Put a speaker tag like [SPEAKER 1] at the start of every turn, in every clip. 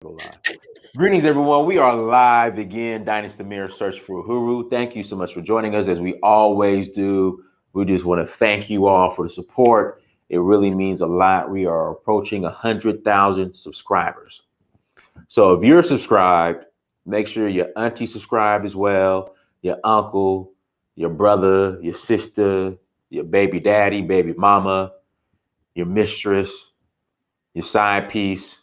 [SPEAKER 1] Live. Greetings, everyone. We are live again. Dynasty Mirror Search for Uhuru. Thank you so much for joining us, as we always do. We just want to thank you all for the support. It really means a lot. We are approaching 100,000 subscribers. So if you're subscribed, make sure your auntie subscribed as well, your uncle, your brother, your sister, your baby daddy, baby mama, your mistress, your side piece.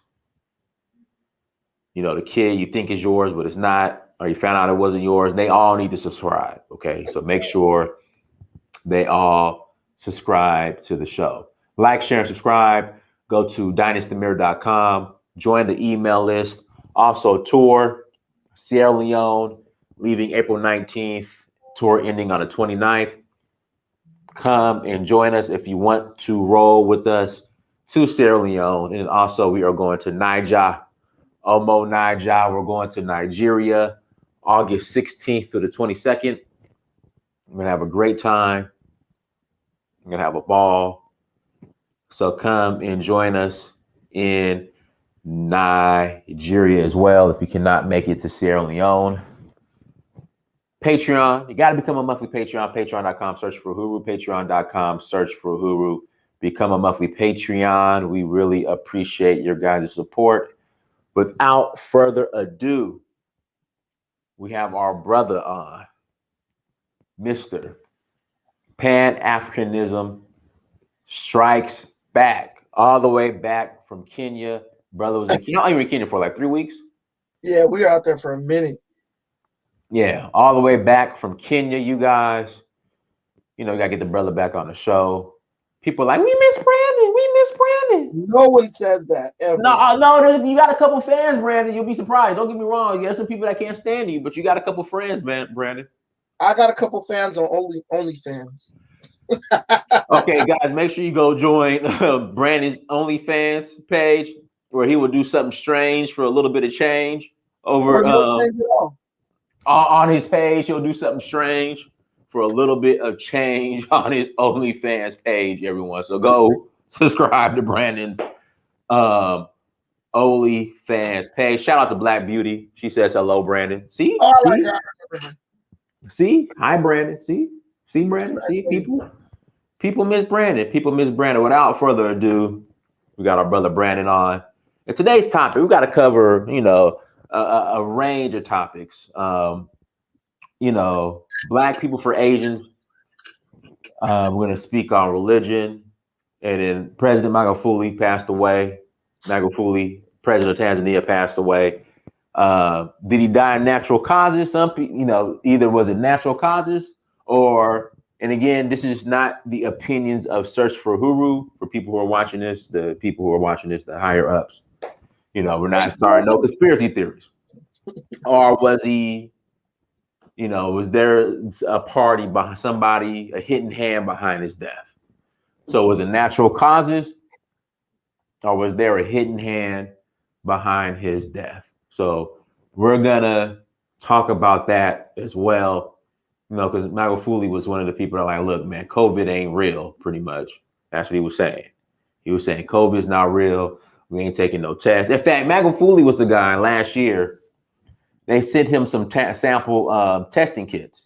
[SPEAKER 1] You know, the kid you think is yours, but it's not, or you found out it wasn't yours. They all need to subscribe. Okay. So make sure they all subscribe to the show. Like, share, and subscribe. Go to dynastymirror.com. Join the email list. Also, tour Sierra Leone, leaving April 19th, tour ending on the 29th. Come and join us if you want to roll with us to Sierra Leone. And also, we are going to Niger. Omo, Niger. We're going to Nigeria August 16th to the 22nd. We're going to have a great time. We're going to have a ball. So come and join us in Nigeria as well if you cannot make it to Sierra Leone. Patreon. You got to become a monthly Patreon. Patreon.com, search for Uhuru. Patreon.com, search for Uhuru. Become a monthly Patreon. We really appreciate your guys' support. Without further ado, we have our brother on, Mr. Pan-Africanism strikes back, all the way back from Kenya. Brother was in Kenya. You were in Kenya for like 3 weeks?
[SPEAKER 2] Yeah, we were out there for a minute.
[SPEAKER 1] Yeah, all the way back from Kenya, you guys. You know, you got to get the brother back on the show. People are like, we miss Brandon. We miss Brandon.
[SPEAKER 2] No one says that ever.
[SPEAKER 1] No, you got a couple fans, Brandon. You'll be surprised. Don't get me wrong. There's some people that can't stand you, but you got a couple friends, man, Brandon.
[SPEAKER 2] I got a couple fans on OnlyFans.
[SPEAKER 1] Okay, guys, make sure you go join Brandon's OnlyFans page, where he will do something strange for a little bit of change. Over on his page, he'll do something strange for a little bit of change on his OnlyFans page, everyone. So go subscribe to Brandon's OnlyFans page. Shout out to Black Beauty. She says hello, Brandon. See? See? Hi, Brandon. See, Brandon? See, people miss Brandon. People miss Brandon. Without further ado, we got our brother Brandon on. And today's topic, we got to cover, you know, a range of topics. You know, Black people for Asians. We're going to speak on religion. And then President Magufuli passed away. Magufuli, President of Tanzania, passed away. Did he die of natural causes? Some people, you know, either was it natural causes or, and again, this is not the opinions of Search for Uhuru for people who are watching this, the people who are watching this, the higher ups. You know, we're not starting no conspiracy theories. Or was he, you know, was there a party behind somebody, a hidden hand behind his death? So was it natural causes or was there a hidden hand behind his death? So we're gonna talk about that as well, you know, because Magufuli was one of the people that are like, look, man, COVID ain't real, pretty much. That's what he was saying. He was saying COVID is not real. We ain't taking no tests. In fact, Magufuli was the guy last year. They sent him some sample testing kits.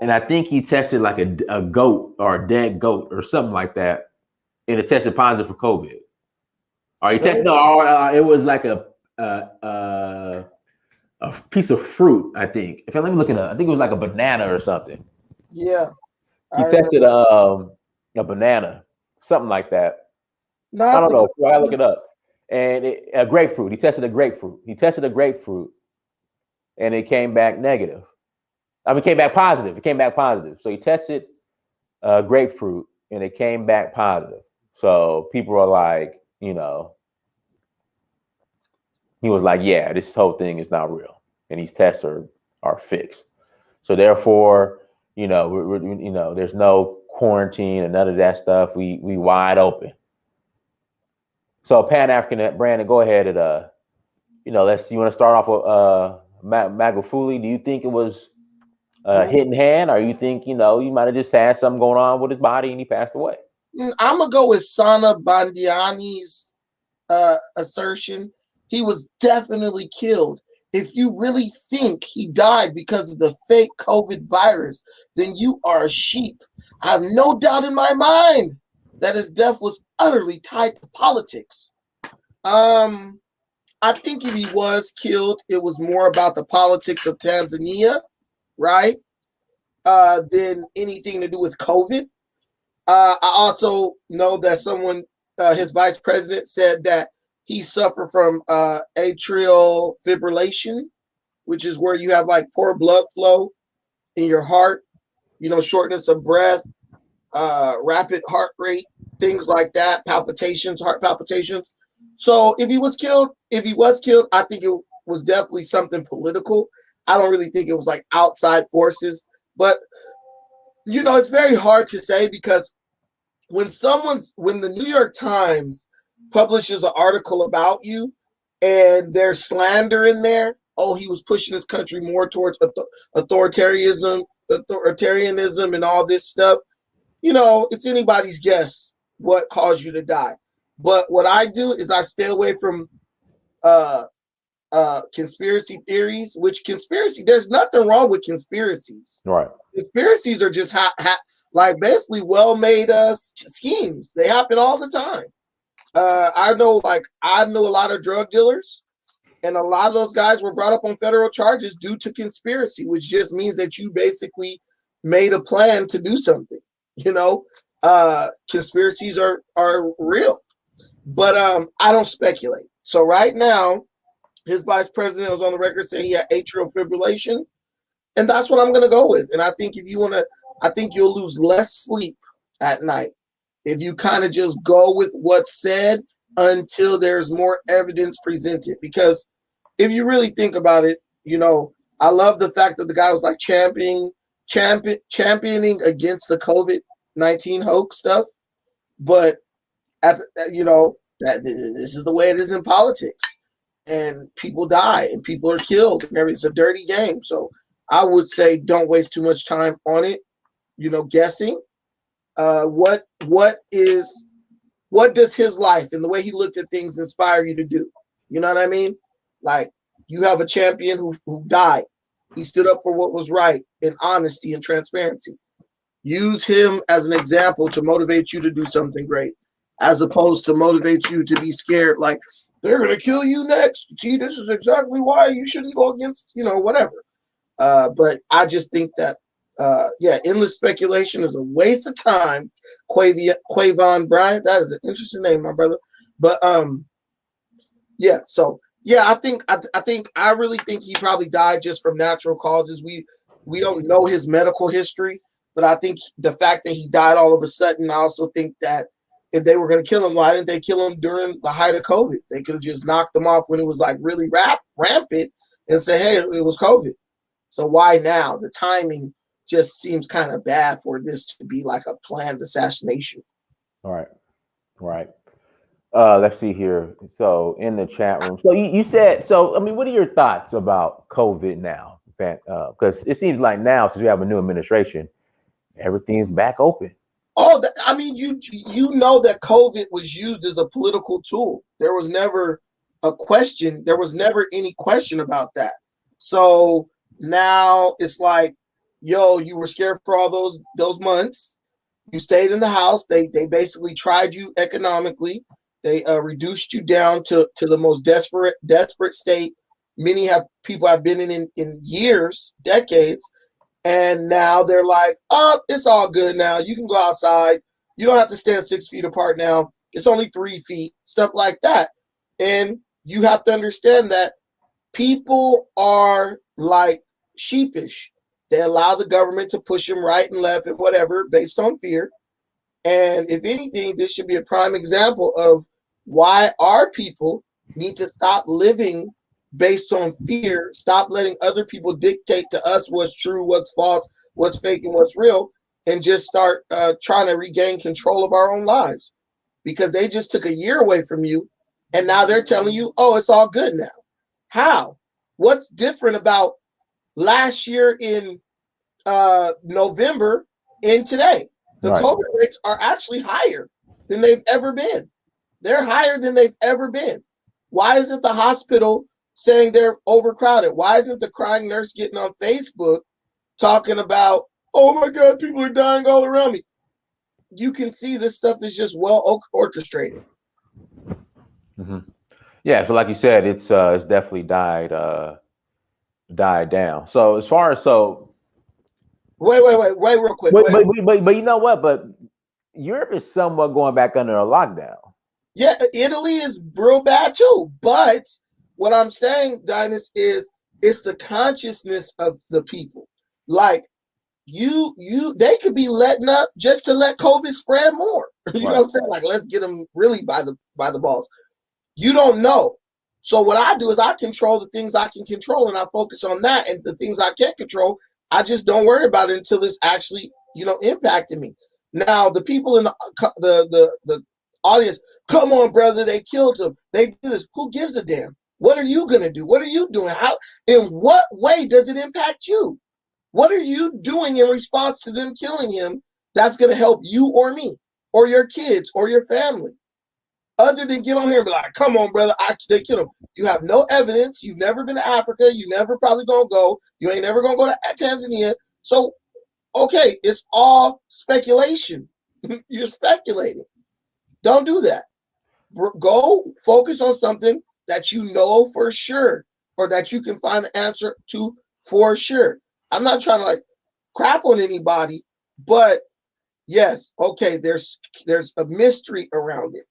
[SPEAKER 1] And I think he tested like a goat or a dead goat or something like that. And it tested positive for COVID. Or he tested, it was like a piece of fruit, I think. Let me look it up. I think it was like a banana or something.
[SPEAKER 2] Yeah.
[SPEAKER 1] He tested a banana, something like that. I don't know. I look it up. And a grapefruit. He tested a grapefruit. And it came back negative. It came back positive. So he tested grapefruit and it came back positive. So people are like, you know, he was like, yeah, this whole thing is not real. And these tests are fixed. So therefore, you know, you know, there's no quarantine and none of that stuff. We wide open. So Pan-African, Brandon, go ahead and you know, you want to start off with Magufuli. Do you think it was a hidden hand, or you think, you know, you might have just had something going on with his body and he passed away?
[SPEAKER 2] I'm gonna go with Sana Bandiani's assertion He was definitely killed. If you really think he died because of the fake COVID virus, then you are a sheep. I have no doubt in my mind that his death was utterly tied to politics. I think if he was killed, it was more about the politics of Tanzania, right? Than anything to do with COVID. I also know that someone, his vice president, said that he suffered from atrial fibrillation, which is where you have like poor blood flow in your heart, shortness of breath, rapid heart rate, things like that, palpitations, heart palpitations. So if he was killed, I think it was definitely something political. I don't really think it was like outside forces, but it's very hard to say because when the New York Times publishes an article about you and there's slander in there, oh, he was pushing his country more towards authoritarianism and all this stuff, it's anybody's guess what caused you to die. But what I do is I stay away from conspiracy theories, there's nothing wrong with conspiracies.
[SPEAKER 1] Right.
[SPEAKER 2] Conspiracies are just like basically well-made schemes. They happen all the time. I know a lot of drug dealers, and a lot of those guys were brought up on federal charges due to conspiracy, which just means that you basically made a plan to do something. Conspiracies are real, but I don't speculate. So right now, his vice president was on the record saying he had atrial fibrillation, and that's what I'm going to go with. And I think I think you'll lose less sleep at night if you kind of just go with what's said until there's more evidence presented. Because if you really think about it, I love the fact that the guy was like championing against the COVID-19 hoax stuff, but that this is the way it is in politics, and people die and people are killed, and it's a dirty game. So I would say don't waste too much time on it, guessing. What does his life and the way he looked at things inspire you to do? You know what I mean? Like, you have a champion who died. He stood up for what was right in honesty and transparency. Use him as an example to motivate you to do something great, as opposed to motivate you to be scared, like, they're going to kill you next. Gee, this is exactly why you shouldn't go against, whatever. But I just think that, endless speculation is a waste of time. Quavon Bryant, that is an interesting name, my brother. But I really think he probably died just from natural causes. We don't know his medical history, but I think the fact that he died all of a sudden, I also think that if they were going to kill him, why didn't they kill him during the height of COVID? They could have just knocked him off when it was like really rampant and say, hey, it was COVID. So why now? The timing just seems kind of bad for this to be like a planned assassination.
[SPEAKER 1] All right. Let's see here. So in the chat room. So you said, what are your thoughts about COVID now? Because it seems like now, since we have a new administration, everything's back open.
[SPEAKER 2] Oh, you know that COVID was used as a political tool. There was never a question. There was never any question about that. So now it's like, yo, you were scared for all those months. You stayed in the house. They basically tried you economically. They reduced you down to the most desperate state people have been in years, decades. And now they're like, oh, it's all good now. You can go outside. You don't have to stand 6 feet apart now. It's only 3 feet, stuff like that. And you have to understand that people are like sheepish. They allow the government to push them right and left and whatever based on fear. And if anything, this should be a prime example of why our people need to stop living based on fear, stop letting other people dictate to us what's true, what's false, what's fake, and what's real, and just start trying to regain control of our own lives. Because they just took a year away from you, and now they're telling you, oh, it's all good now. How? What's different about last year in November and today? The
[SPEAKER 1] Right.
[SPEAKER 2] COVID rates are actually higher than they've ever been. They're higher than they've ever been. Why isn't the hospital saying they're overcrowded? Why isn't the crying nurse getting on Facebook talking about, oh my God, people are dying all around me? You can see this stuff is just well orchestrated.
[SPEAKER 1] Mm-hmm. Yeah, so like you said, it's definitely died down. So as far as
[SPEAKER 2] wait, real quick.
[SPEAKER 1] But you know what? But Europe is somewhat going back under a lockdown.
[SPEAKER 2] Yeah, Italy is real bad too. But what I'm saying, Dynas, is it's the consciousness of the people. Like they could be letting up just to let COVID spread more. You know what I'm saying? Like, let's get them really by the balls. You don't know. So what I do is I control the things I can control, and I focus on that. And the things I can't control, I just don't worry about it until it's actually, impacting me. Now, the people in the audience, come on, brother, they killed him. They did this. Who gives a damn? What are you gonna do? What are you doing? How? In what way does it impact you? What are you doing in response to them killing him that's going to help you or me or your kids or your family? Other than get on here and be like, come on, brother, they killed him. You have no evidence. You've never been to Africa. You never probably going to go. You ain't never going to go to Tanzania. So, okay, it's all speculation. You're speculating. Don't do that. Go focus on something that you know for sure or that you can find the answer to for sure. I'm not trying to crap on anybody, but yes, okay, there's a mystery around it.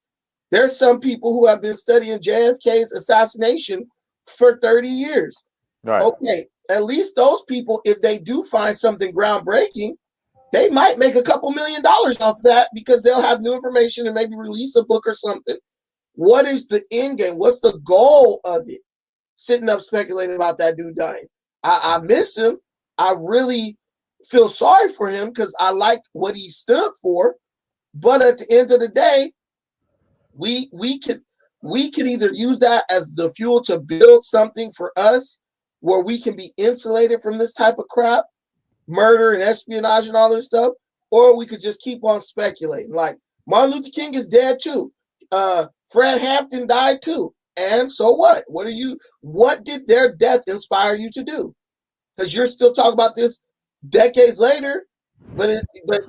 [SPEAKER 2] There's some people who have been studying JFK's assassination for 30 years. Right. Okay, at least those people, if they do find something groundbreaking, they might make a couple $1 million off that because they'll have new information and maybe release a book or something. What is the end game? What's the goal of it? Sitting up speculating about that dude dying. I miss him. I really feel sorry for him because I like what he stood for. But at the end of the day, we could either use that as the fuel to build something for us where we can be insulated from this type of crap, murder and espionage and all this stuff, or we could just keep on speculating. Like Martin Luther King is dead too. Fred Hampton died too. And so what? What did their death inspire you to do? Because you're still talking about this decades later, but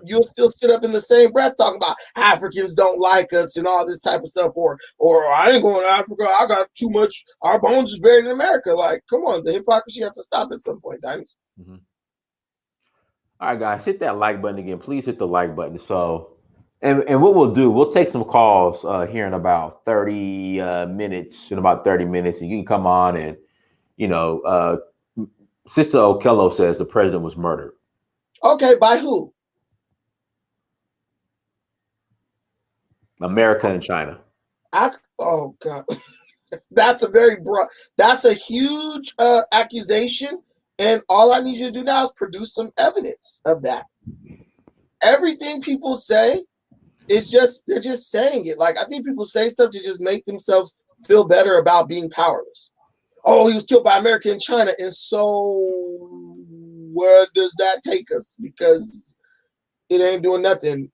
[SPEAKER 2] you'll still sit up in the same breath talking about Africans don't like us and all this type of stuff, or I ain't going to Africa. I got too much. Our bones is buried in America. Like, come on, the hypocrisy has to stop at some point, Diamonds.
[SPEAKER 1] Mm-hmm. All right, guys, hit that like button again. Please hit the like button. So, and what we'll do, we'll take some calls here in about 30 minutes. In about 30 minutes, and you can come on and Sister Okello says the president was murdered.
[SPEAKER 2] Okay, by who?
[SPEAKER 1] America and China.
[SPEAKER 2] Oh God, that's a very broad. That's a huge accusation, and all I need you to do now is produce some evidence of that. Everything people say is they're just saying it. Like, I think people say stuff to just make themselves feel better about being powerless. Oh, he was killed by America and China. And so where does that take us? Because it ain't doing nothing.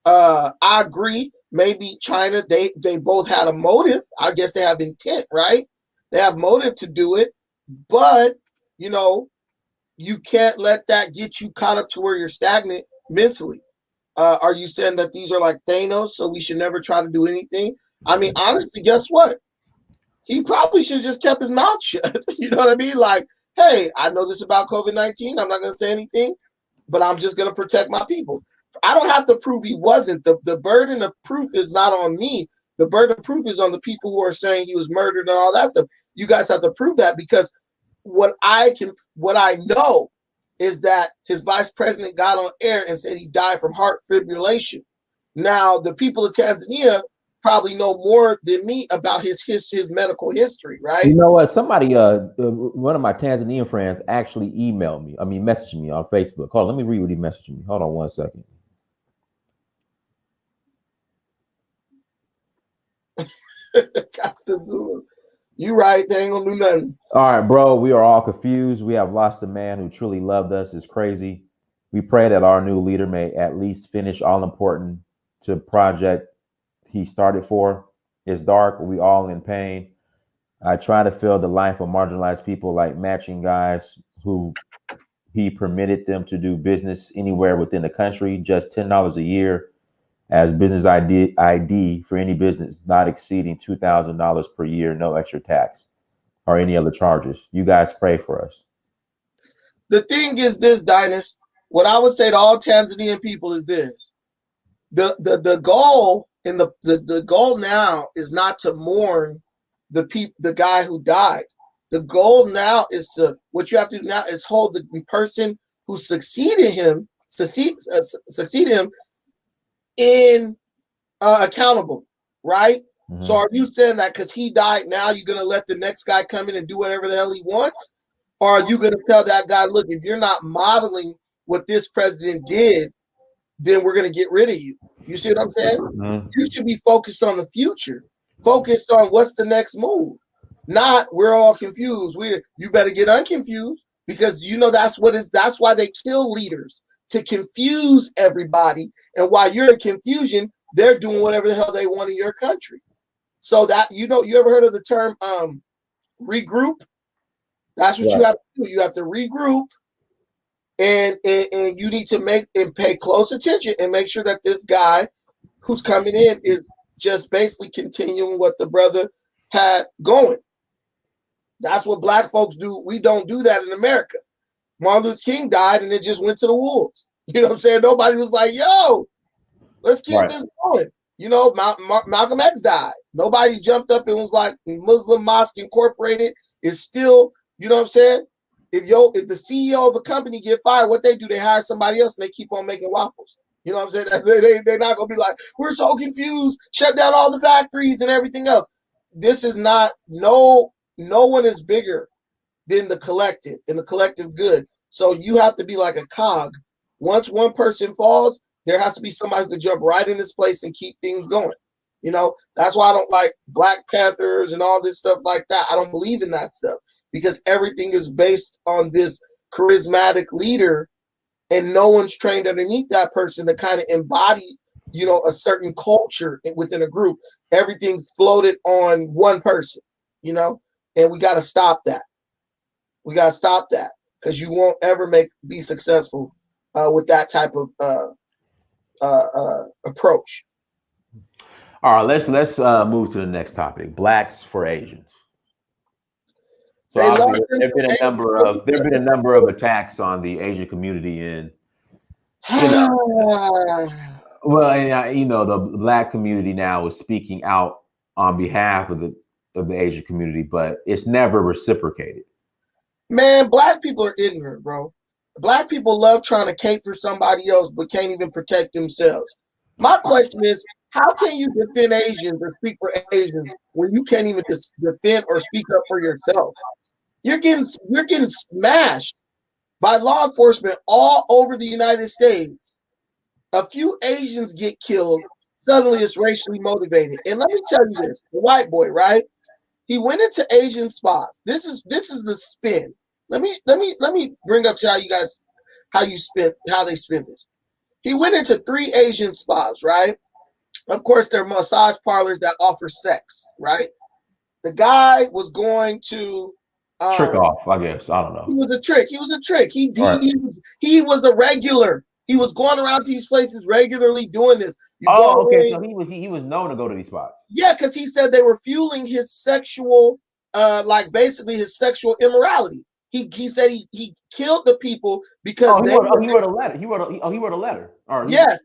[SPEAKER 2] I agree. Maybe China, they both had a motive. I guess they have intent, right? They have motive to do it. But, you can't let that get you caught up to where you're stagnant mentally. Are you saying that these are like Thanos, so we should never try to do anything? I mean, honestly, guess what? He probably should have just kept his mouth shut. You know what I mean? Like, hey, I know this about COVID-19. I'm not going to say anything, but I'm just going to protect my people. I don't have to prove he wasn't. The burden of proof is not on me. The burden of proof is on the people who are saying he was murdered and all that stuff. You guys have to prove that, because what I know is that his vice president got on air and said he died from heart fibrillation. Now, the people of Tanzania probably know more than me about his medical history, right?
[SPEAKER 1] You know what? Somebody, one of my Tanzanian friends actually messaged me on Facebook. Hold on, let me read what he messaged me. Hold on 1 second.
[SPEAKER 2] You right, they ain't gonna do nothing.
[SPEAKER 1] All right, bro, we are all confused. We have lost a man who truly loved us. It's crazy. We pray that our new leader may at least finish all important to project he started for. It's dark. We all in pain. I try to fill the life of marginalized people like matching guys who he permitted them to do business anywhere within the country, just $10 a year as business ID for any business not exceeding $2,000 per year, no extra tax or any other charges. You guys pray for us.
[SPEAKER 2] The thing is this, Dynas, what I would say to all Tanzanian people is this. The goal in the goal now is not to mourn the guy who died. The goal now is to, what you have to do now is hold the person who succeeded him in accountable, right?
[SPEAKER 1] Mm-hmm.
[SPEAKER 2] So are you saying that because he died now you're going to let the next guy come in and do whatever the hell he wants? Or are you going to tell that guy, look, if you're not modeling what this president did, then we're going to get rid of you? You see what I'm saying?
[SPEAKER 1] Mm-hmm.
[SPEAKER 2] You should be focused on the future, focused on what's the next move, not we're all confused. You better get unconfused, because you know that's why they kill leaders, to confuse everybody. And while you're in confusion, they're doing whatever the hell they want in your country. So that, you ever heard of the term regroup? That's what you have to do. You have to regroup, and you need to make and pay close attention and make sure that this guy who's coming in is just basically continuing what the brother had going. That's what black folks do. We don't do that in America. Martin Luther King died and it just went to the wolves. You know what I'm saying? Nobody was like, yo, let's keep this going. Malcolm X died. Nobody jumped up and was like, Muslim Mosque Incorporated is still, you know what I'm saying? If the CEO of a company get fired, what they do, they hire somebody else and they keep on making waffles. You know what I'm saying? They're not going to be like, we're so confused, shut down all the factories and everything else. This is not, no one is bigger than the collective and the collective good. So you have to be like a cog. Once one person falls, there has to be somebody who could jump right in this place and keep things going. That's why I don't like Black Panthers and all this stuff like that. I don't believe in that stuff, because everything is based on this charismatic leader, and no one's trained underneath that person to kind of embody, a certain culture within a group. Everything's floated on one person, and we got to stop that. We got to stop that, because you won't ever be successful with that type of approach.
[SPEAKER 1] All right, let's move to the next topic: Blacks for Asians. So there've been a number of attacks on the Asian community in, well, and the Black community now is speaking out on behalf of the Asian community, but it's never reciprocated.
[SPEAKER 2] Man, Black people are ignorant, bro. Black people love trying to cape for somebody else, but can't even protect themselves. My question is, how can you defend Asians or speak for Asians when you can't even defend or speak up for yourself? You're getting smashed by law enforcement all over the United States. A few Asians get killed, suddenly it's racially motivated. And let me tell you this, the white boy, right? He went into Asian spots. This is the spin. Let me bring up to how they spin this. He went into 3 Asian spas, right? Of course, they're massage parlors that offer sex, right? The guy was going to
[SPEAKER 1] trick off, I guess. I don't know.
[SPEAKER 2] He was a trick. He was a regular. He was going around to these places regularly doing this.
[SPEAKER 1] Okay. So he was known to go to these spots.
[SPEAKER 2] Yeah, because he said they were fueling his sexual, basically his sexual immorality. He said he killed the people because
[SPEAKER 1] he wrote a letter. He wrote a letter.
[SPEAKER 2] Yes.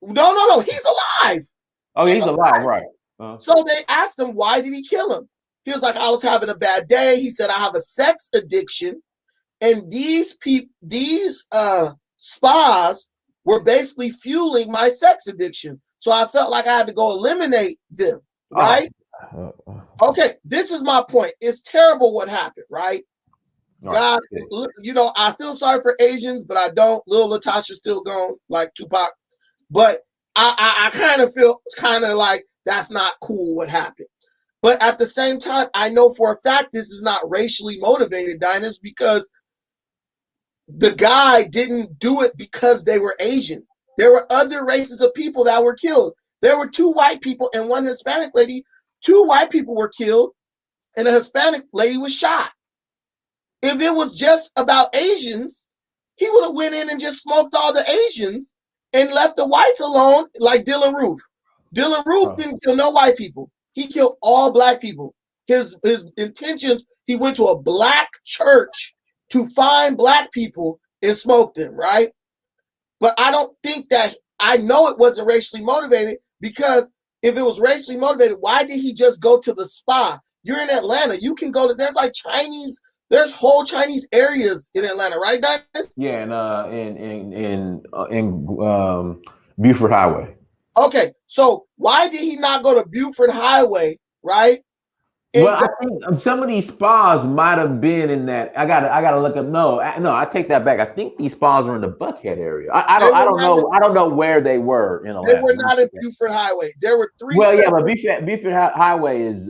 [SPEAKER 2] No. He's alive.
[SPEAKER 1] Oh, he's alive, right?
[SPEAKER 2] So they asked him, why did he kill him? He was like, I was having a bad day. He said, I have a sex addiction, and these spas were basically fueling my sex addiction. So I felt like I had to go eliminate them, right? Okay, this is my point. It's terrible what happened, right? God, I feel sorry for Asians, but I don't. Little Latasha's still gone, like Tupac. But I kind of feel like that's not cool what happened. But at the same time, I know for a fact this is not racially motivated, Dynas, because the guy didn't do it because they were Asian. There were other races of people that were killed. There were 2 white people and 1 Hispanic lady 2 white people were killed and a Hispanic lady was shot. If it was just about Asians, he would have went in and just smoked all the Asians and left the whites alone, like Dylan Roof. Dylan Roof didn't kill no white people. He killed all black people. His intentions, he went to a black church to find black people and smoke them, right? But I don't think that, I know it wasn't racially motivated, because if it was racially motivated, why did he just go to the spa? You're in Atlanta. You can go to, there's like Chinese, there's whole Chinese areas in Atlanta, right, Dennis?
[SPEAKER 1] Yeah, and in Buford Highway.
[SPEAKER 2] Okay, so why did he not go to Buford Highway, right?
[SPEAKER 1] Well, I think some of these spas might have been in that. I gotta look up. No, I take that back. I think these spas are in the Buckhead area. I don't know. I don't know where they were in Atlanta.
[SPEAKER 2] They were not in Buford Highway. There were 3.
[SPEAKER 1] Well, yeah, but Buford Highway is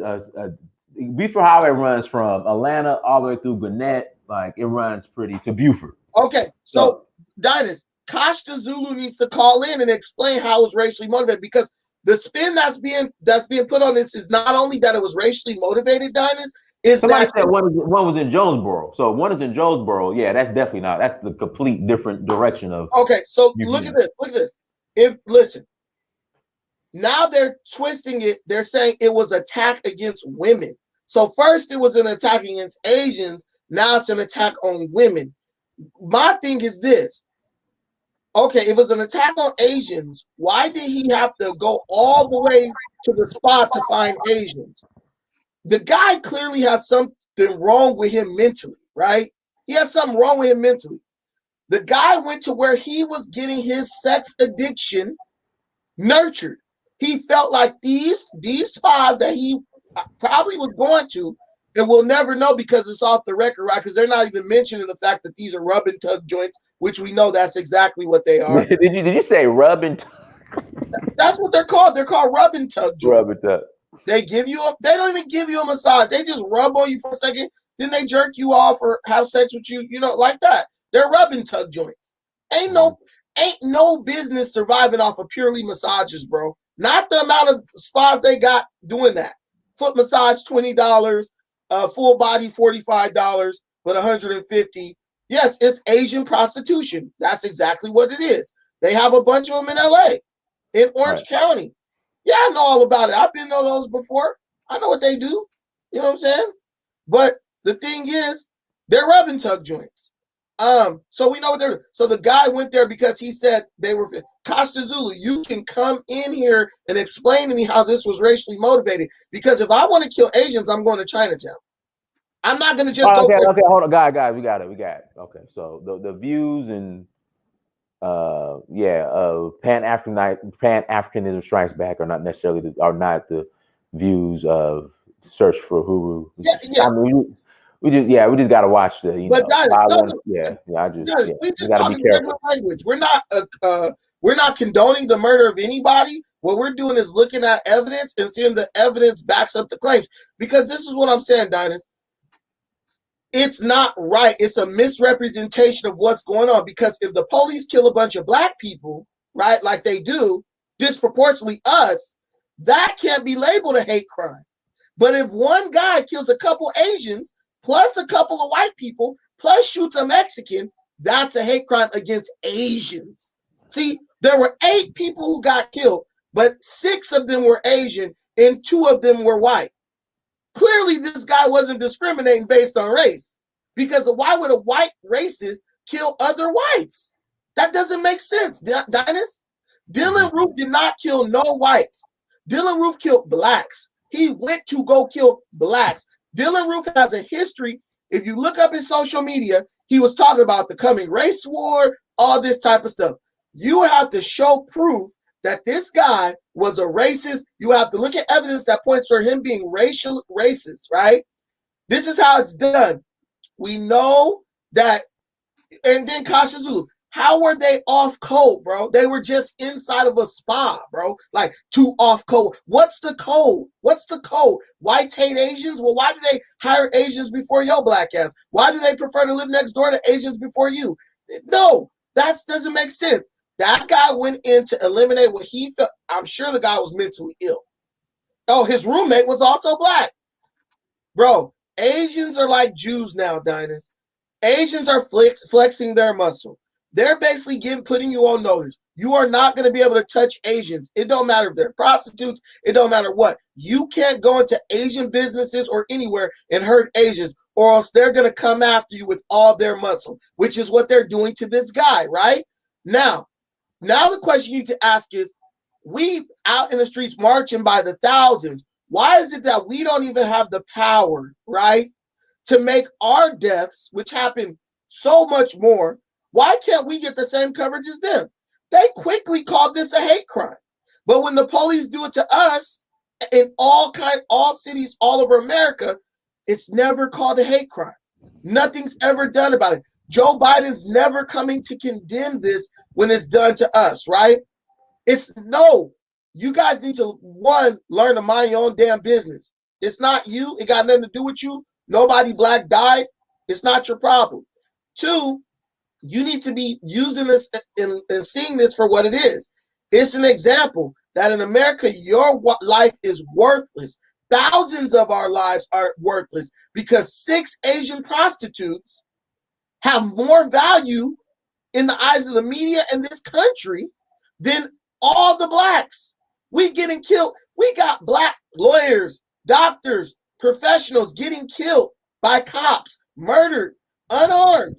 [SPEAKER 1] Buford Highway runs from Atlanta all the way through Gwinnett. Like, it runs pretty to Buford.
[SPEAKER 2] Okay, so Dinus, Costa Zulu needs to call in and explain how it was racially motivated, because the spin that's being put on this is not only that it was racially motivated, Dinus, is
[SPEAKER 1] somebody
[SPEAKER 2] that
[SPEAKER 1] said one was in Jonesboro. So one is in Jonesboro. Yeah, that's definitely not. That's the complete different direction of.
[SPEAKER 2] Okay, so look at this. Look at this. Listen, now they're twisting it. They're saying it was an attack against women. So first it was an attack against Asians. Now it's an attack on women. My thing is this. Okay, if it was an attack on Asians, why did he have to go all the way to the spot to find Asians? The guy clearly has something wrong with him mentally, right? He has something wrong with him mentally. The guy went to where he was getting his sex addiction nurtured. He felt like these spas that he probably was going to, and we'll never know because it's off the record, right? Because they're not even mentioning the fact that these are rub and tug joints, which we know that's exactly what they are.
[SPEAKER 1] Did you say rub and tug?
[SPEAKER 2] That's what they're called. They're called rub and tug joints.
[SPEAKER 1] Rub and tug.
[SPEAKER 2] They don't even give you a massage. They just rub on you for a second, then they jerk you off or have sex with you, like that. They're rub and tug joints. Ain't no business surviving off of purely massages, bro. Not the amount of spas they got doing that. Foot massage, $20. Full body, $45, but $150. Yes, it's Asian prostitution. That's exactly what it is. They have a bunch of them in LA, in Orange County. Yeah, I know all about it. I've been to those before. I know what they do. You know what I'm saying? But the thing is, they're rub and tug joints. So we know what they're. So the guy went there because he said they were. Costa Zulu, you can come in here and explain to me how this was racially motivated. Because if I want to kill Asians, I'm going to Chinatown. I'm not going to just go.
[SPEAKER 1] Okay, hold on, guys, we got it. Okay, so the views and Pan-Africanism Strikes Back are not necessarily the views of Search for Huru.
[SPEAKER 2] Yeah.
[SPEAKER 1] I mean, we just got to watch the. We
[SPEAKER 2] just talking regular language. We're not condoning the murder of anybody. What we're doing is looking at evidence and seeing the evidence backs up the claims. Because this is what I'm saying, Dinus. It's not right. It's a misrepresentation of what's going on. Because if the police kill a bunch of black people, right, like they do, disproportionately us, that can't be labeled a hate crime. But if one guy kills a couple Asians, plus a couple of white people, plus shoots a Mexican, that's a hate crime against Asians. See, there were 8 people who got killed, but 6 of them were Asian and 2 of them were white. Clearly, this guy wasn't discriminating based on race, because why would a white racist kill other whites? That doesn't make sense, Dinus. Dylan Roof did not kill no whites. Dylan Roof killed blacks. He went to go kill blacks. Dylan Roof has a history. If you look up his social media, he was talking about the coming race war, all this type of stuff. You have to show proof that this guy was a racist. You have to look at evidence that points to him being racist, right? This is how it's done. We know that, and then Kasha Zulu, how were they off code, bro? They were just inside of a spa, bro. Like, too off code. What's the code? What's the code? Whites hate Asians? Well, why do they hire Asians before your black ass? Why do they prefer to live next door to Asians before you? No, that doesn't make sense. That guy went in to eliminate what he felt. I'm sure the guy was mentally ill. Oh, his roommate was also black. Bro, Asians are like Jews now, Diners. Asians are flexing their muscle. They're basically putting you on notice. You are not going to be able to touch Asians. It don't matter if they're prostitutes. It don't matter what. You can't go into Asian businesses or anywhere and hurt Asians, or else they're going to come after you with all their muscle, which is what they're doing to this guy, right? Now the question you can ask is, we out in the streets marching by the thousands. Why is it that we don't even have the power, right, to make our deaths, which happen so much more, why can't we get the same coverage as them? They quickly called this a hate crime. But when the police do it to us in all cities all over America, it's never called a hate crime. Nothing's ever done about it. Joe Biden's never coming to condemn this when it's done to us, right? You guys need to, one, learn to mind your own damn business. It's not you. It got nothing to do with you. Nobody black died. It's not your problem. Two, you need to be using this and seeing this for what it is. It's an example that in America, your life is worthless. Thousands of our lives are worthless because 6 Asian prostitutes have more value in the eyes of the media in this country than all the blacks. We getting killed. We got black lawyers, doctors, professionals getting killed by cops, murdered, unarmed.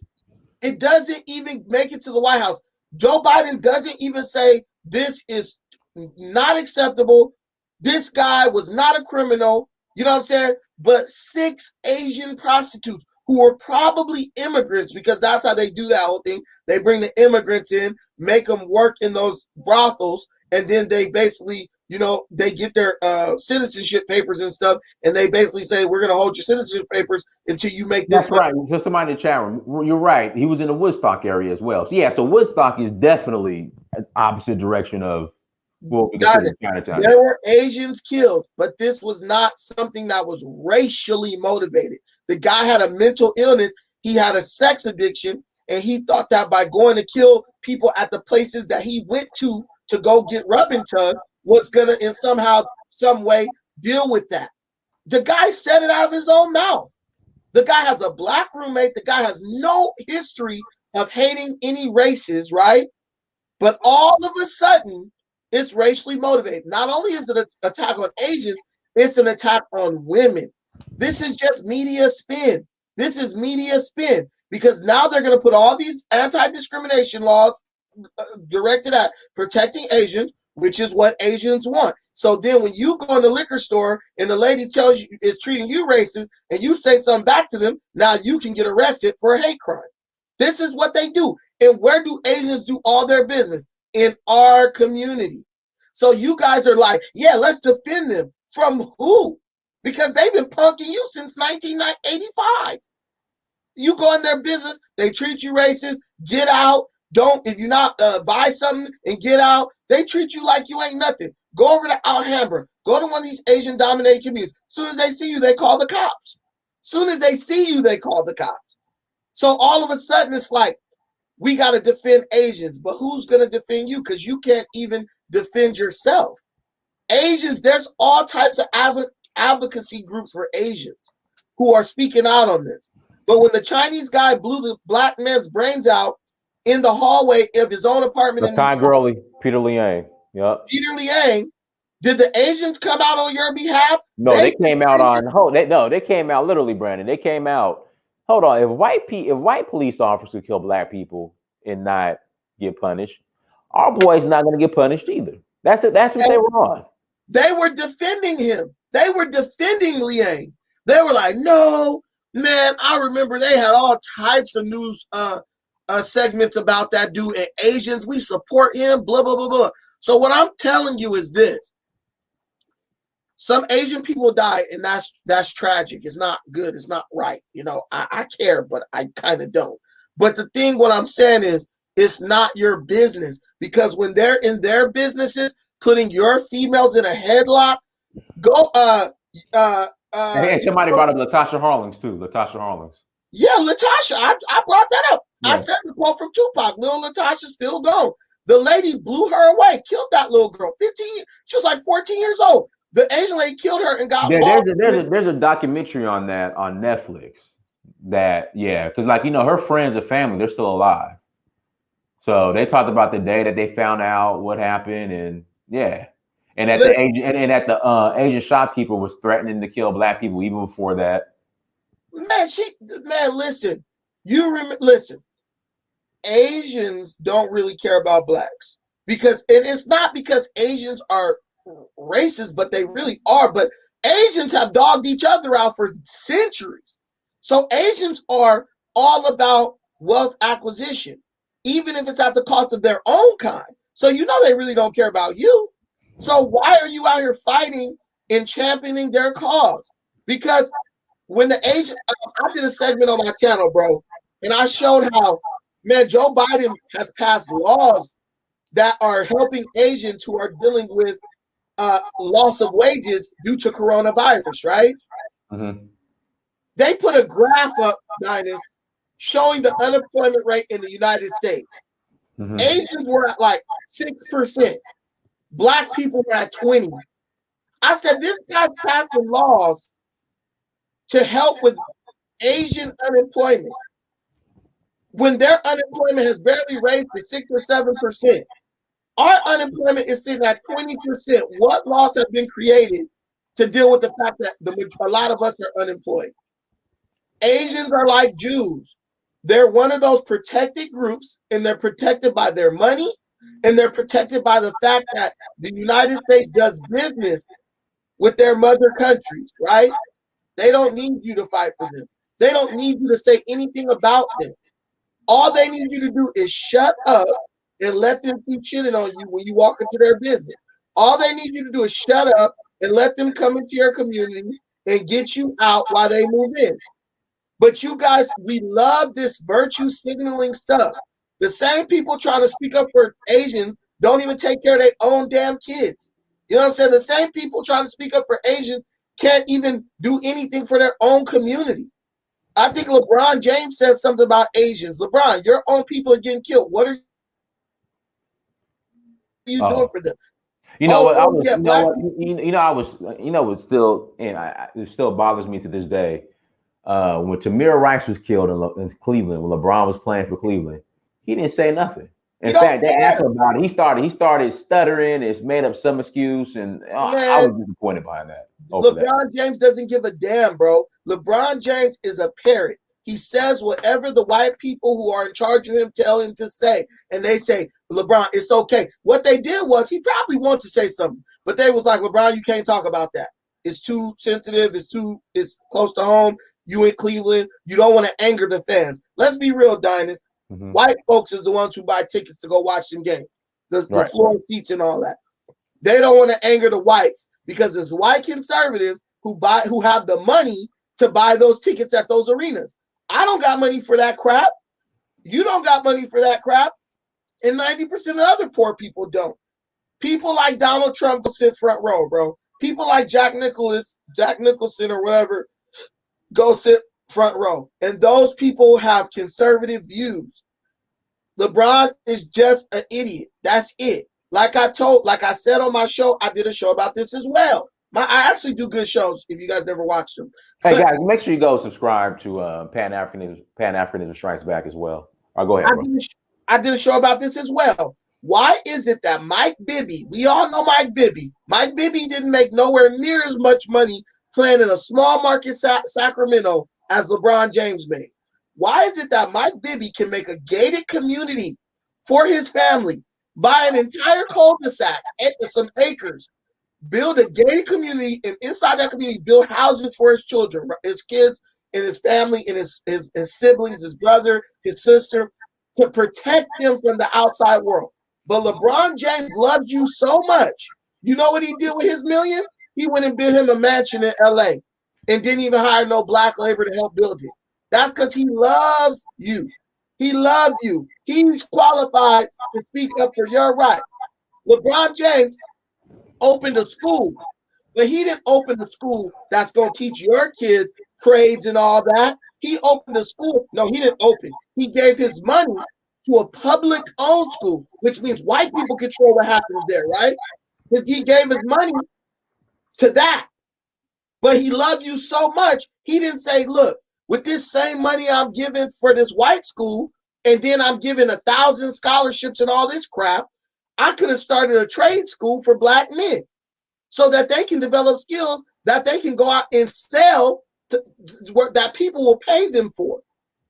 [SPEAKER 2] It doesn't even make it to the White House. Joe Biden doesn't even say this is not acceptable. This guy was not a criminal. You know what I'm saying? But 6 Asian prostitutes who were probably immigrants, because that's how they do that whole thing. They bring the immigrants in, make them work in those brothels, and then they basically, they get their citizenship papers and stuff, and they basically say, we're going to hold your citizenship papers until you make this.
[SPEAKER 1] That's right. So somebody in the chat room, you're right. He was in the Woodstock area as well. So Woodstock is definitely an opposite direction of what we consider Chinatown.
[SPEAKER 2] There were Asians killed, but this was not something that was racially motivated. The guy had a mental illness. He had a sex addiction, and he thought that by going to kill people at the places that he went to go get rubbing tug was going to, in some way, deal with that. The guy said it out of his own mouth. The guy has a black roommate. The guy has no history of hating any races, right? But all of a sudden, it's racially motivated. Not only is it an attack on Asians, it's an attack on women. This is just media spin. This is media spin because now they're going to put all these anti-discrimination laws directed at protecting Asians, which is what Asians want. So then when you go in the liquor store and the lady tells you is treating you racist and you say something back to them, now you can get arrested for a hate crime. This is what they do. And where do Asians do all their business? In our community. So you guys are like, yeah, let's defend them. From who? Because they've been punking you since 1985. You go in their business, they treat you racist, get out. If you're not buy something and get out, they treat you like you ain't nothing. Go over to Alhambra. Go to one of these Asian dominated communities. As soon as they see you, they call the cops. As soon as they see you, they call the cops. So all of a sudden, it's like, we got to defend Asians, but who's going to defend you? Because you can't even defend yourself. Asians, there's all types of advocacy groups for Asians who are speaking out on this. But when the Chinese guy blew the black man's brains out in the hallway of his own apartment,
[SPEAKER 1] Peter Liang. Yep.
[SPEAKER 2] Peter Liang, did the Asians come out on your behalf?
[SPEAKER 1] No, they came out on. They came out literally, Brandon. They came out. Hold on. If white police officers kill black people and not get punished, our boy's not going to get punished either. That's it. That's what they were on.
[SPEAKER 2] They were defending him. They were defending Liang. They were like, no, man. I remember they had all types of news segments about that dude. And Asians, we support him. Blah blah blah blah. So what I'm telling you is this: some Asian people die, and that's tragic. It's not good. It's not right. I care, but I kind of don't. But the thing, what I'm saying is, it's not your business, because when they're in their businesses, putting your females in a headlock,
[SPEAKER 1] Hey, somebody brought up Latasha Harlings too. Latasha Harlings.
[SPEAKER 2] Yeah, Latasha. I brought that up. Yeah. I said the quote from Tupac. Little Latasha's still gone. The lady blew her away, killed that little girl. 15. She was like 14 years old. The Asian lady killed her and got
[SPEAKER 1] There's a documentary on that on Netflix. That because like her friends and family, they're still alive. So they talked about the day that they found out what happened, and and that the Asian shopkeeper was threatening to kill black people even before that.
[SPEAKER 2] Listen, listen. Asians don't really care about blacks and it's not because Asians are racist, but they really are. But Asians have dogged each other out for centuries. So Asians are all about wealth acquisition, even if it's at the cost of their own kind. So they really don't care about you. So why are you out here fighting and championing their cause? Because when the Asian, I did a segment on my channel, bro, and I showed how, man, Joe Biden has passed laws that are helping Asians who are dealing with loss of wages due to coronavirus, right?
[SPEAKER 1] Mm-hmm.
[SPEAKER 2] They put a graph up, Linus, showing the unemployment rate in the United States. Mm-hmm. Asians were at like 6%. Black people were at 20%. I said, this guy's passing laws to help with Asian unemployment when their unemployment has barely raised to 6 or 7%. Our unemployment is sitting at 20%. What laws have been created to deal with the fact that a lot of us are unemployed? Asians are like Jews. They're one of those protected groups, and they're protected by their money, and they're protected by the fact that the United States does business with their mother countries, right? They don't need you to fight for them. They don't need you to say anything about them. All they need you to do is shut up and let them keep shitting on you when you walk into their business. All they need you to do is shut up and let them come into your community and get you out while they move in. But you guys, we love this virtue signaling stuff. The same people trying to speak up for Asians don't even take care of their own damn kids. You know what I'm saying? The same people trying to speak up for Asians can't even do anything for their own community. I think LeBron James said something about Asians. LeBron, your own people are getting killed. What are you doing for them?
[SPEAKER 1] It still bothers me to this day. When Tamir Rice was killed in Cleveland, when LeBron was playing for Cleveland, he didn't say nothing. In fact, they asked him about it. He started stuttering. It's made up some excuse, and I was disappointed by that.
[SPEAKER 2] LeBron James doesn't give a damn, bro. LeBron James is a parrot. He says whatever the white people who are in charge of him tell him to say, and they say, LeBron, it's okay. What they did was he probably wanted to say something, but they was like, LeBron, you can't talk about that. It's too sensitive. It's close to home. You in Cleveland. You don't want to anger the fans. Let's be real, Dynas. Mm-hmm. White folks is the ones who buy tickets to go watch them games. The floor seats and all that. They don't want to anger the whites because it's white conservatives who have the money to buy those tickets at those arenas. I don't got money for that crap. You don't got money for that crap. And 90% of other poor people don't. People like Donald Trump go sit front row, bro. People like Jack Nicholson or whatever, go sit front row. And those people have conservative views. LeBron is just an idiot. That's it. Like I said on my show, I did a show about this as well. I actually do good shows if you guys never watched them.
[SPEAKER 1] Hey, guys, make sure you go subscribe to Pan-Africanism Strikes Back as well. Go ahead, bro.
[SPEAKER 2] I did a show about this as well. Why is it that Mike Bibby, we all know Mike Bibby didn't make nowhere near as much money playing in a small market Sacramento as LeBron James made? Why is it that Mike Bibby can make a gated community for his family, buy an entire cul-de-sac, some acres, build a gated community, and inside that community build houses for his children, his kids, and his family, and his siblings, his brother, his sister, to protect them from the outside world? But LeBron James loves you so much. You know what he did with his million? He went and built him a mansion in LA and didn't even hire no black labor to help build it. That's because he loves you. He loves you. He's qualified to speak up for your rights. LeBron James opened a school, but he didn't open a school that's going to teach your kids trades and all that. He opened a school. No, he didn't open. He gave his money to a public-owned school, which means white people control what happens there, right? Because he gave his money to that. But he loved you so much, he didn't say, look, with this same money I'm giving for this white school, and then I'm giving 1,000 scholarships and all this crap, I could have started a trade school for black men so that they can develop skills that they can go out and sell that people will pay them for.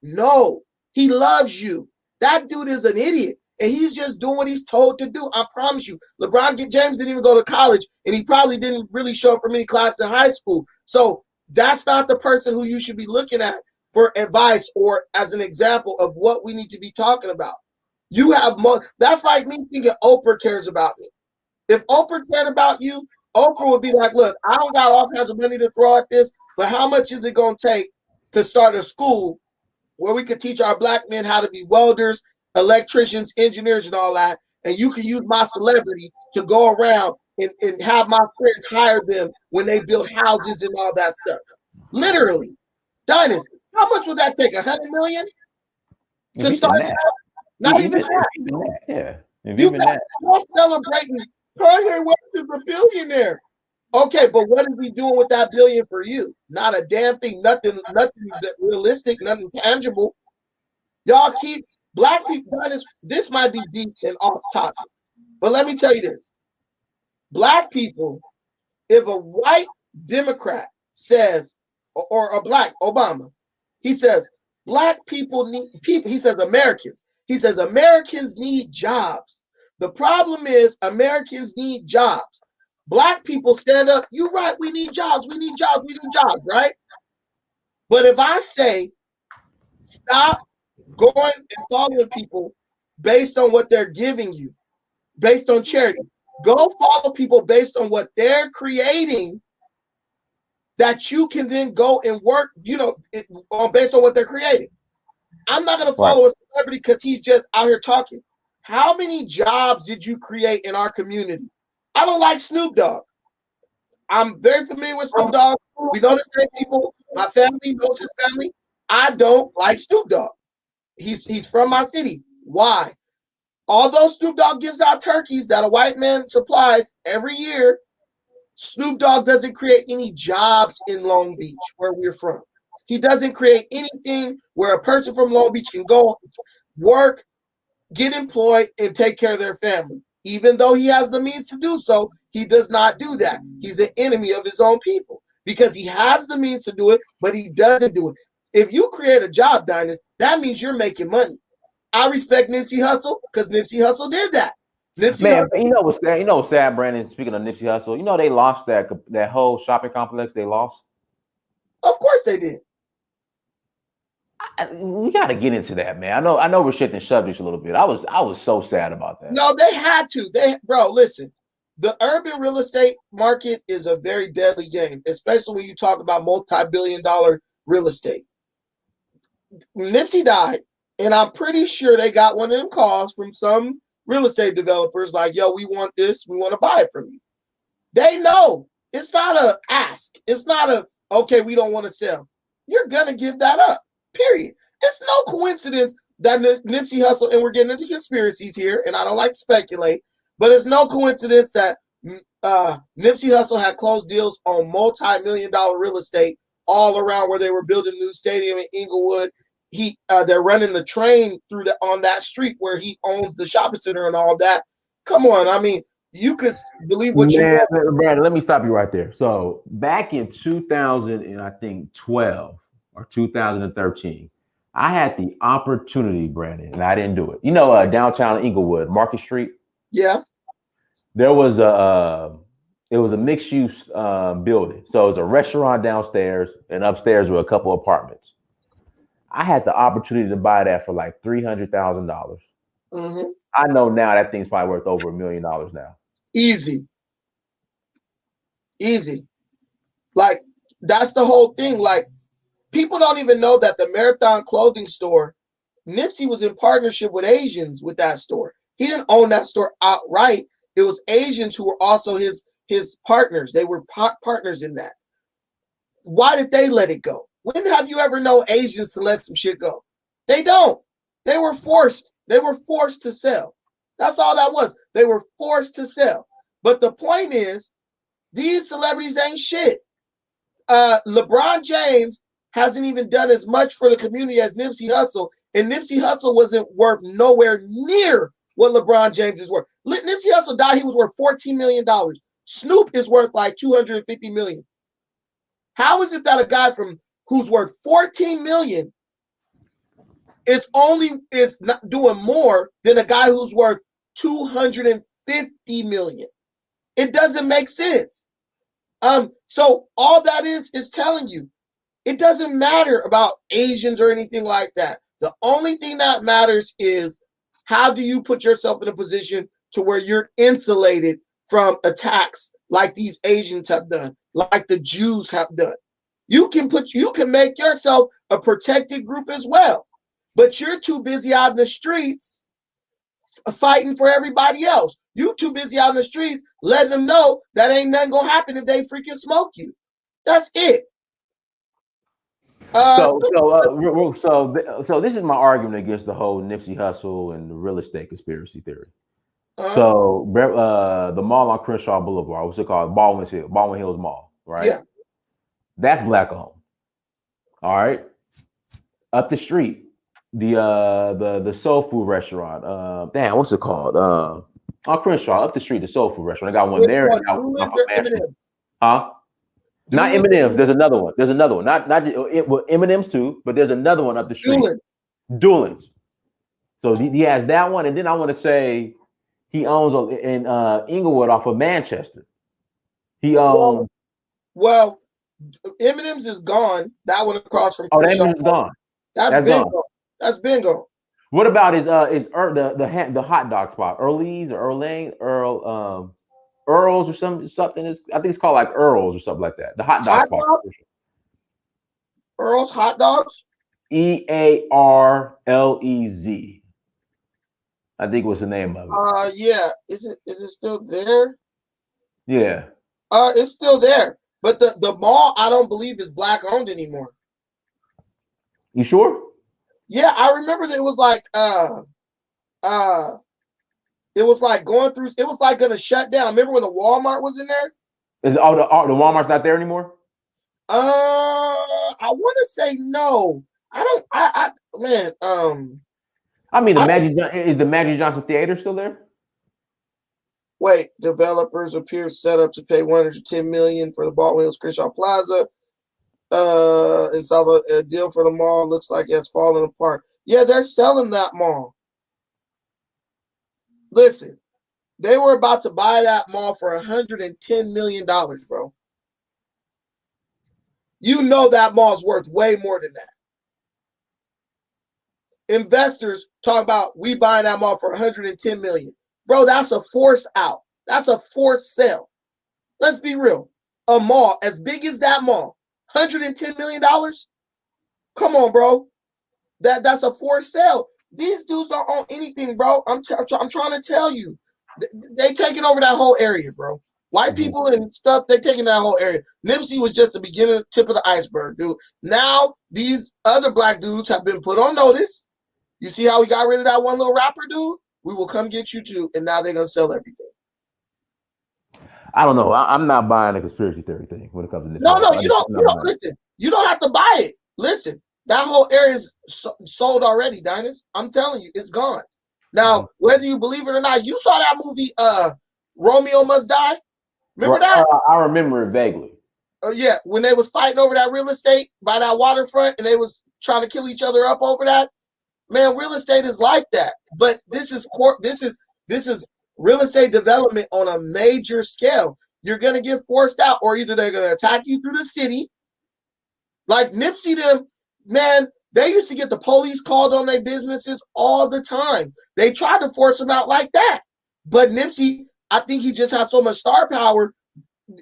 [SPEAKER 2] No, he loves you. That dude is an idiot. And he's just doing what he's told to do. I promise you. LeBron James didn't even go to college, and he probably didn't really show up for many classes in high school. So that's not the person who you should be looking at for advice or as an example of what we need to be talking about. You have more. That's like me thinking Oprah cares about me. If Oprah cared about you, Oprah would be like, look, I don't got all kinds of money to throw at this, but how much is it going to take to start a school where we could teach our black men how to be welders, electricians, engineers, and all that, and you can use my celebrity to go around and have my friends hire them when they build houses and all that stuff. Literally. Dynasty. How much would that take? 100 million to start that? Not even that.
[SPEAKER 1] Yeah.
[SPEAKER 2] You're celebrating Kanye West is a billionaire. Okay, but what is he doing with that billion for you? Not a damn thing, nothing realistic, nothing tangible. Y'all keep black people, this might be deep and off topic, but let me tell you this. Black people, if a white Democrat says, or a black Obama, he says, black people need people, he says Americans. He says Americans need jobs. The problem is Americans need jobs. Black people stand up, you're right, we need jobs, we need jobs, we need jobs, right? But if I say, stop going and following people based on what they're giving you, based on charity, go follow people based on what they're creating, that you can then go and work, based on what they're creating. I'm not going to follow a celebrity because he's just out here talking. How many jobs did you create in our community? I don't like Snoop Dogg. I'm very familiar with Snoop Dogg. We know the same people. My family knows his family. I don't like Snoop Dogg. He's from my city. Why? Although Snoop Dogg gives out turkeys that a white man supplies every year, Snoop Dogg doesn't create any jobs in Long Beach, where we're from. He doesn't create anything where a person from Long Beach can go work, get employed, and take care of their family. Even though he has the means to do so, he does not do that. He's an enemy of his own people because he has the means to do it, but he doesn't do it. If you create a job, Dynasty, that means you're making money. I respect Nipsey Hussle because Nipsey Hussle did that.
[SPEAKER 1] You know what's sad? You know what's sad, Brandon? Speaking of Nipsey Hussle, you know they lost that whole shopping complex. They lost.
[SPEAKER 2] Of course they did.
[SPEAKER 1] We got to get into that, man. I know we're shifting subjects a little bit. I was so sad about that.
[SPEAKER 2] No, they had to. Bro, listen. The urban real estate market is a very deadly game, especially when you talk about multi-billion-dollar real estate. Nipsey died, and I'm pretty sure they got one of them calls from some real estate developers like, yo, we want this. We want to buy it from you. They know. It's not a ask. It's not a, okay, we don't want to sell. You're going to give that up, period. It's no coincidence that Nipsey Hussle, and we're getting into conspiracies here, and I don't like to speculate, but it's no coincidence that Nipsey Hussle had closed deals on multi-million-dollar real estate all around where they were building a new stadium in Inglewood. They're running the train on that street where he owns the shopping center and all that. Come on, I mean, you could believe what you want.
[SPEAKER 1] Brandon, let me stop you right there. So back in 2012 or 2013, I had the opportunity, Brandon, and I didn't do it. You know, downtown Inglewood, Market Street.
[SPEAKER 2] Yeah.
[SPEAKER 1] There was it was a mixed use building. So it was a restaurant downstairs, and upstairs were a couple apartments. I had the opportunity to buy that for like $300,000.
[SPEAKER 2] Mm-hmm.
[SPEAKER 1] I know now that thing's probably worth over $1 million now.
[SPEAKER 2] Easy. Like, that's the whole thing. Like, people don't even know that the Marathon clothing store, Nipsey was in partnership with Asians with that store. He didn't own that store outright. It was Asians who were also his partners. They were partners in that. Why did they let it go? When have you ever known Asians to let some shit go? They don't. They were forced. They were forced to sell. That's all that was. They were forced to sell. But the point is, These celebrities ain't shit. LeBron James hasn't even done as much for the community as Nipsey Hussle, and Nipsey Hussle wasn't worth nowhere near what LeBron James is worth. Nipsey Hussle died, he was worth $14 million. Snoop is worth like $250 million. How is it that a guy who's worth $14 million is not doing more than a guy who's worth $250 million? It doesn't make sense. So all that is telling you it doesn't matter about Asians or anything like that. The only thing that matters is how do you put yourself in a position to where you're insulated from attacks like these Asians have done, like the Jews have done. You can make yourself a protected group as well, but you're too busy out in the streets fighting for everybody else. You too busy out in the streets letting them know that ain't nothing gonna happen if they freaking smoke you. That's it.
[SPEAKER 1] So this is my argument against the whole Nipsey Hussle and the real estate conspiracy theory. So the mall on Crenshaw Boulevard, what's it called? Baldwin Hills Mall, right?
[SPEAKER 2] Yeah.
[SPEAKER 1] That's black owned. All right. Up the street, the soul food restaurant. What's it called? On Crenshaw, up the street, the soul food restaurant. I got one there. Huh? Not M&M's. There's another one. Not M&M's too, but there's another one up the street. Doolin's. So he has that one, and then I want to say he owns in Inglewood off of Manchester. He owns.
[SPEAKER 2] Well, M&M's is gone. That one across from.
[SPEAKER 1] Oh, M&M's is gone.
[SPEAKER 2] That's been gone. That's been gone.
[SPEAKER 1] What about the hot dog spot, Earl's or Earl's or something? I think it's called like Earl's or something like that. The hot dog spot.
[SPEAKER 2] Earl's hot dogs.
[SPEAKER 1] EARLEZ. I think was the name of it.
[SPEAKER 2] Yeah. Is it still there?
[SPEAKER 1] Yeah.
[SPEAKER 2] It's still there, but the mall I don't believe is black owned anymore.
[SPEAKER 1] You sure?
[SPEAKER 2] Yeah, I remember that it was like going through. It was like gonna shut down. Remember when the Walmart was in there?
[SPEAKER 1] Is the Walmart's not there anymore?
[SPEAKER 2] I want to say no. I don't.
[SPEAKER 1] I mean, is the Magic Johnson Theater still there?
[SPEAKER 2] Wait, developers appear set up to pay $110 million for the Baldwin Hills Crenshaw Plaza. It's a deal for the mall. Looks like it's falling apart. Yeah, they're selling that mall. Listen, they were about to buy that mall for $110 million, bro. You know that mall's worth way more than that. Investors talk about we buying that mall for $110 million. Bro, that's a force out. That's a forced sale. Let's be real. A mall as big as that mall, $110 million? Come on, bro. That's a forced sale. These dudes don't own anything, bro. I'm trying to tell you. They taking over that whole area, bro. White people and stuff, they taking that whole area. Nipsey was just the beginning, tip of the iceberg, dude. Now, these other black dudes have been put on notice. You see how we got rid of that one little rapper, dude? We will come get you too, and now they're going to sell everything.
[SPEAKER 1] I don't know. I'm not buying a conspiracy theory thing when it comes to Nipsey.
[SPEAKER 2] No, you don't listen. You don't have to buy it. Listen, that whole area is sold already, Dinus. I'm telling you, it's gone. Now, whether you believe it or not, you saw that movie, Romeo Must Die. Remember that?
[SPEAKER 1] I remember it vaguely.
[SPEAKER 2] Oh yeah, when they was fighting over that real estate by that waterfront, and they was trying to kill each other up over that. Man, real estate is like that. But this is real estate development on a major scale. You're gonna get forced out, or either they're gonna attack you through the city. Like Nipsey, them man, they used to get the police called on their businesses all the time. They tried to force them out like that, but Nipsey, I think he just had so much star power,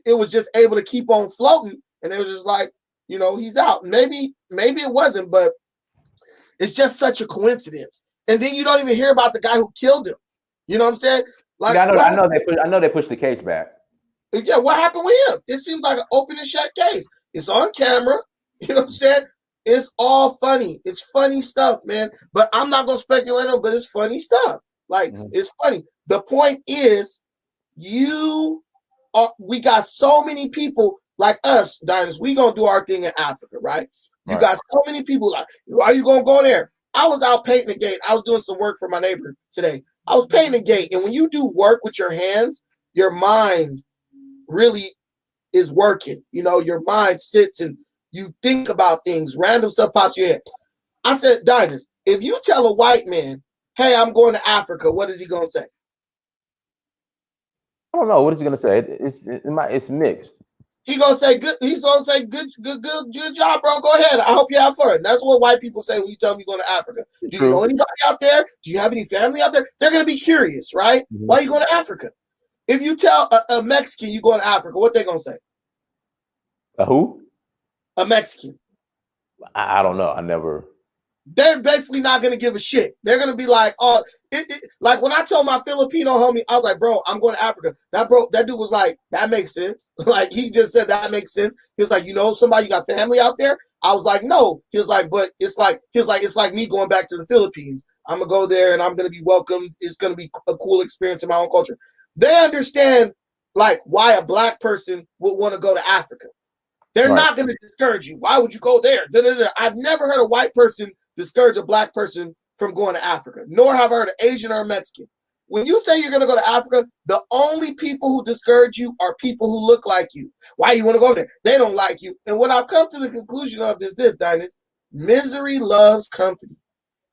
[SPEAKER 2] it was just able to keep on floating, and it was just like, he's out. Maybe it wasn't, but it's just such a coincidence. And then you don't even hear about the guy who killed him. You know what I'm saying? Like,
[SPEAKER 1] yeah, I know they pushed the case back.
[SPEAKER 2] Yeah, what happened with him? It seems like an open and shut case. It's on camera. You know what I'm saying? It's all funny. It's funny stuff, man. But I'm not gonna speculate on, but it's funny stuff. Like, it's funny. The point is, you we got so many people like us, Diners. We gonna do our thing in Africa, right? You got so many people like, why are you gonna go there? I was out painting the gate. I was doing some work for my neighbor today. I was painting the gate, and when you do work with your hands, your mind really is working. You know, your mind sits and you think about things. Random stuff pops your head. I said, Diners, if you tell a white man, hey, I'm going to Africa, what is he gonna say?
[SPEAKER 1] I don't know. What is he gonna say? It's mixed.
[SPEAKER 2] He's gonna say good. He's gonna say good job, bro. Go ahead. I hope you have fun. That's what white people say when you tell them you're going to Africa. Do you know anybody out there? Do you have any family out there? They're gonna be curious, right? Mm-hmm. Why are you going to Africa? If you tell a Mexican you going to Africa, what they gonna say?
[SPEAKER 1] A who?
[SPEAKER 2] A Mexican.
[SPEAKER 1] I don't know. I never.
[SPEAKER 2] They're basically not gonna give a shit. They're gonna be like, oh, like when I told my Filipino homie, I was like, bro, I'm going to Africa. That dude was like, that makes sense. Like he just said that makes sense. He was like, you know, somebody, you got family out there? I was like, no. He was like, but it's like me going back to the Philippines. I'm gonna go there and I'm gonna be welcomed. It's gonna be a cool experience in my own culture. They understand like why a black person would want to go to Africa. They're not gonna discourage you. Why would you go there? I've never heard a white person discourage a black person from going to Africa, nor have I heard an Asian or a Mexican. When you say you're going to go to Africa, the only people who discourage you are people who look like you. Why you want to go there? They don't like you. And what I've come to the conclusion of is this, Diners, misery loves company.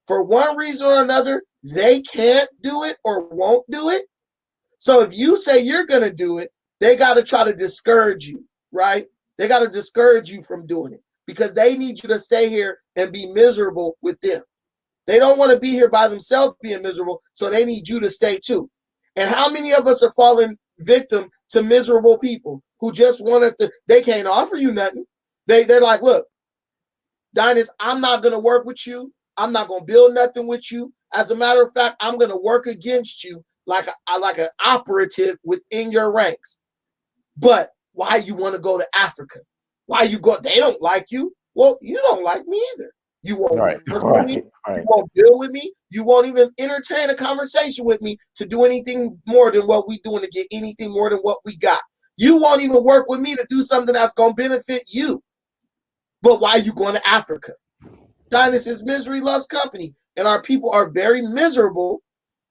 [SPEAKER 2] For one reason or another, they can't do it or won't do it. So if you say you're going to do it, they got to try to discourage you, right? They got to discourage you from doing it, because they need you to stay here and be miserable with them. They don't want to be here by themselves being miserable, so they need you to stay too. And how many of us are falling victim to miserable people who just want us to, they can't offer you nothing. They're like, look, Diners, I'm not going to work with you. I'm not going to build nothing with you. As a matter of fact, I'm going to work against you like an operative within your ranks. But why you want to go to Africa? Why you go? They don't like you. Well, you don't like me either. You won't work with me. You won't deal with me. You won't even entertain a conversation with me to do anything more than what we doing, to get anything more than what we got. You won't even work with me to do something that's going to benefit you. But why are you going to Africa? Diners, misery loves company. And our people are very miserable,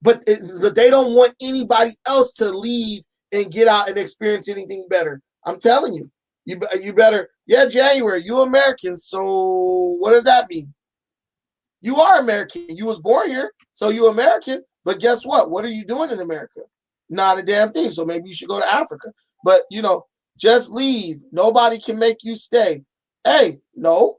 [SPEAKER 2] but they don't want anybody else to leave and get out and experience anything better. I'm telling you. You better, January, you American, so what does that mean? You are American. You was born here, so you American, but guess what? What are you doing in America? Not a damn thing, so maybe you should go to Africa. But, just leave. Nobody can make you stay. Hey, no,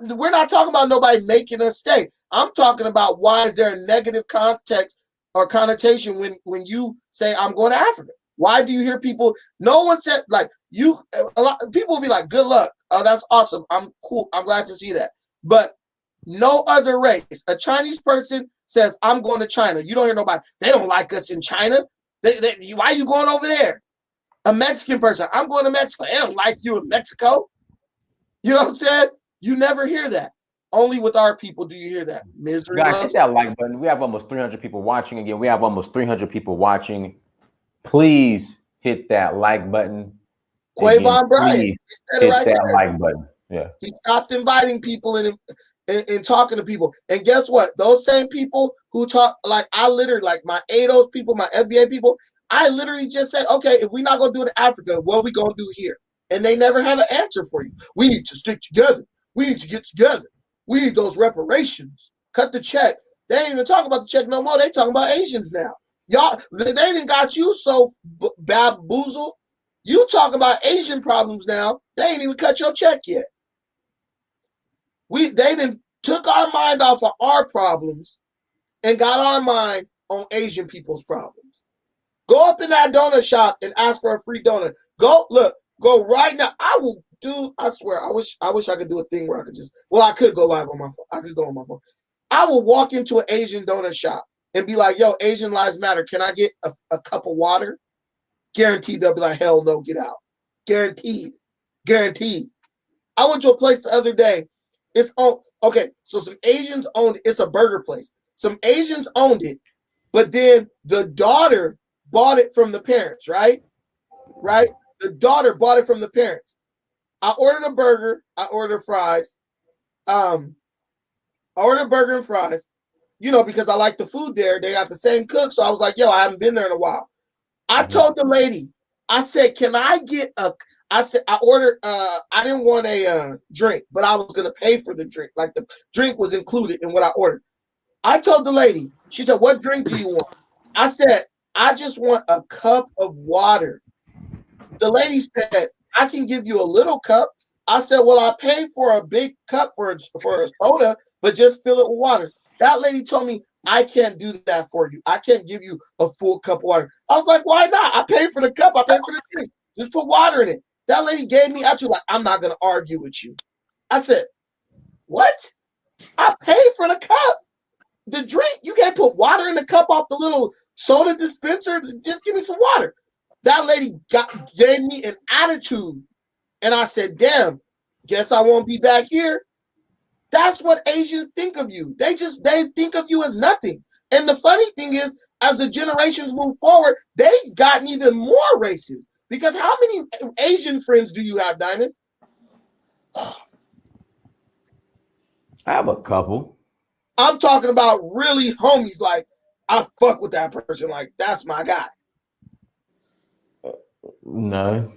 [SPEAKER 2] we're not talking about nobody making us stay. I'm talking about why is there a negative context or connotation when you say, I'm going to Africa? Why do you hear people, no one said, like, a lot of people will be like, good luck. Oh, that's awesome. I'm cool. I'm glad to see that. But no other race. A Chinese person says, I'm going to China. You don't hear nobody. They don't like us in China. Why are you going over there? A Mexican person, I'm going to Mexico. They don't like you in Mexico. You know what I'm saying? You never hear that. Only with our people do you hear that. Misery.
[SPEAKER 1] Guys, hit that like button. We have almost 300 people watching. Again, we have almost 300 people watching. Please hit that like button.
[SPEAKER 2] Quavon Bryant, he said it right there.
[SPEAKER 1] Like button. Yeah.
[SPEAKER 2] He stopped inviting people and talking to people. And guess what? Those same people who talk, like I literally, like my ADOS people, my FBA people, I literally just said, okay, if we're not going to do it in Africa, what are we going to do here? And they never have an answer for you. We need to stick together. We need to get together. We need those reparations. Cut the check. They ain't even talking about the check no more. They talking about Asians now. Y'all, they didn't got you so bamboozled. You talk about Asian problems now. They ain't even cut your check yet. They didn't took our mind off of our problems and got our mind on Asian people's problems. Go up in that donut shop and ask for a free donut. Go right now. I swear, I wish I could do a thing where I could I could go live on my phone. I could go on my phone. I will walk into an Asian donut shop and be like, yo, Asian lives matter. Can I get a cup of water? Guaranteed they'll be like, hell no, get out. Guaranteed. I went to a place the other day. So some Asians owned it. It's a burger place. Some Asians owned it, but then the daughter bought it from the parents, right? right? The daughter bought it from the parents. I ordered a burger. I ordered fries. I ordered a burger and fries, because I like the food there. They got the same cook. So I was like, yo, I haven't been there in a while. I told the lady, I said, can I get I ordered, I didn't want a drink, but I was going to pay for the drink. Like the drink was included in what I ordered. I told the lady, she said, what drink do you want? I said, I just want a cup of water. The lady said, I can give you a little cup. I said, well, I paid for a big cup for a soda, but just fill it with water. That lady told me, I can't do that for you. I can't give you a full cup of water. I was like, why not? I paid for the cup. I paid for the drink. Just put water in it. That lady gave me attitude like, I'm not going to argue with you. I said, what? I paid for the cup. The drink, you can't put water in the cup off the little soda dispenser. Just give me some water. That lady gave me an attitude. And I said, damn, guess I won't be back here. That's what Asians think of you. They think of you as nothing. And the funny thing is, as the generations move forward, they've gotten even more racist. Because how many Asian friends do you have, Dinus?
[SPEAKER 1] I have a couple.
[SPEAKER 2] I'm talking about really homies. Like, I fuck with that person. Like, that's my guy.
[SPEAKER 1] No.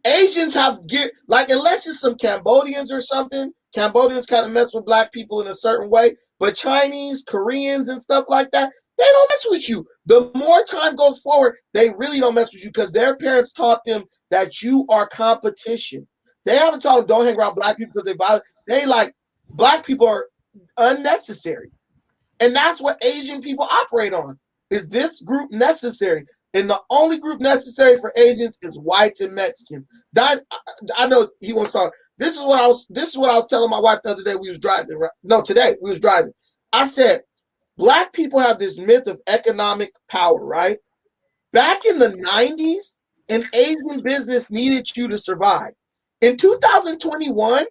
[SPEAKER 2] Asians have unless it's some Cambodians or something. Cambodians kind of mess with black people in a certain way, but Chinese, Koreans, and stuff like that, they don't mess with you. The more time goes forward, they really don't mess with you because their parents taught them that you are competition. They haven't taught them don't hang around black people because they violent. They like black people are unnecessary, and that's what Asian people operate on. Is this group necessary? And the only group necessary for Asians is whites and Mexicans. I know he wants to talk. This is what I was telling my wife the other day. We was driving. Right? No, today we was driving. I said, black people have this myth of economic power, right? Back in the 90s, an Asian business needed you to survive. In 2021,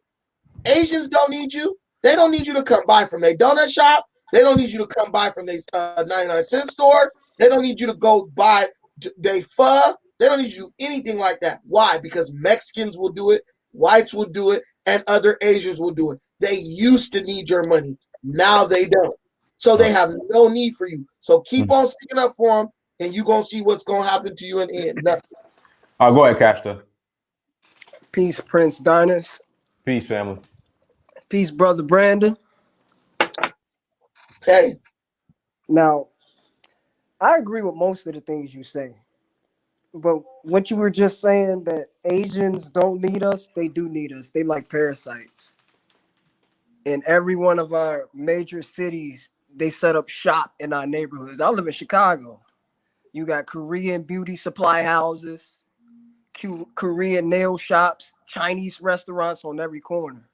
[SPEAKER 2] Asians don't need you. They don't need you to come by from their donut shop. They don't need you to come by from their 99-cent store. They don't need you to go buy their pho. They don't need you to do anything like that. Why? Because Mexicans will do it, whites will do it, and other Asians will do it. They used to need your money. Now they don't. So they have no need for you. So keep on sticking up for them, and you're going to see what's going to happen to you in the end. Nothing.
[SPEAKER 1] All right, go ahead, Cashta.
[SPEAKER 3] Peace, Prince Dinus.
[SPEAKER 1] Peace, family.
[SPEAKER 3] Peace, Brother Brandon.
[SPEAKER 2] Hey.
[SPEAKER 3] Now, I agree with most of the things you say. But what you were just saying that Asians don't need us, they do need us. They like parasites. In every one of our major cities, they set up shop in our neighborhoods. I live in Chicago. You got Korean beauty supply houses, Korean nail shops, Chinese restaurants on every corner.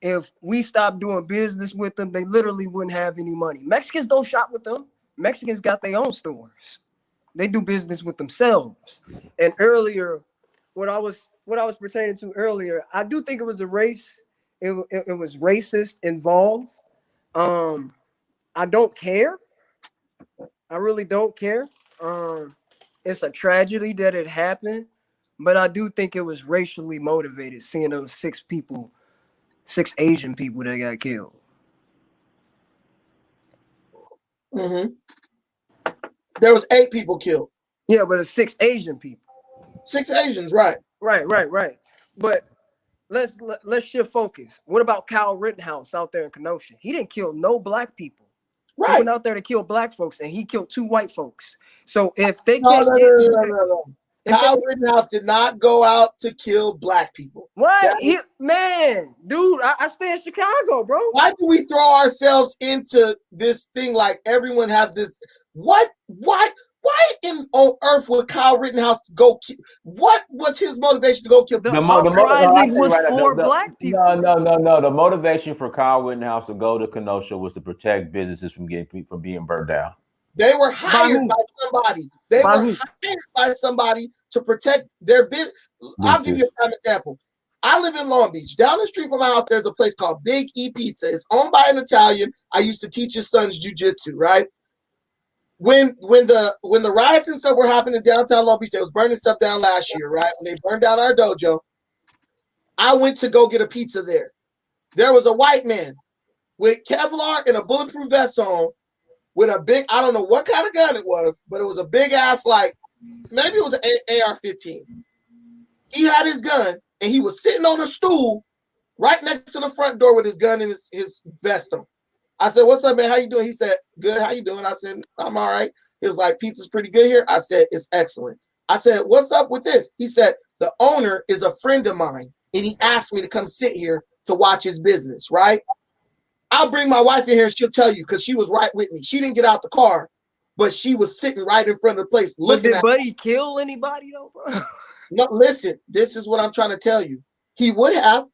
[SPEAKER 3] If we stopped doing business with them, they literally wouldn't have any money. Mexicans don't shop with them. Mexicans got their own stores. They do business with themselves. And earlier, what I was pertaining to earlier, I do think it was a race. It was racist involved. I don't care. I really don't care. It's a tragedy that it happened, but I do think it was racially motivated. Seeing those 6 Asian people that got killed.
[SPEAKER 2] Mm-hmm. There was 8 people killed.
[SPEAKER 3] Yeah, but it's 6 Asian people.
[SPEAKER 2] 6 Asians, right?
[SPEAKER 3] Right. But let's shift focus. What about Kyle Rittenhouse out there in Kenosha? He didn't kill no black people. Right. He went out there to kill black folks, and he killed 2 white folks. So if they can't
[SPEAKER 2] no. Kyle Rittenhouse did not go out to kill black people.
[SPEAKER 3] What? Dude, I stay in Chicago, bro.
[SPEAKER 2] Why do we throw ourselves into this thing like everyone has this? Why on earth would Kyle Rittenhouse go kill? What was his motivation to go kill?
[SPEAKER 3] The uprising was for black people.
[SPEAKER 1] No. The motivation for Kyle Rittenhouse to go to Kenosha was to protect businesses from being burned down.
[SPEAKER 2] They were hired by somebody. They were hired by somebody to protect their business. I'll give you a prime example. I live in Long Beach. Down the street from my house, there's a place called Big E Pizza. It's owned by an Italian. I used to teach his sons jiu-jitsu, right? when the riots and stuff were happening in downtown Long Beach, they was burning stuff down last year, right? When they burned down our dojo, I went to go get a pizza there. There was a white man with Kevlar and a bulletproof vest on, with a big, I don't know what kind of gun it was, but it was a big ass, like maybe it was an AR-15. He had his gun and he was sitting on a stool right next to the front door with his gun and his vest on. I said, "What's up, man? How you doing?" He said, "Good. How you doing?" I said, "I'm all right." He was like, "Pizza's pretty good here." I said, "It's excellent." I said, "What's up with this?" He said, "The owner is a friend of mine and he asked me to come sit here to watch his business, right? I'll bring my wife in here and she'll tell you, because she was right with me. She didn't get out the car, but she was sitting right in front of the place looking at me."
[SPEAKER 3] Did Buddy kill anybody though, bro?
[SPEAKER 2] No, listen, this is what I'm trying to tell you. He would have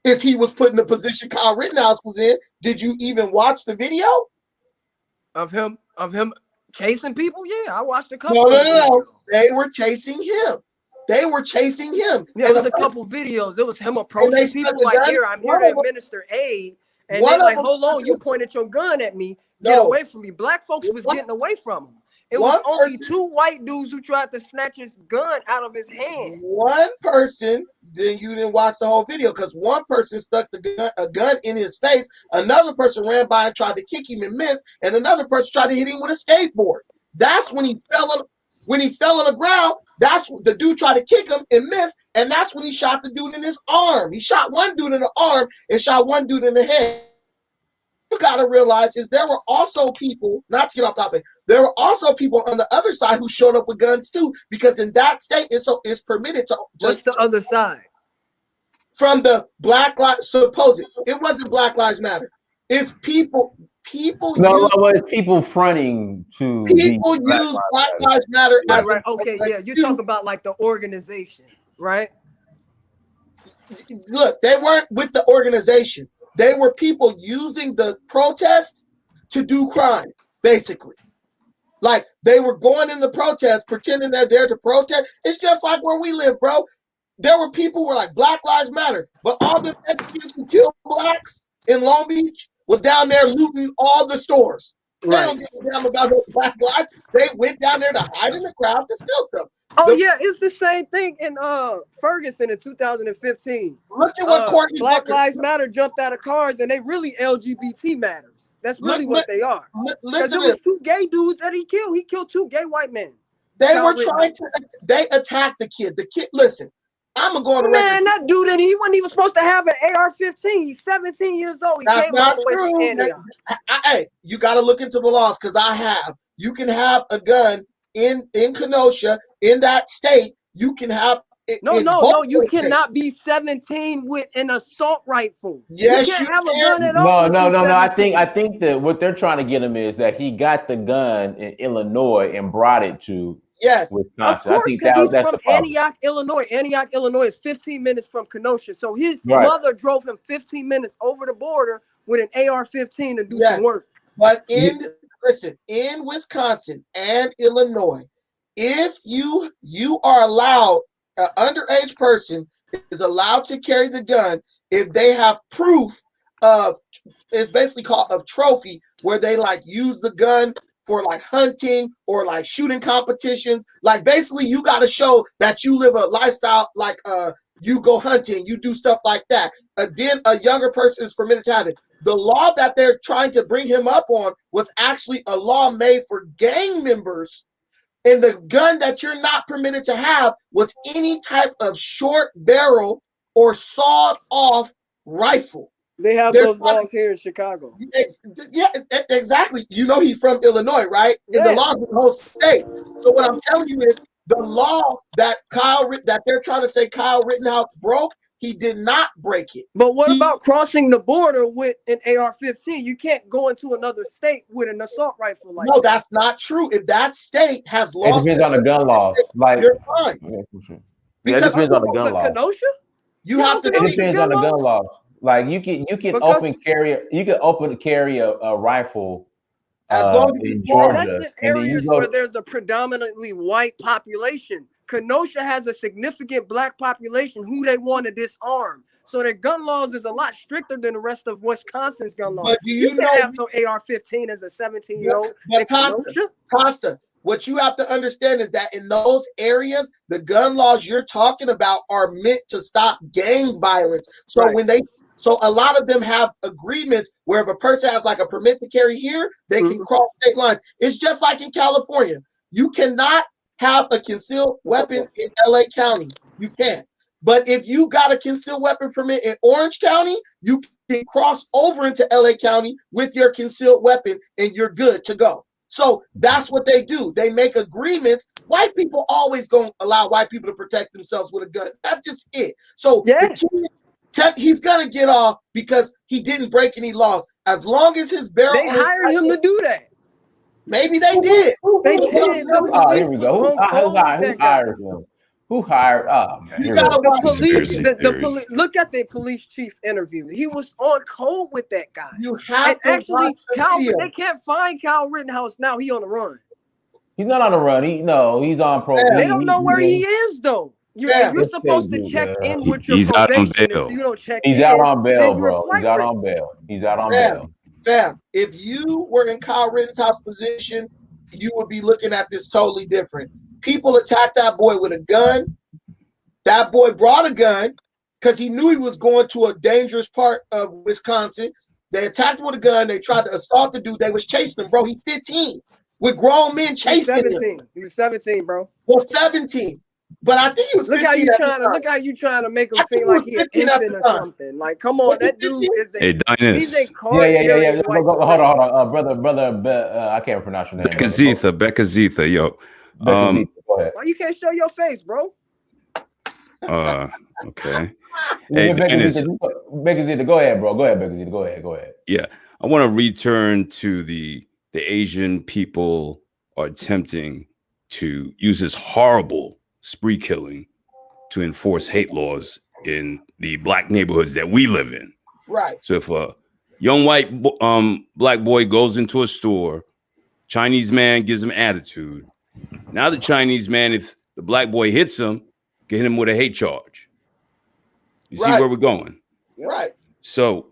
[SPEAKER 2] if he was put in the position Kyle Rittenhouse was in. Did you even watch the video?
[SPEAKER 3] Of him chasing people? Yeah, I watched a
[SPEAKER 2] No,
[SPEAKER 3] couple.
[SPEAKER 2] no. They were chasing him. They were chasing him.
[SPEAKER 3] Yeah, it was a couple videos. It was him approaching people like, "Here, I'm here to administer aid." And they like, "Hold on, you pointed your gun at me. Get away from me." Black folks was getting away from him. It was only two white dudes who tried to snatch his gun out of his hand.
[SPEAKER 2] One person, then you didn't watch the whole video, because one person stuck a gun in his face. Another person ran by and tried to kick him and missed, and another person tried to hit him with a skateboard. That's when he fell on the ground. That's the dude tried to kick him and missed, and that's when he shot the dude in his arm. He shot one dude in the arm and shot one dude in the head. You got to realize is there were also people, not to get off topic, there were also people on the other side who showed up with guns too, because in that state it's permitted to.
[SPEAKER 3] What's the other side?
[SPEAKER 2] From the Black Lives, supposed it wasn't Black Lives Matter. It's people.
[SPEAKER 1] No, it's people fronting to.
[SPEAKER 2] People use Black Lives Matter as
[SPEAKER 3] right. Okay, yeah, you talk about like the organization, right?
[SPEAKER 2] Look, they weren't with the organization. They were people using the protest to do crime, basically. Like they were going in the protest, pretending they're there to protest. It's just like where we live, bro. There were people who were like, Black Lives Matter, but all the Mexicans who killed blacks in Long Beach was down there looting all the stores. They don't give a damn about no Black lives. They went down there to hide in the crowd to steal stuff.
[SPEAKER 3] Oh yeah, it's the same thing in Ferguson in 2015.
[SPEAKER 2] Look at what Courtney
[SPEAKER 3] Black Lives Matter jumped out of cars, and they really LGBT matters. That's really what they are.
[SPEAKER 2] Listen,
[SPEAKER 3] there was two gay dudes that he killed. He killed two gay white men.
[SPEAKER 2] They were trying to. They attacked the kid. The kid. Listen, I'm gonna go on the record.
[SPEAKER 3] Man, that dude, and he wasn't even supposed to have an AR-15. He's 17 years old. He
[SPEAKER 2] That's
[SPEAKER 3] came
[SPEAKER 2] not
[SPEAKER 3] all the way
[SPEAKER 2] true.
[SPEAKER 3] from Antioch.
[SPEAKER 2] Hey, you got to look into the laws, because I have. You can have a gun in Kenosha, in that state. You can have.
[SPEAKER 3] No, you cannot be 17 with an assault rifle.
[SPEAKER 2] Yes,
[SPEAKER 3] you can't have a gun at all.
[SPEAKER 1] No. I think that what they're trying to get him is that he got the gun in Illinois and brought it to Wisconsin.
[SPEAKER 3] Of course, because he's from Antioch, Illinois. Antioch, Illinois is 15 minutes from Kenosha. So his mother drove him 15 minutes over the border with an AR-15 to do some work.
[SPEAKER 2] But in Wisconsin and Illinois, if you are allowed, an underage person is allowed to carry the gun if they have proof of, it's basically called a trophy, where they like use the gun for like hunting or like shooting competitions. Like basically you got to show that you live a lifestyle, like you go hunting, you do stuff like that. Then a younger person is permitted to have it. The law that they're trying to bring him up on was actually a law made for gang members. And the gun that you're not permitted to have was any type of short barrel or sawed off rifle.
[SPEAKER 3] They have those laws here in Chicago.
[SPEAKER 2] Yeah, exactly. You know he's from Illinois, right? And the laws in the whole state. So what I'm telling you is the law that they're trying to say Kyle Rittenhouse broke, he did not break it.
[SPEAKER 3] But what about crossing the border with an AR-15? You can't go into another state with an assault rifle like that.
[SPEAKER 2] No, that's not true. If that state has laws,
[SPEAKER 1] it depends on the gun law. Like
[SPEAKER 2] you're fine.
[SPEAKER 1] Because it depends on the gun law.
[SPEAKER 3] Kenosha?
[SPEAKER 2] You have to.
[SPEAKER 1] It depends on the gun law. Like you can open carry a rifle
[SPEAKER 2] as long as
[SPEAKER 1] in Georgia.
[SPEAKER 3] That's in areas where there's a predominantly white population. Kenosha has a significant black population who they want to disarm. So their gun laws is a lot stricter than the rest of Wisconsin's gun laws.
[SPEAKER 2] But do you know
[SPEAKER 3] can't have no AR-15 as a 17-year-old in Kenosha?
[SPEAKER 2] Costa, what you have to understand is that in those areas, the gun laws you're talking about are meant to stop gang violence. So so a lot of them have agreements where if a person has like a permit to carry here, they can cross state lines. It's just like in California. You cannot have a concealed weapon in LA County. You can't. But if you got a concealed weapon permit in Orange County, you can cross over into LA County with your concealed weapon and you're good to go. So that's what they do. They make agreements. White people always gonna allow white people to protect themselves with a gun. That's just it. So the kid, he's gonna get off because he didn't break any laws. As long as his barrel,
[SPEAKER 3] they hired him to do that.
[SPEAKER 2] Maybe they did.
[SPEAKER 3] They did.
[SPEAKER 1] Here we go. Who hired him? Who hired? Oh man,
[SPEAKER 3] the police. The look at the police chief interview. He was on code with that guy.
[SPEAKER 2] You have to
[SPEAKER 3] actually, they can't find Kyle Rittenhouse now. He on the run.
[SPEAKER 1] He's not on the run. He's on probation.
[SPEAKER 3] They don't know where he is though. You're supposed to check in with your probation. If you don't check
[SPEAKER 1] he's out on bail, bro. He's out on bail. He's out on bail.
[SPEAKER 2] Fam, if you were in Kyle Rittenhouse's position, you would be looking at this totally different. People attacked that boy with a gun. That boy brought a gun because he knew he was going to a dangerous part of Wisconsin. They attacked him with a gun. They tried to assault the dude. They was chasing him, bro. He's 15 with grown men chasing him.
[SPEAKER 3] He was 17, bro.
[SPEAKER 2] Well, 17. But I think he was 15.
[SPEAKER 3] Look how you trying to make him seem like he's an infant or something. Like, come on, that dude is he's a car.
[SPEAKER 1] Yeah. Hold on. Brother, I can't pronounce your name.
[SPEAKER 4] Becca Zitha, yo.
[SPEAKER 1] Go ahead.
[SPEAKER 3] Why you can't show your face, bro?
[SPEAKER 4] Okay.
[SPEAKER 1] Hey, Becca Zitha, go ahead, bro. Go ahead, Becca Zitha. Go ahead.
[SPEAKER 4] Yeah. I want to return to the Asian people are attempting to use this horrible spree killing to enforce hate laws in the black neighborhoods that we live in.
[SPEAKER 2] Right.
[SPEAKER 4] So if a young white black boy goes into a store, Chinese man gives him attitude. Now the Chinese man, if the black boy hits him, can hit him with a hate charge. You see where we're going?
[SPEAKER 2] Right.
[SPEAKER 4] So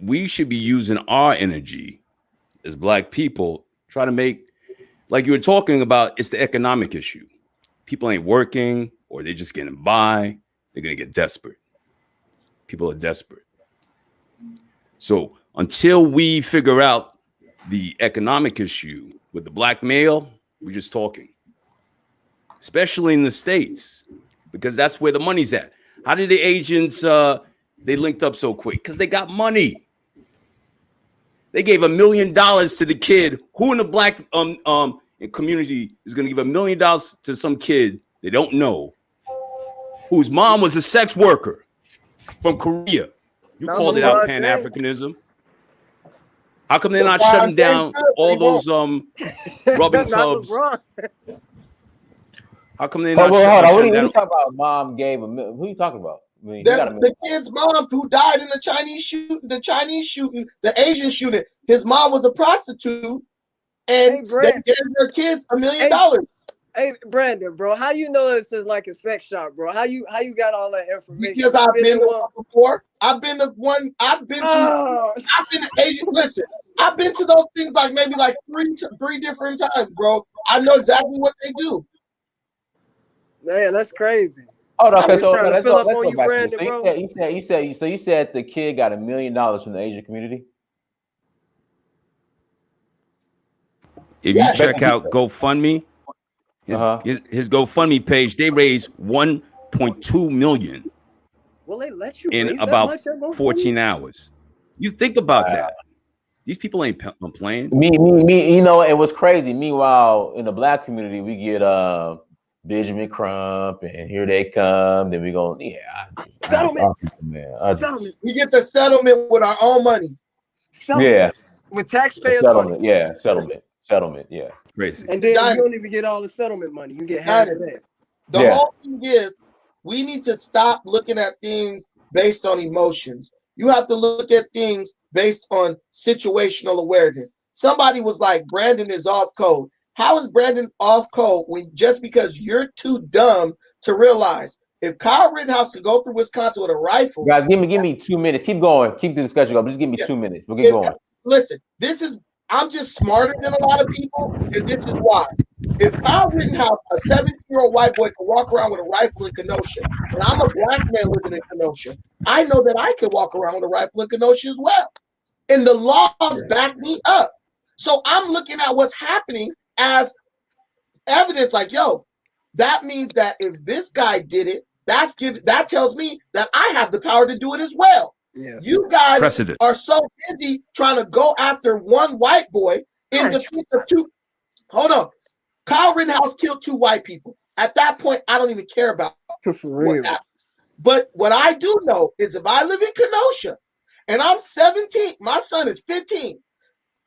[SPEAKER 4] we should be using our energy as black people, try to make, like you were talking about, it's the economic issue. People ain't working or they're just getting by. They're going to get desperate. People are desperate. So until we figure out the economic issue with the black male, we're just talking, especially in the States, because that's where the money's at. How did the agents, they linked up so quick? Because they got money. They gave $1 million to the kid. Who in the black community is going to give $1 million to some kid they don't know, whose mom was a sex worker from Korea? You called it out Pan-Africanism. How come they're not shutting down all those rubbing tubs? How come they're not
[SPEAKER 1] shutting down? What are you talking about? Mom gave who are you talking about? I mean,
[SPEAKER 2] the kid's mom who died in the Chinese shooting, the Asian shooting. His mom was a prostitute, and they gave their kids $1 million.
[SPEAKER 3] Hey, Brandon, bro, how you know this is like a sex shop, bro? How you got all that information?
[SPEAKER 2] Because I've been to one before. I've been to Asian. Listen, I've been to those things maybe three different times, bro. I know exactly what they do.
[SPEAKER 3] Man, that's crazy.
[SPEAKER 1] Oh, okay, so
[SPEAKER 3] let's
[SPEAKER 1] go
[SPEAKER 3] on you,
[SPEAKER 1] back.
[SPEAKER 3] Brandon, bro.
[SPEAKER 1] You said the kid got $1 million from the Asian community.
[SPEAKER 4] If you check out GoFundMe, his GoFundMe page, they raised $1.2 million.
[SPEAKER 3] Will they let you
[SPEAKER 4] in about 14 hours? You think about that. These people ain't playing.
[SPEAKER 1] Me. You know, it was crazy. Meanwhile, in the black community, we get Benjamin Crump, and here they come. Then we go,
[SPEAKER 3] settlement.
[SPEAKER 2] We get the settlement with our own money.
[SPEAKER 3] Yes, with taxpayers' money.
[SPEAKER 1] Yeah, settlement. Yeah,
[SPEAKER 4] crazy.
[SPEAKER 3] And then you don't even get all the settlement money. You get half of that.
[SPEAKER 2] The whole thing is, we need to stop looking at things based on emotions. You have to look at things based on situational awareness. Somebody was like, Brandon is off code. How is Brandon off code when just because you're too dumb to realize if Kyle Rittenhouse could go through Wisconsin with a rifle?
[SPEAKER 1] Guys, give me 2 minutes. Keep going. Keep the discussion going. Just give me 2 minutes. We'll get going.
[SPEAKER 2] Listen, I'm just smarter than a lot of people, and this is why. If Kyle Rittenhouse, a 17-year-old white boy, can walk around with a rifle in Kenosha, and I'm a black man living in Kenosha, I know that I can walk around with a rifle in Kenosha as well. And the laws back me up. So I'm looking at what's happening as evidence like, yo, that means that if this guy did it, that tells me that I have the power to do it as well. Yeah. You guys are so busy trying to go after one white boy in defense of two. Hold on. Kyle Rittenhouse killed 2 white people. At that point, I don't even care about what happened. But what I do know is if I live in Kenosha and I'm 17, my son is 15,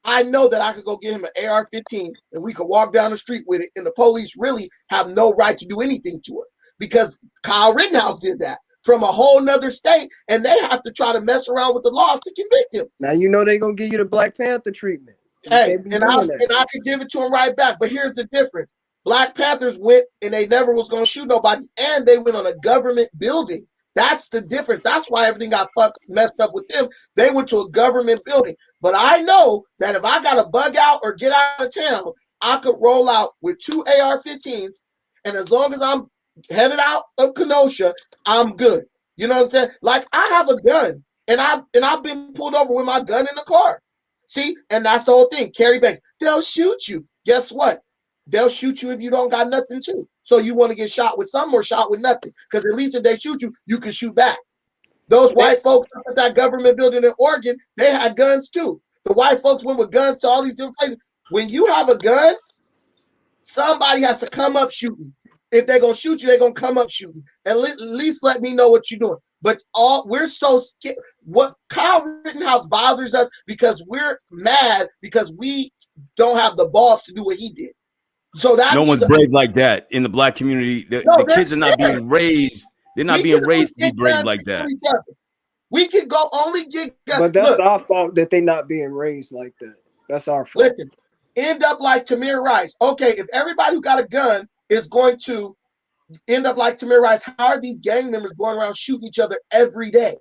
[SPEAKER 2] I know that I could go get him an AR-15 and we could walk down the street with it, and the police really have no right to do anything to us because Kyle Rittenhouse did that from a whole nother state, and they have to try to mess around with the laws to convict him.
[SPEAKER 3] Now you know they're gonna give you the Black Panther treatment.
[SPEAKER 2] Hey, and I could give it to him right back. But here's the difference. Black Panthers went and they never was going to shoot nobody, and they went on a government building. That's the difference. That's why everything got messed up with them. They went to a government building. But I know that if I got to bug out or get out of town, I could roll out with 2 AR-15s, and as long as I'm headed out of Kenosha, I'm good. You know what I'm saying? Like, I have a gun, and I've been pulled over with my gun in the car. See, and that's the whole thing. Carry bags. They'll shoot you. Guess what? They'll shoot you if you don't got nothing too. So you want to get shot with something or shot with nothing? Because at least if they shoot you, you can shoot back. Those white folks at that government building in Oregon, they had guns too. The white folks went with guns to all these different places. When you have a gun, somebody has to come up shooting. If they're gonna shoot you, they're gonna come up shooting. At least let me know what you're doing. But we're so scared. What Kyle Rittenhouse bothers us because we're mad because we don't have the balls to do what he did. So that
[SPEAKER 4] no one's brave like that in the black community. The kids are not being raised. They're not being raised to be brave like that.
[SPEAKER 2] We can go only get guns.
[SPEAKER 3] But that's our fault that they're not being raised like that. That's our fault.
[SPEAKER 2] Listen, end up like Tamir Rice. Okay, if everybody who got a gun is going to end up like Tamir Rice, how are these gang members going around shooting each other every day?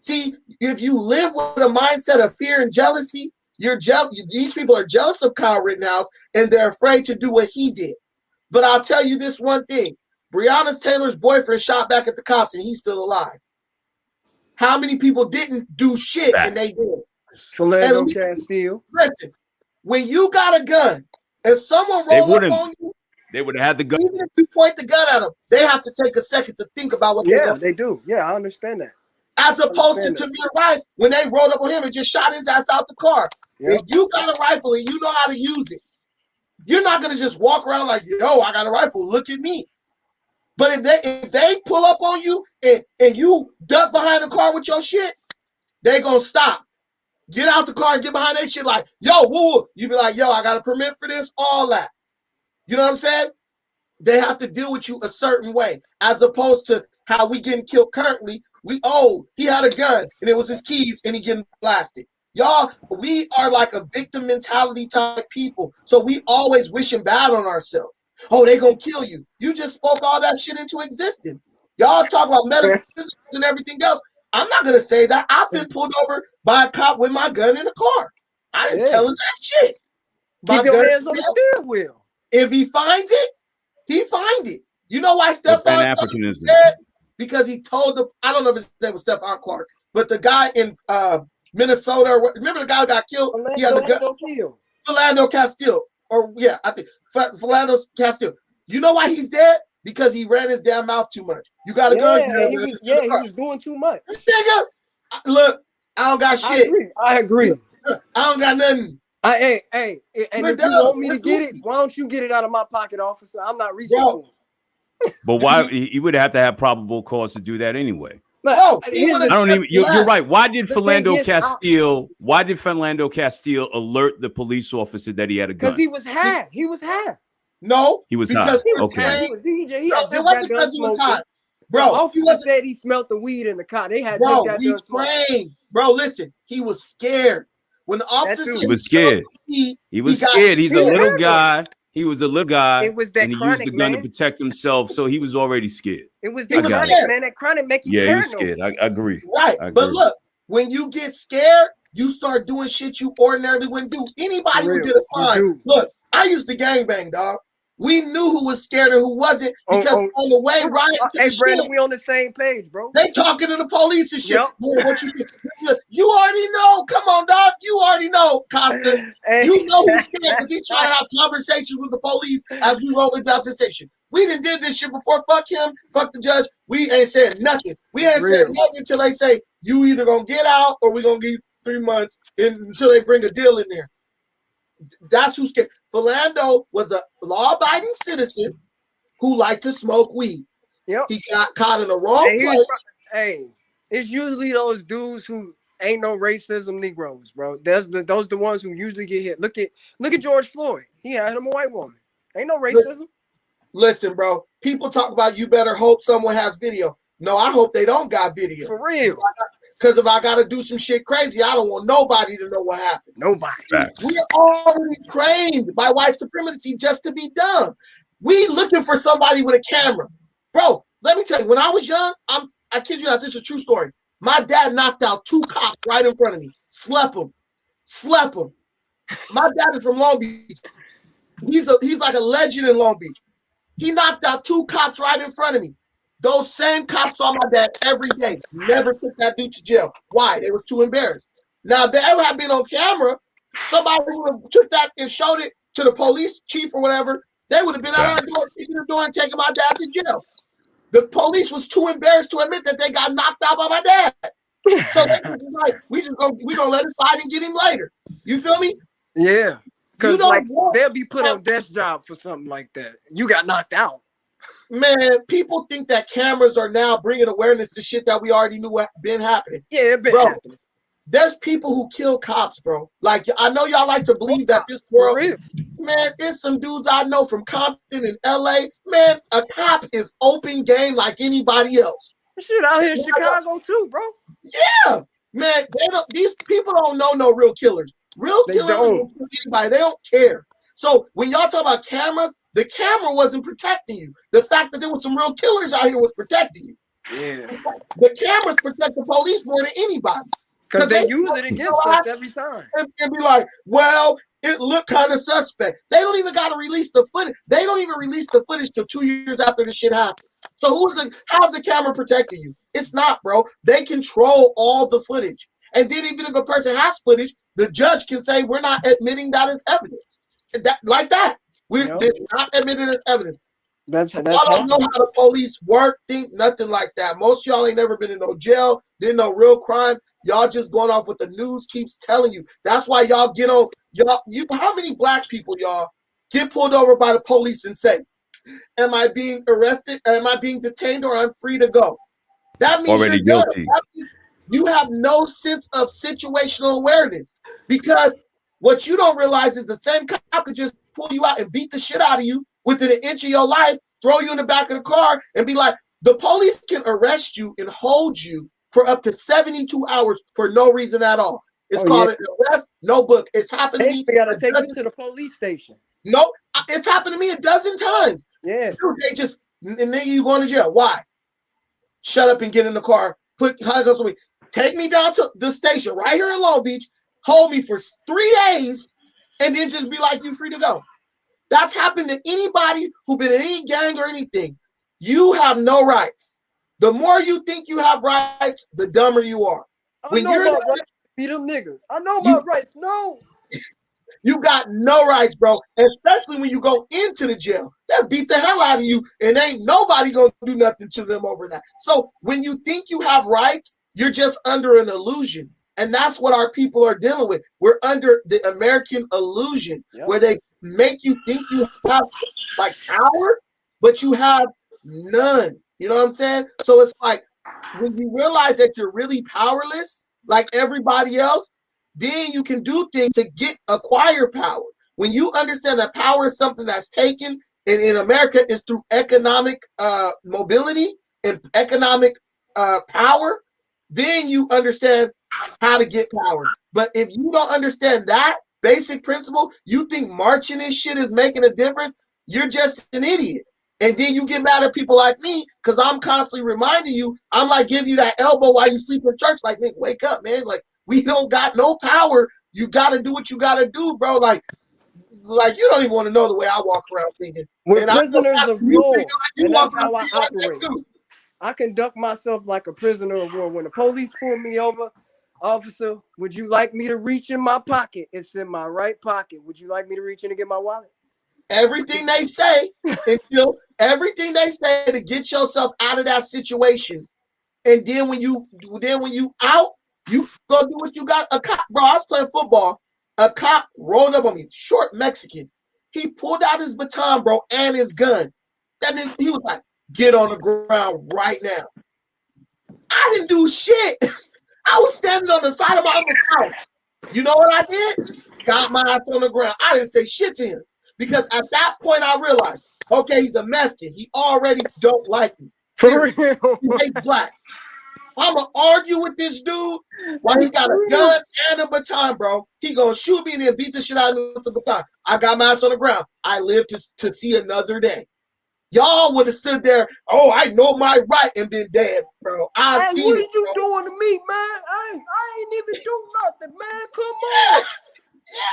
[SPEAKER 2] See, if you live with a mindset of fear and jealousy, you're jealous. These people are jealous of Kyle Rittenhouse, and they're afraid to do what he did. But I'll tell you this one thing. Breonna Taylor's boyfriend shot back at the cops, and he's still alive. How many people didn't do shit, and they did?
[SPEAKER 3] Philando Castile.
[SPEAKER 2] Listen, when you got a gun, if someone roll up on you,
[SPEAKER 4] they would have had the gun.
[SPEAKER 2] Even if you point the gun at them, they have to take a second to think about what they're doing.
[SPEAKER 3] Yeah, they do. Yeah, I understand that.
[SPEAKER 2] As opposed to Tamir Rice, when they rolled up on him and just shot his ass out the car. Yep. If you got a rifle and you know how to use it, you're not gonna just walk around like, yo, I got a rifle, look at me. But if they pull up on you and you duck behind the car with your shit, they gonna stop. Get out the car and get behind that shit like, yo, woo. You be like, yo, I got a permit for this, all that. You know what I'm saying? They have to deal with you a certain way, as opposed to how we getting killed currently. He had a gun and it was his keys and he getting blasted. Y'all, we are like a victim mentality type people. So we always wishing bad on ourselves. Oh, they gonna kill you. You just spoke all that shit into existence. Y'all talk about metaphysics and everything else. I'm not gonna say that. I've been pulled over by a cop with my gun in the car. I didn't tell us that shit.
[SPEAKER 3] Keep your hands on the steering wheel.
[SPEAKER 2] If he finds it, he find it. You know why Stephon
[SPEAKER 4] Afrikanism
[SPEAKER 2] dead? Because he told them, I don't know if his name was Stephon Clark, but the guy in Minnesota, remember the guy who got killed? He had the gun. Philando Castile. I think Philando Castile. You know why he's dead? Because he ran his damn mouth too much. You got a gun.
[SPEAKER 3] He was doing too much.
[SPEAKER 2] Nigga, look, I don't got shit.
[SPEAKER 3] I agree.
[SPEAKER 2] I don't got nothing.
[SPEAKER 3] And if you want me to get it, why don't you get it out of my pocket, officer? I'm not reaching for it.
[SPEAKER 4] But why he would have to have probable cause to do that anyway?
[SPEAKER 2] No,
[SPEAKER 4] I don't even. You're right. Why did Philando Castile alert the police officer that he had a gun?
[SPEAKER 3] Because he was high. He was high.
[SPEAKER 2] No,
[SPEAKER 4] he was high.
[SPEAKER 2] Okay.
[SPEAKER 3] It wasn't because
[SPEAKER 2] he was high, bro.
[SPEAKER 3] The officer said he smelled the weed in the car. They had
[SPEAKER 2] we spraying. Bro, listen, he was scared. When the officer said
[SPEAKER 4] he was scared. He was scared. He's a little guy. He was a little guy,
[SPEAKER 3] It was that
[SPEAKER 4] and he used the
[SPEAKER 3] chronic,
[SPEAKER 4] gun to
[SPEAKER 3] man.
[SPEAKER 4] protect himself, so he was already scared.
[SPEAKER 3] It was
[SPEAKER 2] He
[SPEAKER 3] that
[SPEAKER 2] was
[SPEAKER 3] chronic,
[SPEAKER 2] scared.
[SPEAKER 3] man. That chronic make you
[SPEAKER 4] Yeah, he was
[SPEAKER 3] paranoid.
[SPEAKER 4] scared. I agree.
[SPEAKER 2] Right.
[SPEAKER 4] I
[SPEAKER 2] But
[SPEAKER 4] agree.
[SPEAKER 2] look, when you get scared, you start doing shit you ordinarily wouldn't do. Anybody who
[SPEAKER 3] Real,
[SPEAKER 2] did a
[SPEAKER 3] you
[SPEAKER 2] crime,
[SPEAKER 3] do.
[SPEAKER 2] look, I used to gangbang, dog. We knew who was scared and who wasn't because
[SPEAKER 3] Oh,
[SPEAKER 2] on the way right to
[SPEAKER 3] hey,
[SPEAKER 2] the
[SPEAKER 3] Brandon,
[SPEAKER 2] shit,
[SPEAKER 3] we on the same page, bro.
[SPEAKER 2] they talking to the police and shit.
[SPEAKER 3] Yep.
[SPEAKER 2] Man, what you think? You already know. Come on, dog. You already know, Costa.
[SPEAKER 3] Hey.
[SPEAKER 2] You know who's scared because he's trying to have conversations with the police as we rolling down the section. We done did this shit before. Fuck him. Fuck the judge. We ain't said nothing. We ain't said
[SPEAKER 3] Real.
[SPEAKER 2] nothing until they say you either gonna get out or we gonna give you 3 months until they bring a deal in there. That's who's scared. Philando was a law-abiding citizen who liked to smoke weed.
[SPEAKER 3] Yep.
[SPEAKER 2] He got caught in the wrong
[SPEAKER 3] And
[SPEAKER 2] place.
[SPEAKER 3] hey, it's usually those dudes who ain't no racism Negroes, bro. Those the ones who usually get hit. Look at George Floyd. He had him a white woman. Ain't no racism.
[SPEAKER 2] Listen, bro. People talk about you better hope someone has video. No, I hope they don't got video.
[SPEAKER 3] For real.
[SPEAKER 2] Because if I gotta do some shit crazy, I don't want nobody to know what happened.
[SPEAKER 3] Nobody.
[SPEAKER 4] Facts.
[SPEAKER 2] We're already trained by white supremacy just to be dumb. We looking for somebody with a camera. Bro, let me tell you, when I was young, I kid you not, this is a true story. My dad knocked out 2 cops right in front of me. Slept them. My dad is from Long Beach. He's like a legend in Long Beach. He knocked out 2 cops right in front of me. Those same cops saw my dad every day. Never took that dude to jail. Why? They was too embarrassed. Now, if they ever had been on camera, somebody would have took that and showed it to the police chief or whatever. They would have been out our door, kicking the door and taking my dad to jail. The police was too embarrassed to admit that they got knocked out by my dad. So they was like, we gonna let it slide and get him later. You feel me?
[SPEAKER 3] Yeah. Because like
[SPEAKER 2] want-
[SPEAKER 3] they'll be put on desk job for something like that. You got knocked out.
[SPEAKER 2] Man, people think that cameras are now bringing awareness to shit that we already knew what been happening.
[SPEAKER 3] Yeah, it been
[SPEAKER 2] Bro,
[SPEAKER 3] happening.
[SPEAKER 2] there's people who kill cops, bro. Like, I know y'all like to believe that this world, man, there's some dudes I know from Compton and LA. Man, a cop is open game like anybody else.
[SPEAKER 3] Shit out here in Chicago too, bro.
[SPEAKER 2] Yeah, man, these people don't know no real killers. Real
[SPEAKER 3] They
[SPEAKER 2] killers don't kill anybody. They don't care. So when y'all talk about cameras, the camera wasn't protecting you. The fact that there was some real killers out here was protecting you.
[SPEAKER 3] Yeah.
[SPEAKER 2] The cameras protect the police more than anybody.
[SPEAKER 3] Because they use it against us every time.
[SPEAKER 2] And be like, well, it looked kind of suspect. They don't even got to release the footage. They don't even release the footage till 2 years after the shit happened. So how's the camera protecting you? It's not, bro. They control all the footage. And then even if a person has footage, the judge can say, we're not admitting that as evidence. Like that. We're not admitting as evidence.
[SPEAKER 3] That's
[SPEAKER 2] y'all don't know how the police work, think nothing like that. Most of y'all ain't never been in no jail, didn't know real crime. Y'all just going off what the news keeps telling you. That's why y'all get on how many black people, y'all, get pulled over by the police and say, am I being arrested? Am I being detained or I'm free to go? That means
[SPEAKER 4] already
[SPEAKER 2] you're
[SPEAKER 4] guilty.
[SPEAKER 2] You have no sense of situational awareness because what you don't realize is the same cop could just pull you out and beat the shit out of you within an inch of your life, throw you in the back of the car and be like, the police can arrest you and hold you for up to 72 hours for no reason at all. It's called an arrest, no book. It's happened to me.
[SPEAKER 3] They gotta take you to the police station.
[SPEAKER 2] No, it's happened to me a dozen times.
[SPEAKER 3] Yeah.
[SPEAKER 2] Dude, they just, and then you going to jail. Why? Shut up and get in the car. Take me down to the station right here in Long Beach. Hold me for 3 days, and then just be like, you free to go. That's happened to anybody who been in any gang or anything. You have no rights. The more you think you have rights, the dumber you are.
[SPEAKER 3] When you're right, be them niggas. I know my rights. No.
[SPEAKER 2] You got no rights, bro. Especially when you go into the jail. They'll beat the hell out of you, and ain't nobody gonna do nothing to them over that. So when you think you have rights, you're just under an illusion. And that's what our people are dealing with. We're under the American illusion where they make you think you have like power, but you have none. You know what I'm saying? So it's like when you realize that you're really powerless, like everybody else, then you can do things to acquire power. When you understand that power is something that's taken, and in America is through economic mobility and economic power, then you understand how to get power. But if you don't understand that, basic principle, you think marching and shit is making a difference, you're just an idiot. And then you get mad at people like me because I'm constantly reminding you, I'm like giving you that elbow while you sleep in church. Like, Nick, wake up, man. Like, we don't got no power. You got to do what you got to do, bro. Like you don't even want to know the way I walk around thinking.
[SPEAKER 3] We're
[SPEAKER 2] And
[SPEAKER 3] prisoners of war, and that's how I
[SPEAKER 2] like
[SPEAKER 3] operate. I conduct myself like a prisoner of war. When the police pull me over, officer, would you like me to reach in my pocket? It's in my right pocket. Would you like me to reach in and get my wallet?
[SPEAKER 2] Everything they say everything they say to get yourself out of that situation. And then when you out, you go do what you got. A cop, bro, I was playing football. A cop rolled up on me, short Mexican. He pulled out his baton, bro, and his gun. That means he was like, get on the ground right now. I didn't do shit. I was standing on the side of my uncle's house. You know what I did? Got my ass on the ground. I didn't say shit to him. Because at that point I realized, okay, he's a Mexican. He already don't like me.
[SPEAKER 3] For real.
[SPEAKER 2] He hates black. I'm going to argue with this dude while he got a gun and a baton, bro. He going to shoot me and then beat the shit out of me with the baton. I got my ass on the ground. I lived to see another day. Y'all would have stood there, oh, I know my right, and been dead, bro. I
[SPEAKER 3] Hey,
[SPEAKER 2] seen
[SPEAKER 3] what
[SPEAKER 2] it,
[SPEAKER 3] are you
[SPEAKER 2] bro.
[SPEAKER 3] doing to me, man? I ain't even do nothing, man. Come on.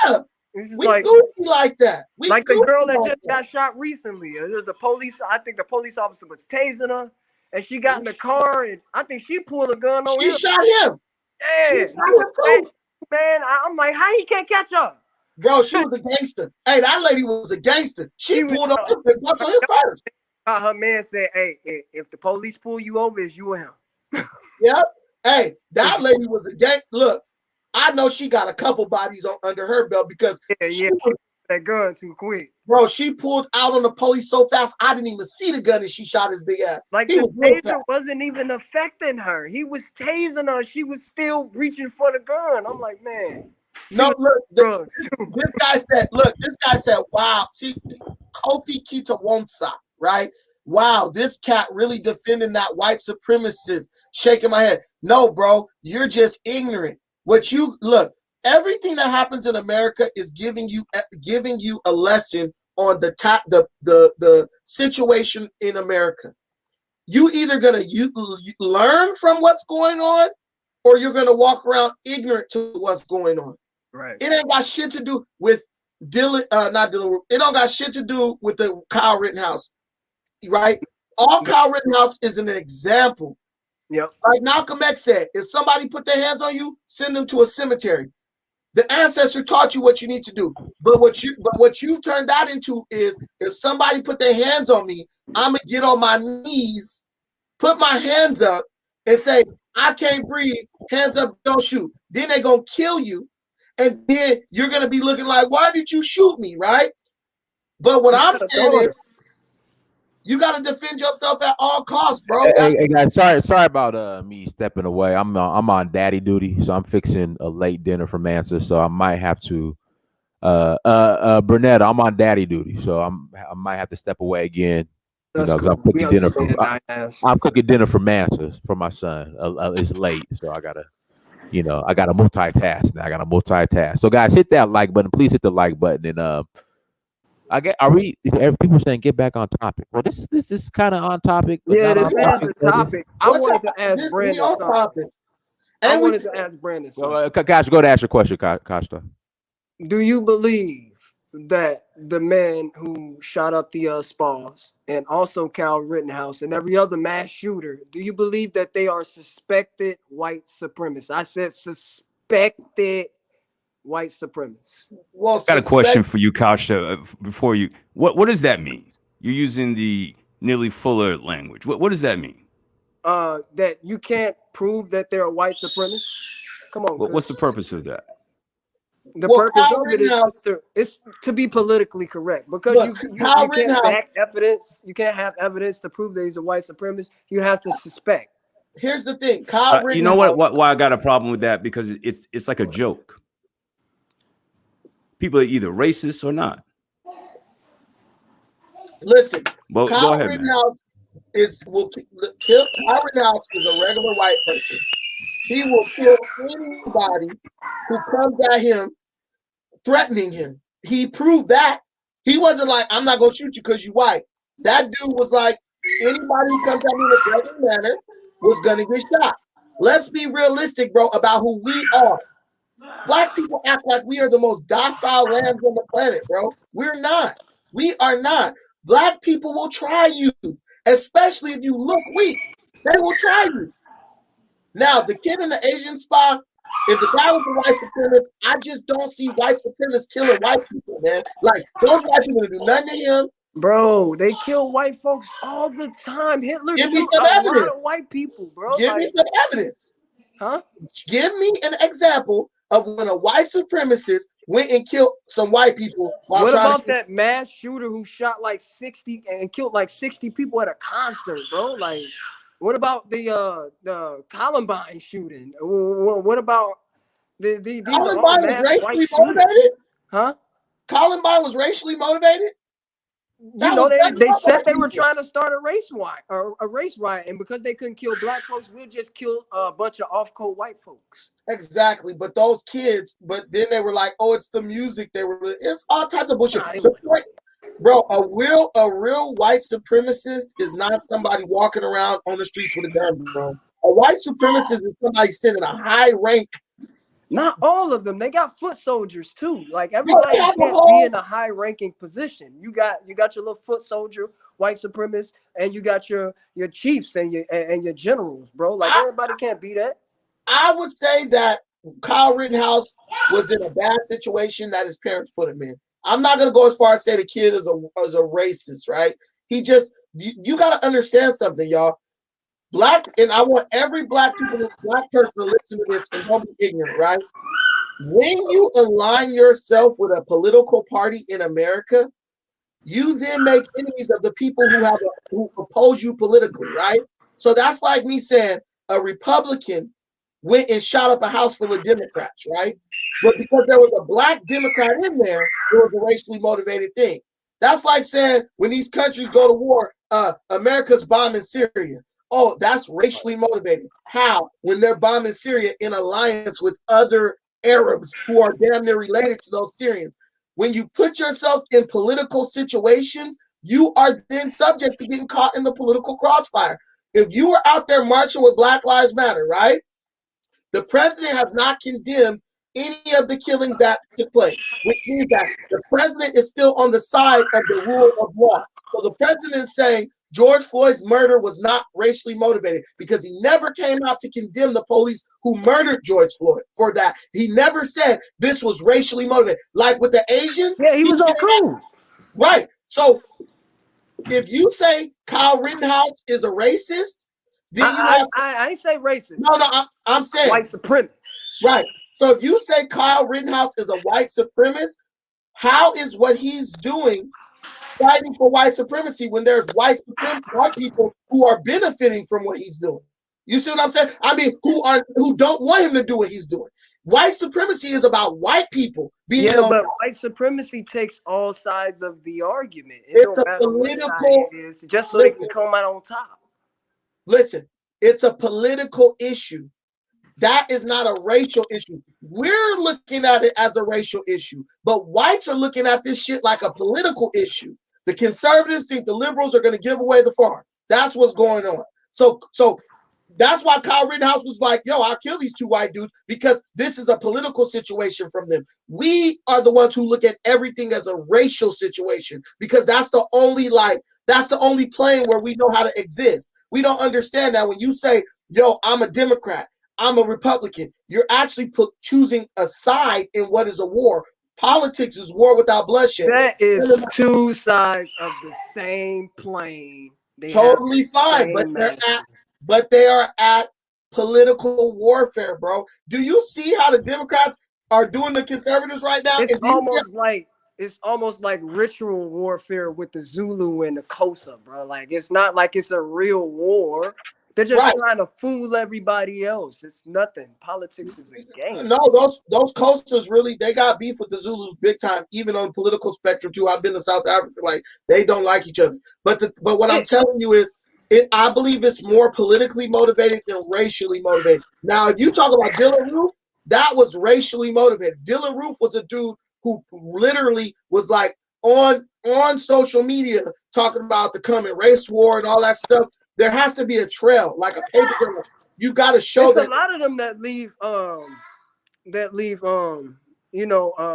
[SPEAKER 2] Yeah.
[SPEAKER 3] This is
[SPEAKER 2] We
[SPEAKER 3] like
[SPEAKER 2] goofy like that. We
[SPEAKER 3] like the
[SPEAKER 2] goofy
[SPEAKER 3] girl that
[SPEAKER 2] like
[SPEAKER 3] just got shot recently. There was a police, I think the police officer was tasing her, and she got in the car, and I think she pulled a gun on
[SPEAKER 2] She
[SPEAKER 3] him.
[SPEAKER 2] shot him. She
[SPEAKER 3] Yeah,
[SPEAKER 2] shot him too.
[SPEAKER 3] man. I'm like, how he can't catch her?
[SPEAKER 2] Bro, she was a gangster. Hey, that lady was a gangster. She pulled up and bust on him first.
[SPEAKER 3] Her man said, hey, if the police pull you over, it's you and him.
[SPEAKER 2] Yep. Hey, that lady was a gang. Look, I know she got a couple bodies under her belt because
[SPEAKER 3] Yeah, that gun too quick.
[SPEAKER 2] bro, she pulled out on the police so fast, I didn't even see the gun and she shot his big ass.
[SPEAKER 3] Like
[SPEAKER 2] He
[SPEAKER 3] the
[SPEAKER 2] was real
[SPEAKER 3] taser
[SPEAKER 2] fast.
[SPEAKER 3] wasn't even affecting her. He was tasing her. She was still reaching for the gun. I'm like, man.
[SPEAKER 2] No, look, this guy said, wow, see, Kofi Kitawonsa, right? Wow, this cat really defending that white supremacist, shaking my head. No, bro, you're just ignorant. Everything that happens in America is giving you a lesson on the situation in America. You either gonna learn from what's going on, or you're gonna walk around ignorant to what's going on.
[SPEAKER 3] Right.
[SPEAKER 2] It ain't got shit to do with Dylan, not Dylan. It don't got shit to do with the Kyle Rittenhouse, right? All Kyle Rittenhouse is an example.
[SPEAKER 3] Yep.
[SPEAKER 2] Like Malcolm X said, if somebody put their hands on you, send them to a cemetery. The ancestor taught you what you need to do. But what you turned that into is, if somebody put their hands on me, I'm gonna get on my knees, put my hands up, and say, I can't breathe, hands up, don't shoot. Then they're gonna kill you. And then you're gonna be looking like, why did you shoot me, right? But what I'm saying is, you gotta defend yourself at all costs, bro.
[SPEAKER 1] Hey guys, sorry about me stepping away. I'm on daddy duty, so I'm fixing a late dinner for Mansa, so I might have to Burnett, I'm on daddy duty, so I might have to step away again. You know, because I'm cooking dinner I'm cooking dinner for Mansa for my son. It's late, so I gotta multitask now. So guys, hit that like button. Please hit the like button. And people saying get back on topic. Well, this is kind of on topic.
[SPEAKER 3] Yeah, this is the topic. I wanted to ask Brandon something. I wanted to ask Brandon something.
[SPEAKER 1] Gosh, go to ask your question, Costa.
[SPEAKER 3] Do you believe that the man who shot up the spas and also Kyle Rittenhouse and every other mass shooter, do you believe that they are suspected white supremacists? I said suspected white supremacists.
[SPEAKER 2] Well,
[SPEAKER 4] I got a question for you, Kasha. Before you, what does that mean? You're using the Neely Fuller language. What does that mean?
[SPEAKER 3] That you can't prove that they're a white supremacist. Come on.
[SPEAKER 4] What's the purpose of that?
[SPEAKER 3] The purpose of it is to be politically correct, because you can't back evidence. You can't have evidence to prove that he's a white supremacist. You have to suspect.
[SPEAKER 2] Here's the thing, Kyle
[SPEAKER 4] you know what? Why I got a problem with that? Because it's like a joke. People are either racist or not.
[SPEAKER 2] Listen,
[SPEAKER 4] well,
[SPEAKER 2] Kyle Rittenhouse will kill. Kyle Rittenhouse is a regular white person. He will kill anybody who comes at him threatening him. He proved that. He wasn't like, I'm not gonna shoot you because you white. That dude was like, anybody who comes at me in a threatening manner was gonna get shot. Let's be realistic, bro, about who we are. Black people act like we are the most docile lambs on the planet, bro. We're not. We are not. Black people will try you, especially if you look weak. They will try you. Now, the kid in the Asian spa, if the guy was a white supremacist, I just don't see white supremacists killing white people, man. Like, those white people do nothing to him.
[SPEAKER 3] Bro, they kill white folks all the time. Hitler
[SPEAKER 2] Give me
[SPEAKER 3] killed
[SPEAKER 2] some
[SPEAKER 3] a
[SPEAKER 2] evidence.
[SPEAKER 3] lot of white people, bro.
[SPEAKER 2] Give me some evidence.
[SPEAKER 3] Huh?
[SPEAKER 2] Give me an example of when a white supremacist went and killed some white people.
[SPEAKER 3] What about that mass shooter who shot like 60 and killed like 60 people at a concert, bro? Like, what about the Columbine shooting? What about these
[SPEAKER 2] Columbine was racially motivated?
[SPEAKER 3] Huh?
[SPEAKER 2] Columbine was racially motivated?
[SPEAKER 3] You know, they said they were trying to start a race riot, and because they couldn't kill black folks, we'll just kill a bunch of off-code white folks.
[SPEAKER 2] Exactly, but those kids, but then they were like, "Oh, it's the music." It's all types of bullshit. Bro, a real white supremacist is not somebody walking around on the streets with a gun, bro. A white supremacist is somebody sitting in a high rank.
[SPEAKER 3] Not all of them. They got foot soldiers too. Like everybody can't be in a high-ranking position. You got your little foot soldier, white supremacist, and you got your chiefs and your generals, bro. Like everybody can't be that.
[SPEAKER 2] I would say that Kyle Rittenhouse was in a bad situation that his parents put him in. I'm not gonna go as far as say the kid is a racist, right? He just you gotta understand something, y'all. Black, and I want every black person to listen to this and don't be ignorant, right? When you align yourself with a political party in America, you then make enemies of the people who oppose you politically, right? So that's like me saying a Republican went and shot up a house full of Democrats, right? But because there was a black Democrat in there, it was a racially motivated thing. That's like saying when these countries go to war, America's bombing Syria. Oh, that's racially motivated. How? When they're bombing Syria in alliance with other Arabs who are damn near related to those Syrians. When you put yourself in political situations, you are then subject to getting caught in the political crossfire. If you were out there marching with Black Lives Matter, right? The president has not condemned any of the killings that took place, which means that the president is still on the side of the rule of law. So the president is saying George Floyd's murder was not racially motivated because he never came out to condemn the police who murdered George Floyd for that. He never said this was racially motivated. Like with the Asians.
[SPEAKER 3] Yeah, he was on cool.
[SPEAKER 2] Right. So if you say Kyle Rittenhouse is a racist, then
[SPEAKER 3] I ain't say racist.
[SPEAKER 2] No, I'm saying
[SPEAKER 3] white supremacist. Right.
[SPEAKER 2] So if you say Kyle Rittenhouse is a white supremacist, how is what he's doing fighting for white supremacy when there's white people who are benefiting from what he's doing? You see what I'm saying? I mean, who don't want him to do what he's doing. White supremacy is about white people being.
[SPEAKER 3] Yeah, but white supremacy takes all sides of the argument. It don't matter what side it is, just so they can come out on top.
[SPEAKER 2] Listen, it's a political issue. That is not a racial issue. We're looking at it as a racial issue, but whites are looking at this shit like a political issue. The conservatives think the liberals are going to give away the farm. That's what's going on. So that's why Kyle Rittenhouse was like, yo, I'll kill these two white dudes because this is a political situation from them. We are the ones who look at everything as a racial situation because that's the only plane where we know how to exist. We don't understand that when you say, yo, I'm a Democrat, I'm a Republican, you're actually choosing a side in what is a war. Politics is war without bloodshed.
[SPEAKER 3] That is two sides of the same plane.
[SPEAKER 2] Totally fine, but they are at political warfare, bro. Do you see how the Democrats are doing the conservatives right now?
[SPEAKER 3] It's almost like ritual warfare with the Zulu and the Xhosa, bro. Like it's not like it's a real war. They're just trying to fool everybody else. It's nothing. Politics is a game.
[SPEAKER 2] No, those Xhosas really, they got beef with the Zulus big time, even on the political spectrum too. I've been to South Africa, like they don't like each other. But what I'm telling you is, I believe it's more politically motivated than racially motivated. Now, if you talk about Dylan Roof, that was racially motivated. Dylan Roof was a dude who literally was like on social media talking about the coming race war and all that stuff. There has to be a trail, like a paper trail. You got to show
[SPEAKER 3] There's
[SPEAKER 2] that.
[SPEAKER 3] a lot of them that leave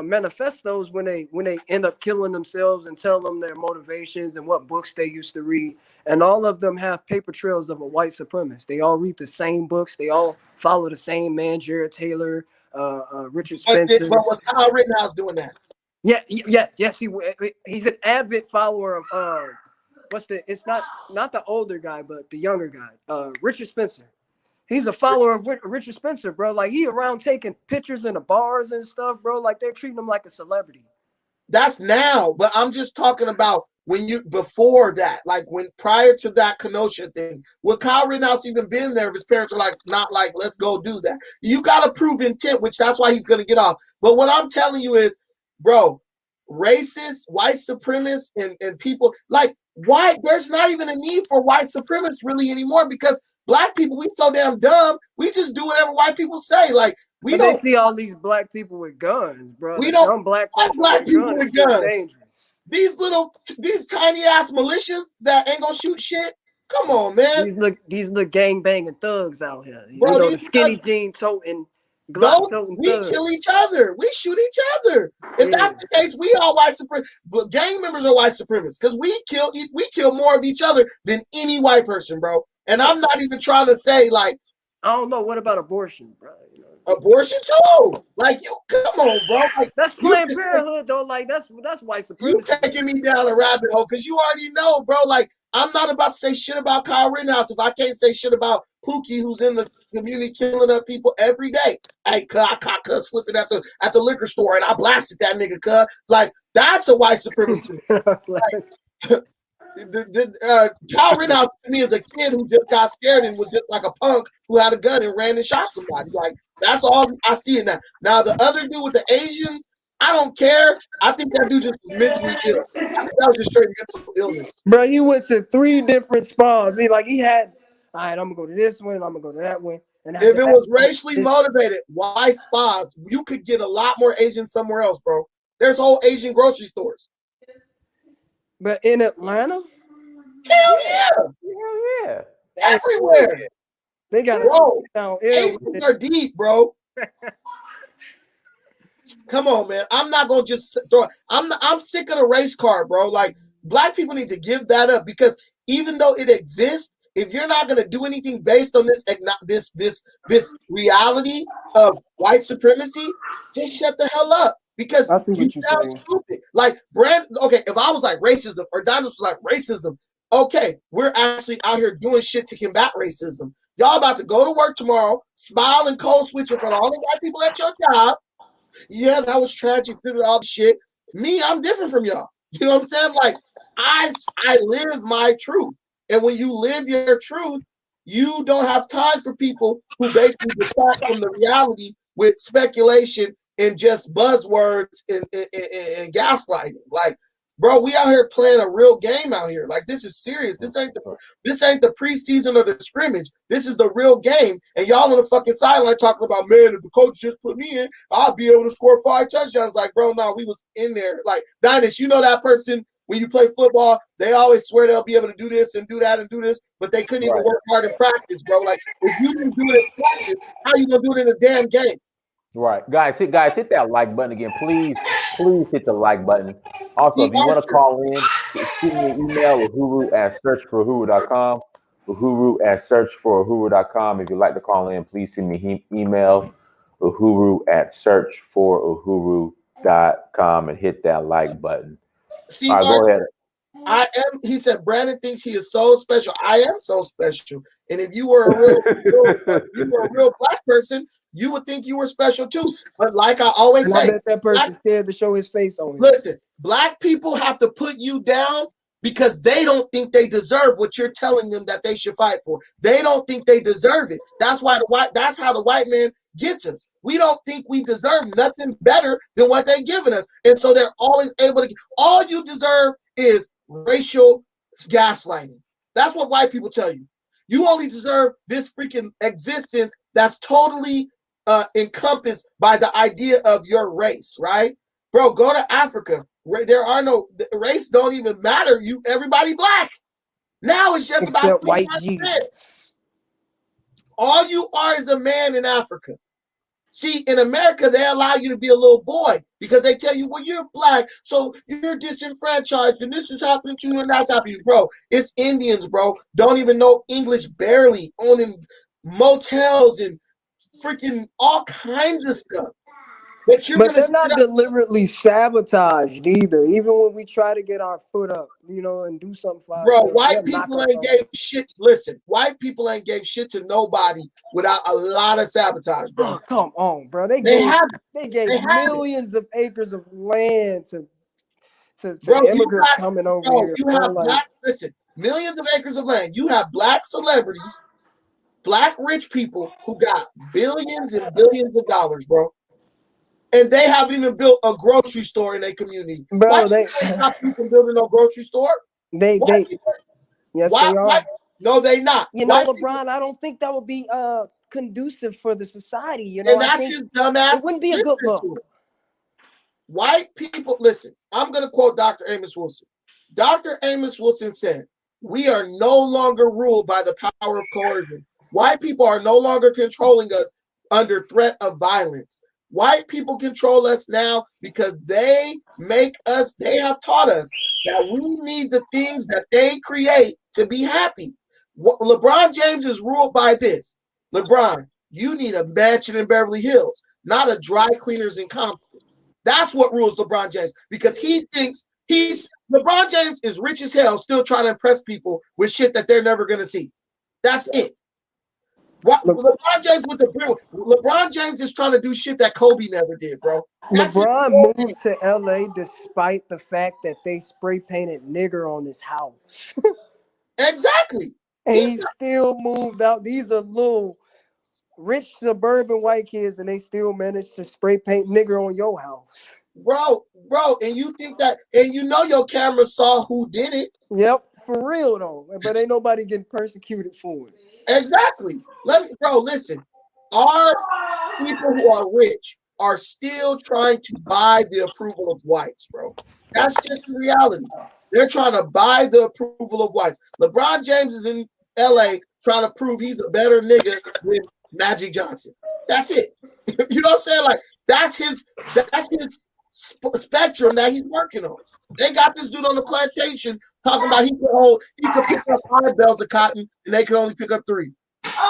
[SPEAKER 3] manifestos when they end up killing themselves and tell them their motivations and what books they used to read, and all of them have paper trails of a white supremacist. They all read the same books, they all follow the same man, Jared Taylor, Richard Spencer.
[SPEAKER 2] But was Kyle Rittenhouse doing that?
[SPEAKER 3] Yes, he's an avid follower of it's not the older guy, but the younger guy, Richard Spencer. He's a follower of Richard Spencer, bro. Like, he around taking pictures in the bars and stuff, bro. Like, they're treating him like a celebrity.
[SPEAKER 2] That's now, but I'm just talking about before that, like when prior to that Kenosha thing. Would Kyle Rittenhouse even been there if his parents were like, not like, let's go do that? You got to prove intent, which that's why he's going to get off. But what I'm telling you is, bro, racists, white supremacists, and people like there's not even a need for white supremacists really anymore, because Black people, we so damn dumb. We just do whatever white people say. Like,
[SPEAKER 3] they see all these Black people with guns, bro.
[SPEAKER 2] We don't
[SPEAKER 3] dumb Black
[SPEAKER 2] people with guns.
[SPEAKER 3] Dangerous.
[SPEAKER 2] These tiny ass militias that ain't gonna shoot shit. Come on, man.
[SPEAKER 3] These little gang banging thugs out here.
[SPEAKER 2] Bro,
[SPEAKER 3] the skinny jean toting,
[SPEAKER 2] Glock
[SPEAKER 3] toting
[SPEAKER 2] we
[SPEAKER 3] thugs.
[SPEAKER 2] kill each other. We shoot each other. If that's the case, we all white supremacists. But gang members are white supremacists because we kill more of each other than any white person, bro. And I'm not even trying to say like,
[SPEAKER 3] I don't know. What about abortion, bro?
[SPEAKER 2] Abortion too. Like, you come on, bro. Like,
[SPEAKER 3] that's Planned Parenthood though. Like, that's white supremacy.
[SPEAKER 2] You taking me down a rabbit hole because you already know, bro. Like, I'm not about to say shit about Kyle Rittenhouse if I can't say shit about Pookie, who's in the community killing up people every day. Hey, I caught cuz slipping at the liquor store and I blasted that nigga, cuz. Like, that's a white supremacy. Kyle Rittenhouse to me is a kid who just got scared and was just like a punk who had a gun and ran and shot somebody. Like, that's all I see in that. Now, the other dude with the Asians, I don't care. I think that dude just was mentally ill. I think that was just straight mental illness.
[SPEAKER 3] Bro, he went to 3 different spas. He had, all right, I'm gonna go to this one, I'm gonna go to that one. And
[SPEAKER 2] if it was racially motivated, why spas? You could get a lot more Asians somewhere else, bro. There's whole Asian grocery stores.
[SPEAKER 3] But in Atlanta?
[SPEAKER 2] Hell yeah.
[SPEAKER 1] Hell yeah.
[SPEAKER 2] Everywhere.
[SPEAKER 3] They got
[SPEAKER 2] down. Asians are deep, bro. Come on, man. I'm not gonna just throw. I'm sick of the race card, bro. Like, Black people need to give that up, because even though it exists, if you're not gonna do anything based on this reality of white supremacy, just shut the hell up. Because you sound stupid. Like, if I was like racism, or Donald was like racism, okay, we're actually out here doing shit to combat racism. Y'all about to go to work tomorrow, smile and code switch in front of all the white people at your job. Yeah, that was tragic, all the shit. Me, I'm different from y'all. You know what I'm saying? Like, I live my truth. And when you live your truth, you don't have time for people who basically detract from the reality with speculation and just buzzwords and gaslighting. Like, bro, we out here playing a real game out here. Like, this is serious. This ain't the preseason or the scrimmage. This is the real game. And y'all on the fucking sideline talking about, man, if the coach just put me in, I'll be able to score 5 touchdowns. Like, bro, no, we was in there. Like, Dynas, you know that person, when you play football, they always swear they'll be able to do this and do that and do this, but they couldn't even work hard in practice, bro. Like, if you didn't do it in practice, how you gonna do it in a damn game?
[SPEAKER 1] Right, guys, hit that like button again, please hit the like button. Also, if you want to call in, shoot me an email, uhuru@searchforuhuru.com, uhuru@searchforuhuru.com. If you'd like to call in, please send me email, uhuru@searchforuhuru.com, and hit that like button.
[SPEAKER 2] See,
[SPEAKER 1] all right, go ahead.
[SPEAKER 2] He said Brandon thinks he is so special. I am so special. And if you were a real Black person, you would think you were special too. But like I always say,
[SPEAKER 3] I bet that person's scared to show his face on him.
[SPEAKER 2] Listen, Black people have to put you down because they don't think they deserve what you're telling them that they should fight for. They don't think they deserve it. That's how the white man gets us. We don't think we deserve nothing better than what they're giving us. And so they're always able to all you deserve is racial gaslighting. That's what white people tell you. You only deserve this freaking existence that's totally encompassed by the idea of your race, right? Bro, go to Africa. There are no race. Don't even matter. Everybody black. Now it's just
[SPEAKER 3] Except
[SPEAKER 2] about
[SPEAKER 3] white
[SPEAKER 2] 3%.
[SPEAKER 3] Jesus.
[SPEAKER 2] All you are is a man in Africa. See, in America, they allow you to be a little boy because they tell you, well, you're black, so you're disenfranchised, and this is happening to you, and that's happening, bro. It's Indians, bro. Don't even know English barely, owning motels and freaking all kinds of stuff. But
[SPEAKER 3] they're not deliberately sabotaged either. Even when we try to get our foot up, and do something for
[SPEAKER 2] bro,
[SPEAKER 3] ourselves,
[SPEAKER 2] white people ain't gave shit. Listen, white people ain't gave shit to nobody without a lot of sabotage, bro.
[SPEAKER 3] Oh, come on, bro. They gave millions of acres of land to
[SPEAKER 2] bro,
[SPEAKER 3] immigrants coming over here.
[SPEAKER 2] You have listen, millions of acres of land. You have black celebrities, black rich people who got billions and billions of dollars, bro. And they haven't even built a grocery store in their community.
[SPEAKER 3] Bro,
[SPEAKER 2] they stop you from building no grocery store.
[SPEAKER 3] Yes, they are.
[SPEAKER 2] No, they not.
[SPEAKER 3] LeBron, I don't think that would be conducive for the society.
[SPEAKER 2] And that's his dumbass.
[SPEAKER 3] It wouldn't be a good look.
[SPEAKER 2] White people, listen, I'm going to quote Dr. Amos Wilson. Dr. Amos Wilson said, "We are no longer ruled by the power of coercion. White people are no longer controlling us under threat of violence. White people control us now because they have taught us that we need the things that they create to be happy." LeBron James is ruled by this. LeBron, you need a mansion in Beverly Hills, not a dry cleaners in Compton. That's what rules LeBron James, because he thinks LeBron James is rich as hell, still trying to impress people with shit that they're never going to see. That's it. LeBron James is trying to do shit that Kobe never did, bro.
[SPEAKER 3] LeBron moved to LA despite the fact that they spray painted nigger on his house.
[SPEAKER 2] Exactly.
[SPEAKER 3] And he still moved out. These are little rich suburban white kids, and they still managed to spray paint nigger on your house.
[SPEAKER 2] Bro, and you think that, and your camera saw who did it.
[SPEAKER 3] Yep, for real though. But ain't nobody getting persecuted for it.
[SPEAKER 2] Exactly. Listen. Our people who are rich are still trying to buy the approval of whites, bro. That's just the reality. They're trying to buy the approval of whites. LeBron James is in LA trying to prove he's a better nigga than Magic Johnson. That's it. You know what I'm saying? Like, that's his spectrum that he's working on. They got this dude on the plantation talking about he could pick up 5 bales of cotton and they could only pick up 3.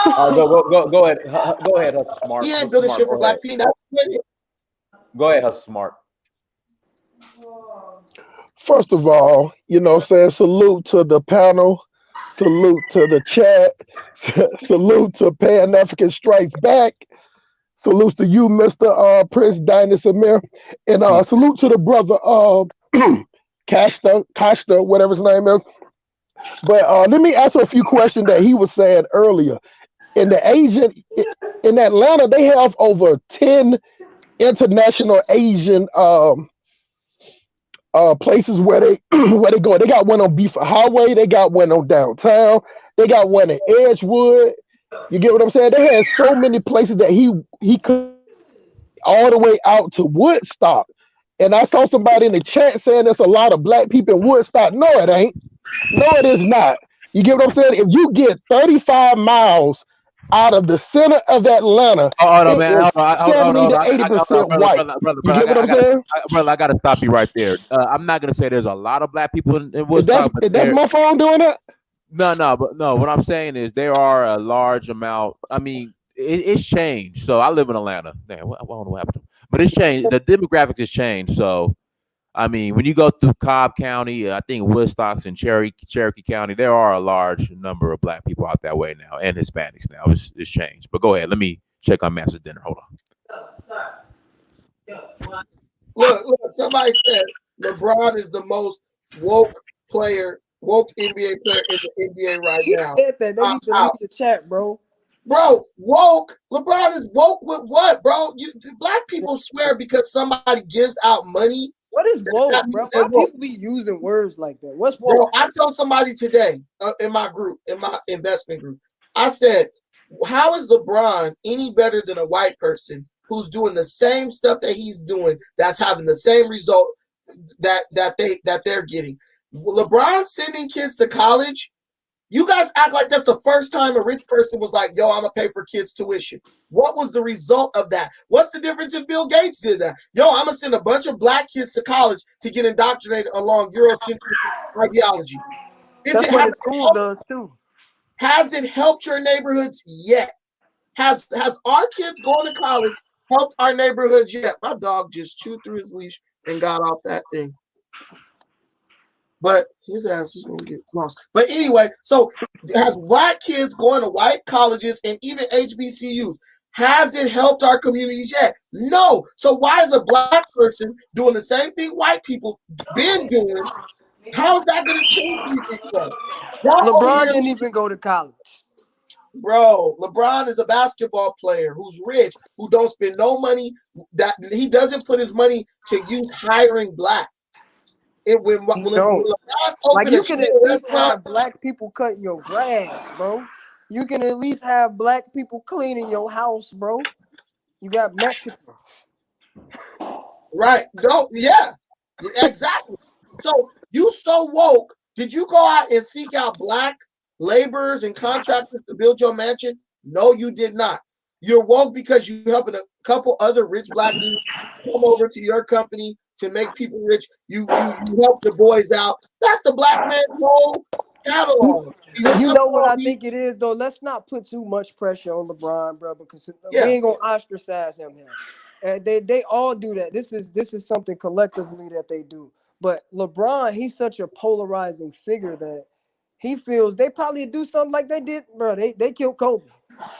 [SPEAKER 1] Go ahead. Go ahead, Hustle Smart.
[SPEAKER 2] He ain't building shit for black people.
[SPEAKER 1] Go ahead, Hustle Smart.
[SPEAKER 5] First of all, salute to the panel, salute to the chat, salute to Pan African Strikes Back, salute to you, Mr. Prince Dinus Amir, and salute to the brother Costa, whatever his name is. But let me answer a few questions that he was saying earlier. In Atlanta, they have over 10 international Asian places where they go. They got one on Beeford Highway. They got one on downtown. They got one in Edgewood. You get what I'm saying? They had so many places that he could all the way out to Woodstock. And I saw somebody in the chat saying there's a lot of black people in Woodstock. No, it ain't. No, it is not. You get what I'm saying? If you get 35 miles out of the center of Atlanta, 70 to 80% white. You get what I'm saying?
[SPEAKER 1] Brother, I got to stop you right there. I'm not going to say there's a lot of black people in Woodstock.
[SPEAKER 5] That's my phone doing that?
[SPEAKER 1] No. What I'm saying is there are a large amount. I mean, it's changed. So I live in Atlanta. Damn, I don't know what happened. But it's changed. The demographics has changed. So, I mean, when you go through Cobb County, I think Woodstock's in Cherokee County, there are a large number of black people out that way now, and Hispanics now. It's changed. But go ahead. Let me check on Master Dinner. Hold
[SPEAKER 2] on. Look, somebody said LeBron is the most woke NBA player in the NBA right now.
[SPEAKER 3] You said that. They need to leave the chat, bro.
[SPEAKER 2] Bro, woke. LeBron is woke with what, bro? Black people swear because somebody gives out money.
[SPEAKER 3] What is woke, bro? Why people be using words like that? What's woke?
[SPEAKER 2] Bro, I told somebody today in my group, in my investment group, I said, how is LeBron any better than a white person who's doing the same stuff that he's doing, that's having the same result that they're getting. LeBron sending kids to college. You guys act like that's the first time a rich person was like, yo, I'm gonna pay for kids' tuition. What was the result of that? What's the difference if Bill Gates did that? Yo, I'm gonna send a bunch of black kids to college to get indoctrinated along Eurocentric ideology.
[SPEAKER 3] That's what the school does too.
[SPEAKER 2] Has it helped your neighborhoods yet? Has our kids going to college helped our neighborhoods yet? My dog just chewed through his leash and got off that thing. But his ass is going to get lost. But anyway, so has black kids going to white colleges and even HBCUs, has it helped our communities yet? No. So why is a black person doing the same thing white people been doing? How is that going to change anything?
[SPEAKER 3] LeBron didn't even go to college.
[SPEAKER 2] Bro, LeBron is a basketball player who's rich, who don't spend no money, that he doesn't put his money to use hiring black. When
[SPEAKER 3] like you can at least have black people cutting your grass, bro. You can at least have black people cleaning your house, bro. You got Mexicans.
[SPEAKER 2] Right. Yeah, exactly. So you so woke. Did you go out and seek out black laborers and contractors to build your mansion? No, you did not. You're woke because you helping a couple other rich black dudes come over to your company to make people rich. You help the boys out. That's the black man's whole catalog.
[SPEAKER 3] You know what I think it is, though? Let's not put too much pressure on LeBron, bro, because we ain't gonna ostracize him here. And they all do that. This is something collectively that they do. But LeBron, he's such a polarizing figure that he feels they probably do something like they did, bro. They killed Kobe.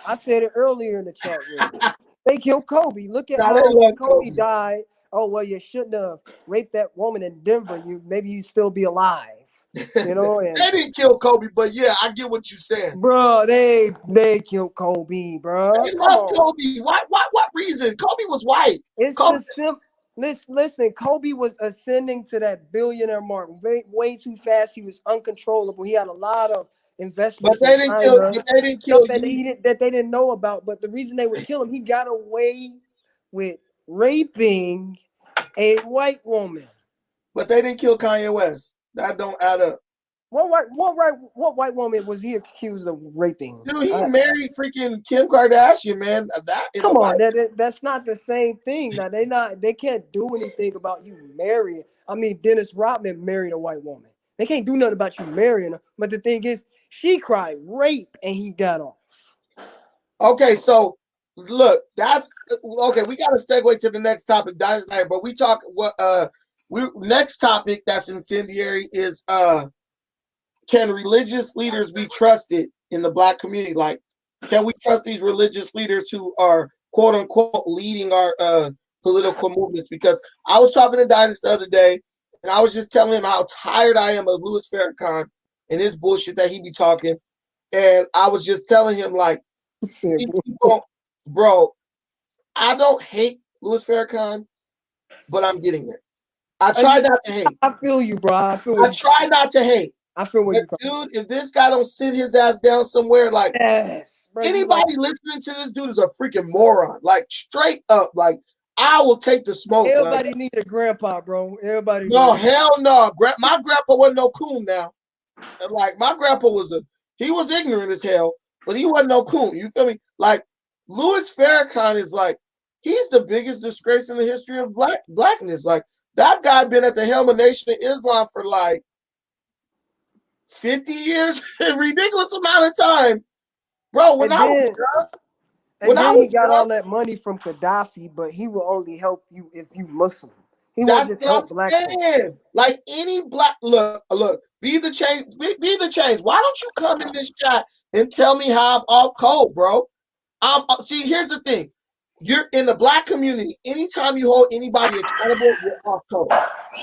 [SPEAKER 3] I said it earlier in the chat room. They killed Kobe. Look at how Kobe died. Oh, well, you shouldn't have raped that woman in Denver. Maybe you'd still be alive. You know, and
[SPEAKER 2] they didn't kill Kobe, but yeah, I get what you're saying.
[SPEAKER 3] Bro, they killed Kobe, bro.
[SPEAKER 2] They love Kobe. What reason? Kobe was white.
[SPEAKER 3] It's
[SPEAKER 2] Kobe.
[SPEAKER 3] Listen, Kobe was ascending to that billionaire mark way too fast. He was uncontrollable. He had a lot of investments.
[SPEAKER 2] But they didn't kill
[SPEAKER 3] that they didn't know about. But the reason they would kill him, he got away with raping a white woman.
[SPEAKER 2] But they didn't kill Kanye West. That don't add up.
[SPEAKER 3] What white woman was he accused of raping?
[SPEAKER 2] Dude, he married freaking Kim Kardashian, man.
[SPEAKER 3] Come on, that's not the same thing. Now they can't do anything about you marrying. I mean, Dennis Rodman married a white woman. They can't do nothing about you marrying her. But the thing is, she cried rape and he got off.
[SPEAKER 2] Okay, so look, that's okay. We got to segue to the next topic, Dynasty. But we talk next topic that's incendiary is can religious leaders be trusted in the black community? Like, can we trust these religious leaders who are quote unquote leading our political movements? Because I was talking to Dynasty the other day, and I was just telling him how tired I am of Louis Farrakhan and his bullshit that he be talking. And I was just telling him, like, bro, I don't hate Louis Farrakhan, but I'm getting there. I try not to hate.
[SPEAKER 3] I feel you, bro. I
[SPEAKER 2] try not to hate.
[SPEAKER 3] I feel what
[SPEAKER 2] dude, if this guy don't sit his ass down somewhere, like
[SPEAKER 3] bro,
[SPEAKER 2] anybody listening to this dude is a freaking moron. Like straight up, like I will take the smoke.
[SPEAKER 3] Everybody need a grandpa, bro. Everybody.
[SPEAKER 2] No, hell no. My grandpa wasn't no coon now. And like my grandpa he was ignorant as hell, but he wasn't no coon. You feel me? Like Louis Farrakhan is like, he's the biggest disgrace in the history of blackness. Like that guy been at the helm of Nation of Islam for like 50 years, a ridiculous amount of time, bro. When I was
[SPEAKER 3] got all that money from Gaddafi, but he will only help you if you Muslim. He won't just help black people.
[SPEAKER 2] Like any black, look, be the change. Be the change. Why don't you come in this chat and tell me how I'm off code, bro? See, here's the thing. You're in the black community. Anytime you hold anybody accountable, you're off code.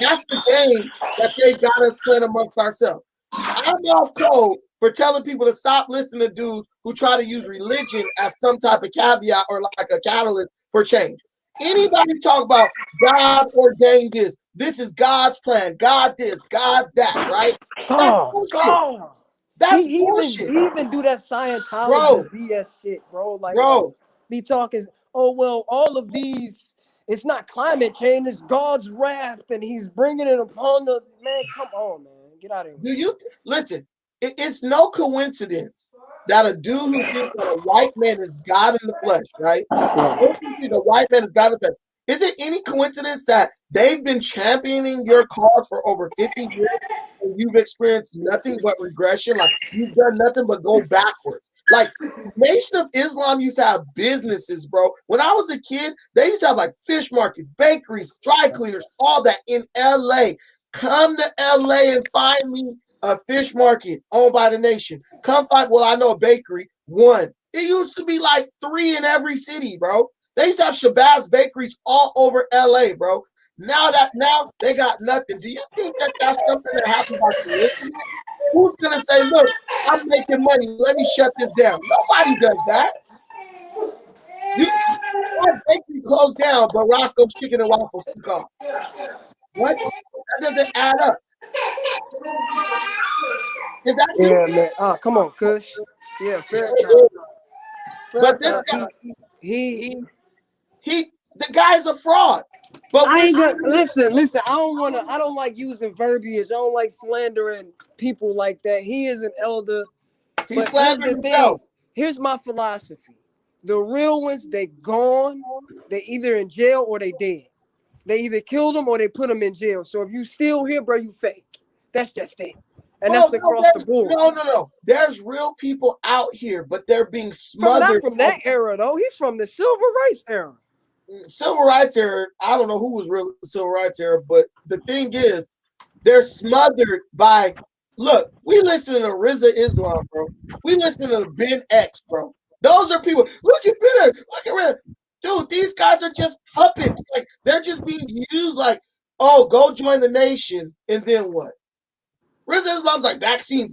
[SPEAKER 2] That's the game that they got us playing amongst ourselves. I'm off code for telling people to stop listening to dudes who try to use religion as some type of caveat or like a catalyst for change. Anybody talk about God ordained this. This is God's plan. God this, God that, right? That's bullshit.
[SPEAKER 3] He even do that Scientology BS shit, bro. Like,
[SPEAKER 2] bro,
[SPEAKER 3] be talking. oh well, all of these, it's not climate change, it's God's wrath, and He's bringing it upon the man. Come on, man, get out of here.
[SPEAKER 2] Do you listen? It's no coincidence that a dude who thinks that a white man is God in the flesh, right? The white man is God in the flesh. Is it any coincidence that they've been championing your cause for over 50 years and you've experienced nothing but regression? Like you've done nothing but go backwards. Like Nation of Islam used to have businesses, bro. When I was a kid, they used to have like fish markets, bakeries, dry cleaners, all that in LA. Come to LA and find me a fish market owned by the Nation. Come find, well, I know a bakery, one. It used to be like 3 in every city, bro. They used to have Shabazz bakeries all over LA, bro. Now they got nothing. Do you think that that's something that happens by coincidence? Who's gonna say, look, I'm making money, let me shut this down? Nobody does that. That bakery closed down, but Roscoe's Chicken and Waffles took off. What? That doesn't add up. Is that
[SPEAKER 3] Yeah, man. Come on, Kush. Yeah, fair.
[SPEAKER 2] But this guy,
[SPEAKER 3] he
[SPEAKER 2] the guy's a fraud. But
[SPEAKER 3] I ain't gonna listen. I don't like using verbiage. I don't like slandering people like that. He is an elder.
[SPEAKER 2] He's slandering himself.
[SPEAKER 3] Here's my philosophy. The real ones, they gone. They either in jail or they dead. They either killed them or they put them in jail. So if you still here, bro, you fake. That's just it. And that's across the board.
[SPEAKER 2] No. There's real people out here, but they're being smothered.
[SPEAKER 3] Not from that era, though. He's from the civil rights era.
[SPEAKER 2] Civil rights era, I don't know who was really the civil rights era, but the thing is, they're smothered by, look, we listen to RZA Islam, bro. We listen to Ben X, bro. Those are people, look at Ben X, look at RZA. Dude, these guys are just puppets. Like, they're just being used like, oh, go join the Nation, and then what? RZA Islam's like, vaccine.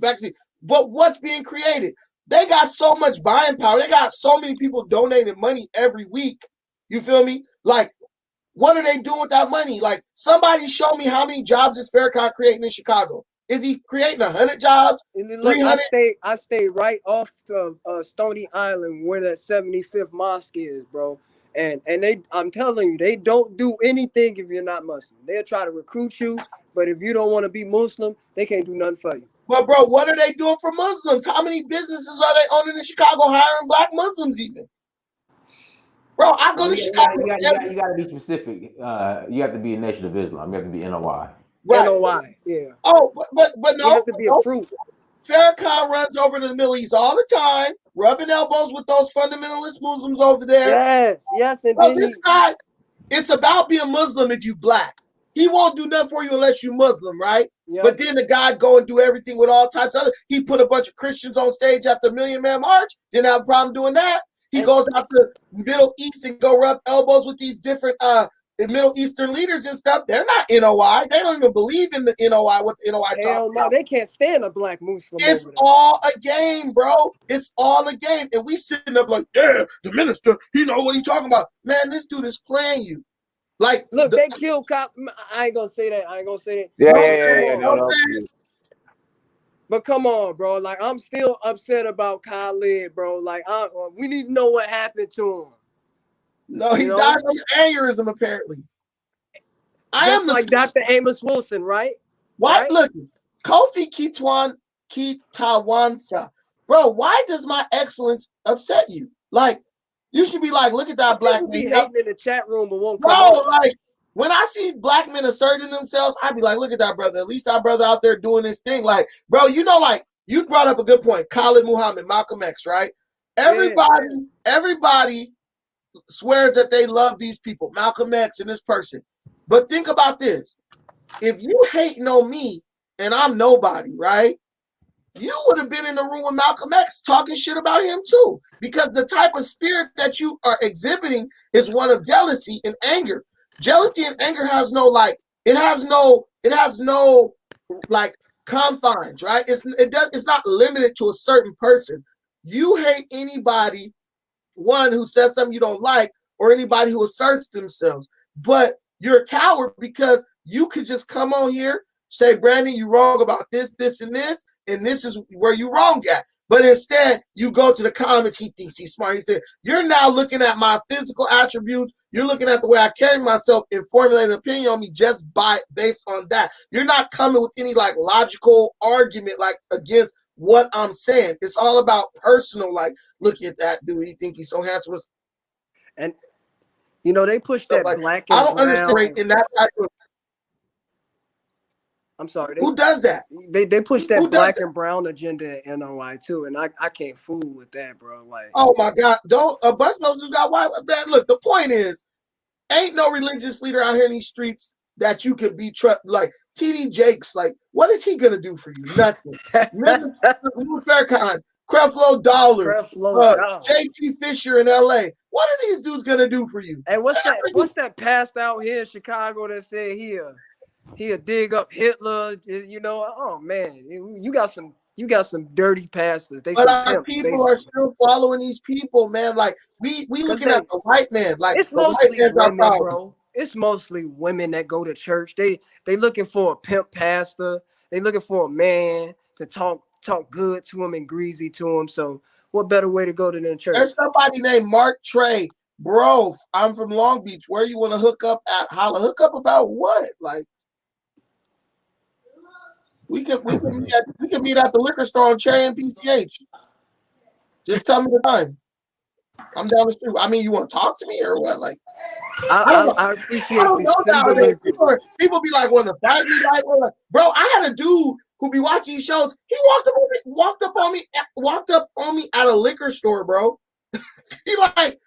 [SPEAKER 2] But what's being created? They got so much buying power. They got so many people donating money every week. You feel me? Like, what are they doing with that money? Like, somebody show me how many jobs is Farrakhan creating in Chicago. Is he creating 100 jobs?
[SPEAKER 3] Look, I stay right off of Stony Island where that 75th mosque is, bro. And I'm telling you, they don't do anything if you're not Muslim. They'll try to recruit you, but if you don't want to be Muslim, they can't do nothing for you.
[SPEAKER 2] But bro, what are they doing for Muslims? How many businesses are they owning in Chicago hiring black Muslims even? Bro, I go to Chicago.
[SPEAKER 1] You got to be specific. You have to be a Nation of Islam. You have to be NOI.
[SPEAKER 2] Right.
[SPEAKER 3] NOI, yeah.
[SPEAKER 2] Oh, but no.
[SPEAKER 3] You have to be a fruit.
[SPEAKER 2] Farrakhan runs over to the Middle East all the time, rubbing elbows with those fundamentalist Muslims over there.
[SPEAKER 3] Yes. And
[SPEAKER 2] bro, this guy, it's about being Muslim if you black. He won't do nothing for you unless you Muslim, right? Yep. But then the guy go and do everything with all types of other. He put a bunch of Christians on stage at the Million Man March. Didn't have a problem doing that. He goes out to the Middle East and go rub elbows with these different Middle Eastern leaders and stuff. They're not NOI. They don't even believe in the NOI. What the NOI talking about?
[SPEAKER 3] They can't stand a black Muslim.
[SPEAKER 2] It's all a game, bro. It's all a game. And we sitting up like, yeah, the minister, he know what he's talking about. Man, this dude is playing you. Like,
[SPEAKER 3] look, they killed cop. I ain't gonna say that.
[SPEAKER 1] Yeah. No.
[SPEAKER 3] But come on, bro. Like, I'm still upset about Khalid, bro. Like, we need to know what happened to him.
[SPEAKER 2] No, he died from aneurysm, apparently. I am
[SPEAKER 3] like Dr. Amos Wilson, right?
[SPEAKER 2] Why? Right? Look, Kofi Kitawansa. Bro, why does my excellence upset you? Like, you should be like, look at that black man.
[SPEAKER 3] Be hating in the chat room and won't
[SPEAKER 2] come like, when I see black men asserting themselves, I'd be like, look at that brother. At least that brother out there doing this thing. Like, bro, you know, like, you brought up a good point. Khalid Muhammad, Malcolm X, right? Everybody swears that they love these people, Malcolm X and this person. But think about this. If you hating on me and I'm nobody, right? You would have been in the room with Malcolm X talking shit about him too. Because the type of spirit that you are exhibiting is one of jealousy and anger. Jealousy and anger has no like confines, right? It's not limited to a certain person. You hate anybody, one who says something you don't like, or anybody who asserts themselves. But you're a coward because you could just come on here, say, Brandon, you wrong about this, this, and this is where you wrong at. But instead, you go to the comments, he thinks he's smart. He said, you're now looking at my physical attributes. You're looking at the way I carry myself and formulating an opinion on me just based on that. You're not coming with any like logical argument like against what I'm saying. It's all about personal, like, look at that dude. He think he's so handsome.
[SPEAKER 3] And you know, they push that
[SPEAKER 2] Like,
[SPEAKER 3] black and
[SPEAKER 2] I don't
[SPEAKER 3] brown.
[SPEAKER 2] understand in that type of,
[SPEAKER 3] I'm sorry.
[SPEAKER 2] who does that?
[SPEAKER 3] They push that
[SPEAKER 2] Who does
[SPEAKER 3] black
[SPEAKER 2] that?
[SPEAKER 3] and brown agenda at NOI too, and I can't fool with that, bro. Like,
[SPEAKER 2] Oh my God! Don't a bunch of those dudes got white. Man, look, the point is, ain't no religious leader out here in these streets that you could be like TD Jakes. Like, what is he gonna do for you? Nothing. Remember Faircon, Creflo Dollar, JP Fisher in LA. What are these dudes gonna do for you?
[SPEAKER 3] Hey, what's that passed out here in Chicago that said he'll dig up Hitler? You know, oh man, you got some dirty pastors. They
[SPEAKER 2] but
[SPEAKER 3] some
[SPEAKER 2] our
[SPEAKER 3] pimps,
[SPEAKER 2] people are still following these people, man. Like we looking at the white man. Like
[SPEAKER 3] it's
[SPEAKER 2] the
[SPEAKER 3] mostly
[SPEAKER 2] white man's our
[SPEAKER 3] women,
[SPEAKER 2] problem.
[SPEAKER 3] bro. It's mostly women that go to church. They looking for a pimp pastor. They looking for a man to talk good to him and greasy to him. So what better way to go to the church?
[SPEAKER 2] There's somebody named Mark Trey. Bro, I'm from Long Beach. Where you want to hook up at? Holla, hook up about what? Like we can meet at the liquor store on Cherry and PCH. Just tell me the time. I'm down the street. I mean, you want to talk to me or what? Like
[SPEAKER 3] I appreciate the symbolism.
[SPEAKER 2] People be like, want to fight me? Like, bro, I had a dude who be watching these shows. He walked up on me at a liquor store, bro. He like,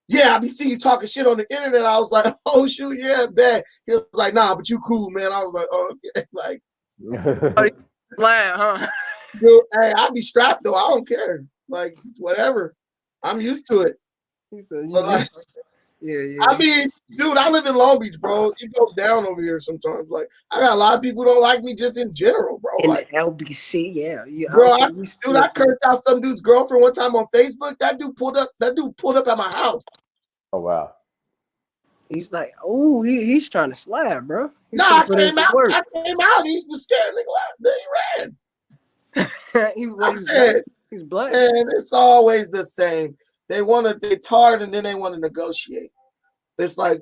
[SPEAKER 2] yeah, I be seeing you talking shit on the internet. I was like, oh shoot, yeah, bad. He was like, nah, but you cool, man. I was like, oh, okay, like,
[SPEAKER 3] flying, huh?
[SPEAKER 2] dude, hey, I be strapped though. I don't care. Like, whatever. I'm used to it.
[SPEAKER 3] He said,
[SPEAKER 2] like,
[SPEAKER 3] yeah.
[SPEAKER 2] I mean, dude, I live in Long Beach, bro. It goes down over here sometimes. Like, I got a lot of people who don't like me just in general, bro.
[SPEAKER 3] In
[SPEAKER 2] like
[SPEAKER 3] LBC, yeah.
[SPEAKER 2] Bro, I cursed out some dude's girlfriend one time on Facebook. That dude pulled up at my house.
[SPEAKER 1] Oh wow.
[SPEAKER 3] He's like, oh, he's trying to slap, bro.
[SPEAKER 2] I came out. He was scared. Nigga, he ran.
[SPEAKER 3] He's black.
[SPEAKER 2] And it's always the same. They tired and then they want to negotiate. It's like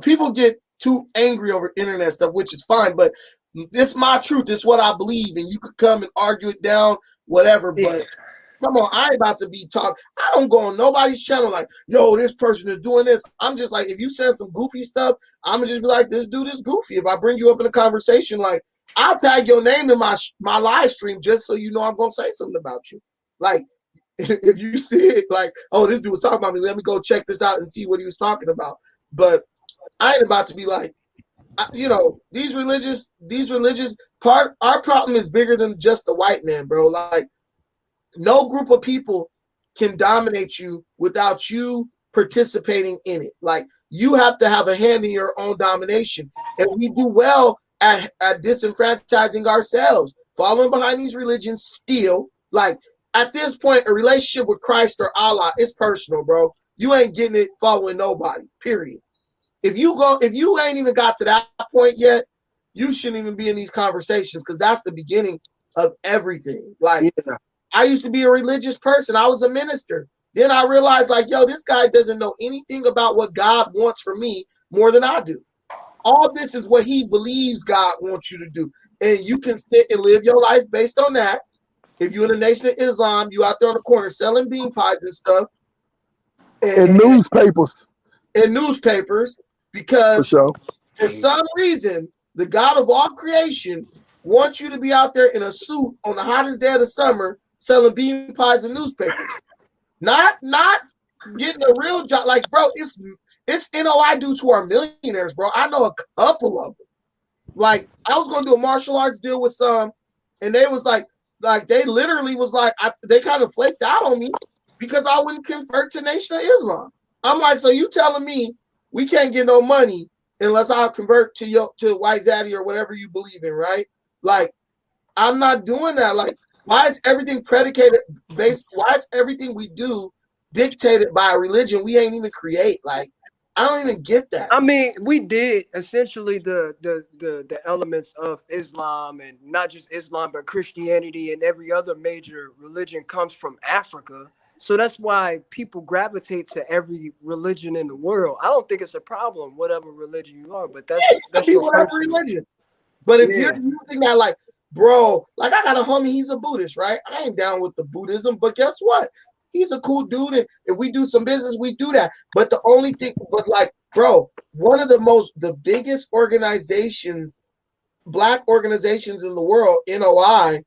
[SPEAKER 2] people get too angry over internet stuff, which is fine, but it's my truth. It's what I believe, and you could come and argue it down, whatever. But come on, I ain't about to be talking. I don't go on nobody's channel like, yo, this person is doing this. I'm just like, if you said some goofy stuff, I'm gonna just be like, this dude is goofy. If I bring you up in a conversation, like, I'll tag your name in my live stream just so you know I'm gonna say something about you. Like, if you see it, like, oh, this dude was talking about me, let me go check this out and see what he was talking about. But I ain't about to be like, you know, these religious part. Our problem is bigger than just the white man, bro. Like, no group of people can dominate you without you participating in it. Like, you have to have a hand in your own domination, and we do well at disenfranchising ourselves, following behind these religions. Still, like, at this point, a relationship with Christ or Allah is personal, bro. You ain't getting it following nobody. Period. If you ain't even got to that point yet, you shouldn't even be in these conversations, because that's the beginning of everything. Like, I used to be a religious person. I was a minister. Then I realized, like, yo, this guy doesn't know anything about what God wants for me more than I do. All this is what he believes God wants you to do. And you can sit and live your life based on that. If you're in the Nation of Islam, you out there on the corner selling bean pies and stuff.
[SPEAKER 5] And newspapers.
[SPEAKER 2] And newspapers, because for some reason, the God of all creation wants you to be out there in a suit on the hottest day of the summer selling bean pies and newspapers. Not getting a real job. Like, bro, it's NOI dudes who are millionaires, bro. I know a couple of them. Like, I was going to do a martial arts deal with some, and they was like they literally was like, they kind of flaked out on me because I wouldn't convert to Nation of Islam. I'm like, so you telling me we can't get no money unless I convert to White Zaddy or whatever you believe in, right? Like, I'm not doing that. Like, why is everything why is everything we do dictated by a religion we ain't even create? Like, I don't even get that.
[SPEAKER 3] I mean, we did essentially the elements of Islam, and not just Islam, but Christianity and every other major religion comes from Africa. So that's why people gravitate to every religion in the world. I don't think it's a problem, whatever religion you are, but that's
[SPEAKER 2] Be
[SPEAKER 3] your
[SPEAKER 2] whatever
[SPEAKER 3] personal.
[SPEAKER 2] religion. But if
[SPEAKER 3] Yeah.
[SPEAKER 2] you're using that, like, bro, like I got a homie, he's a Buddhist, right? I ain't down with the Buddhism, but guess what? He's a cool dude, and if we do some business, we do that. But the only thing, but like, bro, one of the biggest organizations, black organizations in the world, NOI,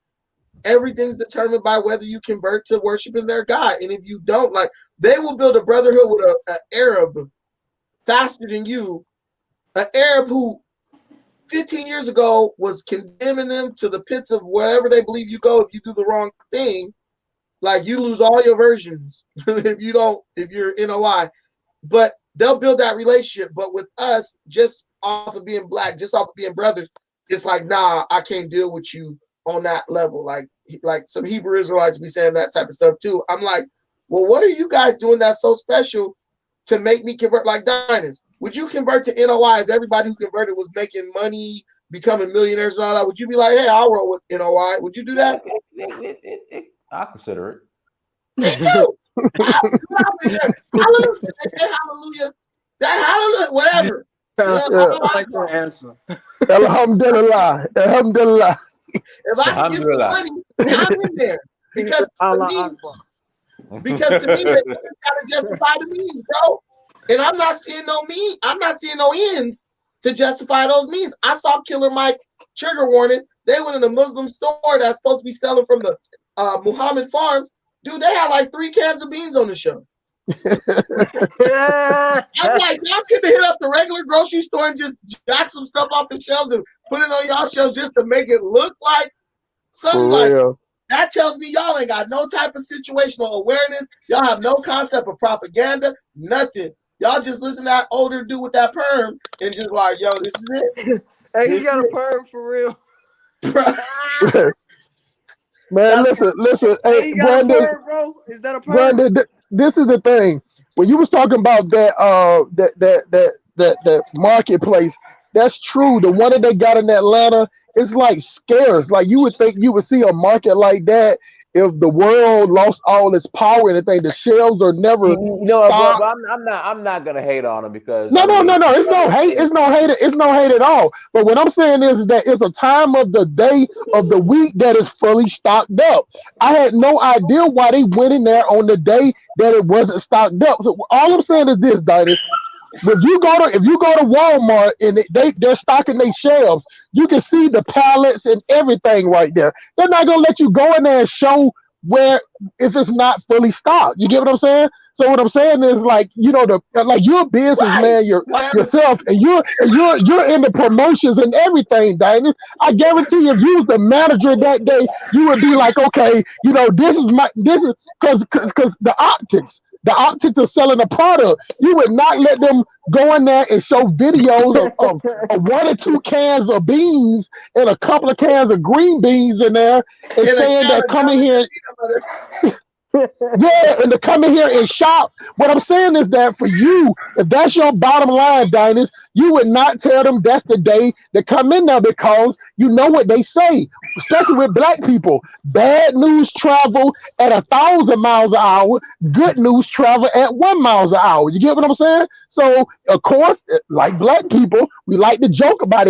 [SPEAKER 2] everything's determined by whether you convert to worshiping their God. And if you don't, like, they will build a brotherhood with an Arab faster than you, an Arab who 15 years ago was condemning them to the pits of wherever they believe you go if you do the wrong thing. Like, you lose all your versions if you're NOI. But they'll build that relationship. But with us, just off of being black, just off of being brothers, it's like, nah, I can't deal with you on that level. Like some Hebrew Israelites be saying that type of stuff too. I'm like, well, what are you guys doing that's so special to make me convert? Like, Dynas, would you convert to NOI if everybody who converted was making money, becoming millionaires and all that? Would you be like, hey, I'll roll with NOI? Would you do that?
[SPEAKER 1] I consider it.
[SPEAKER 2] Me too. Hallelujah. They say hallelujah. That hallelujah, whatever.
[SPEAKER 3] I like that answer.
[SPEAKER 5] Alhamdulillah. Alhamdulillah.
[SPEAKER 2] If I can get some money, I'm in there. Because to me, they gotta justify the means, bro. And I'm not seeing no ends to justify those means. I saw Killer Mike, trigger warning. They went in a Muslim store that's supposed to be selling from the Muhammad Farms. Dude, they had like 3 cans of beans on the show. I'm like, y'all could have hit up the regular grocery store and just jack some stuff off the shelves and put it on y'all shelves just to make it look like something like that. Tells me y'all ain't got no type of situational awareness. Y'all have no concept of propaganda, nothing. Y'all just listen to that older dude with that perm and just like, yo, this is it.
[SPEAKER 3] Hey, he got a perm for real.
[SPEAKER 5] Man, listen.
[SPEAKER 3] Hey, you got a perm, bro? Is that a perm?
[SPEAKER 5] Brandon, this is the thing. When you was talking about that marketplace, that's true. The one that they got in Atlanta, it's like scarce. Like, you would think you would see a market like that if the world lost all its power and everything. The shelves are never stocked.
[SPEAKER 1] Bro, I'm not gonna hate on them because
[SPEAKER 5] No. It's no hate. It's no hate. It's no hate at all. But what I'm saying is that it's a time of the day of the week that is fully stocked up. I had no idea why they went in there on the day that it wasn't stocked up. So all I'm saying is this, Dylan. If you go to Walmart and they're stocking their shelves, you can see the pallets and everything right there. They're not gonna let you go in there and show where if it's not fully stocked. You get what I'm saying? So what I'm saying is, like, you know, like, you're a businessman yourself, and you're in the promotions and everything, Daniel. I guarantee you, if you was the manager that day, you would be like, okay, you know, this is because the optics. The optics of selling a product, you would not let them go in there and show videos of 1 or 2 cans of beans and a couple of cans of green beans in there and saying that come in here. Yeah, and to come in here and shop. What I'm saying is that for you, if that's your bottom line, Dynas, you would not tell them that's the day to come in there, because you know what they say, especially with black people. Bad news travel at 1,000 miles an hour. Good news travel at 1 mile an hour. You get what I'm saying? So, of course, like black people, we like to joke about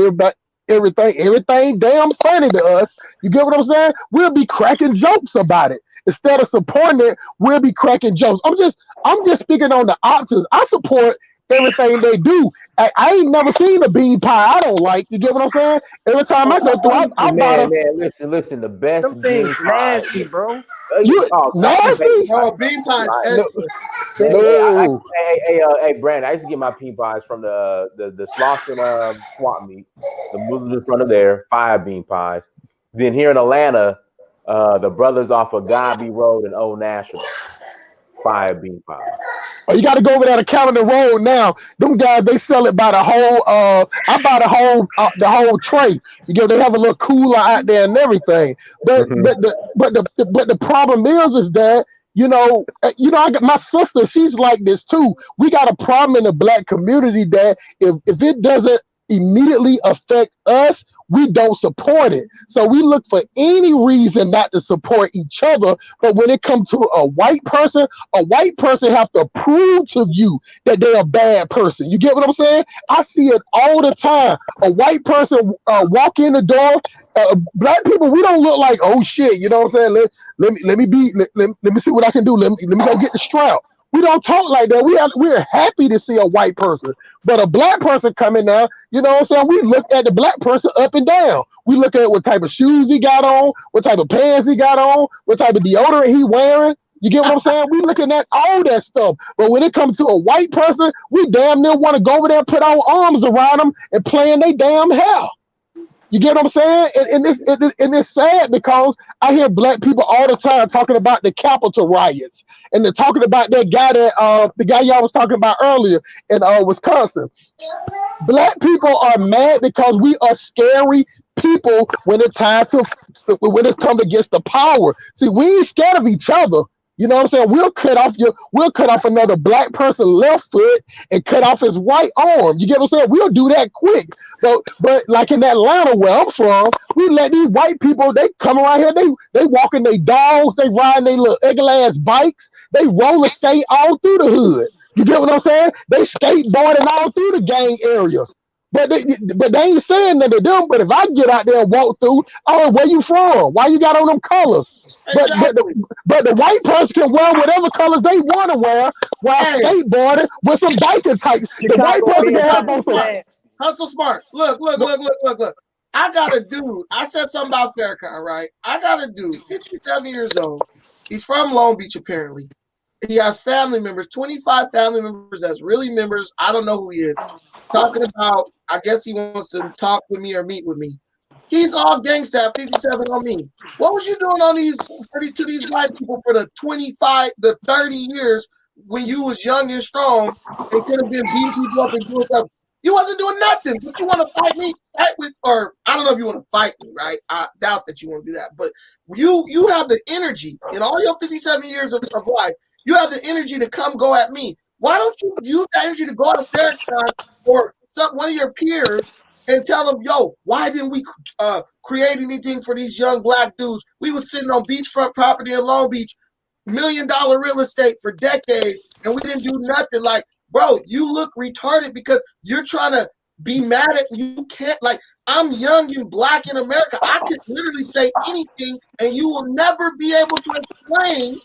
[SPEAKER 5] everything damn funny to us. You get what I'm saying? We'll be cracking jokes about it. Instead of supporting it, we'll be cracking jokes. I'm just speaking on the options. I support everything they do. I ain't never seen a bean pie I don't like. You get what I'm saying? Every time I go through, I buy
[SPEAKER 1] listen, the best
[SPEAKER 3] Them things nasty, bro.
[SPEAKER 5] You nasty?
[SPEAKER 2] No, bean pies.
[SPEAKER 1] Hey, Brandon, I used to get my bean pies from the Slauson swamp meet. The Muslims in front of there, 5 bean pies. Then here in Atlanta, the brothers off of Godby Road and Old National, 5 bean pies.
[SPEAKER 5] Oh, you got to go over there to Calendar Road now. Them guys, they sell it by the whole. I buy the whole tray. They have a little cooler out there and everything. But the problem is that I got my sister. She's like this too. We got a problem in the black community that if it doesn't immediately affect us, we don't support it. So we look for any reason not to support each other. But when it comes to a white person have to prove to you that they're a bad person. You get what I'm saying? I see it all the time. A white person walk in the door. Black people, we don't look like, oh shit. You know what I'm saying? Let me see what I can do. Let me go get the strap. We don't talk like that. We're happy to see a white person, but a black person coming now, you know what I'm saying? We look at the black person up and down. We look at what type of shoes he got on, what type of pants he got on, what type of deodorant he wearing. You get what I'm saying? We looking at all that stuff. But when it comes to a white person, we damn near want to go over there and put our arms around them and play in their damn hair. You get what I'm saying? And it's sad because I hear black people all the time talking about the Capitol riots, and they're talking about that guy the guy y'all was talking about earlier in Wisconsin. Black people are mad because we are scary people when it's time when it's come against the power. See, we ain't scared of each other. You know what I'm saying? We'll cut off another black person left foot and cut off his right arm. You get what I'm saying? We'll do that quick. But like in Atlanta where I'm from, we let these white people, they come around here, they walking their dogs, they riding their little ugly ass bikes, they roller skate all through the hood. You get what I'm saying? They skateboarding all through the gang areas. But they ain't saying nothing to them. But if I get out there and walk through, oh, where you from? Why you got on them colors? But the white person can wear whatever colors they want to wear while skateboarding with some biker types. The white person can have on some.
[SPEAKER 2] Hustle smart. Look. I got a dude. I said something about Farrakhan, right? I got a dude, 57 years old. He's from Long Beach, apparently. He has family members, 25 family members that's really members. I don't know who he is. Talking about, I guess he wants to talk with me or meet with me. He's all gangsta at 57 on me. What was you doing on to these white people for the 30 years when you was young and strong and could have been beating people up and doing stuff? You wasn't doing nothing, but you want to fight me, or I don't know if you want to fight me, right? I doubt that you want to do that, but you have the energy in all your 57 years of life. You have the energy to come go at me. Why don't you use that energy to go to Farrakhan or one of your peers and tell them, yo, why didn't we create anything for these young black dudes? We was sitting on beachfront property in Long Beach, $1 million real estate for decades, and we didn't do nothing. Like, bro, you look retarded because you're trying to be mad at you can't. Like, I'm young and black in America. I could literally say anything, and you will never be able to explain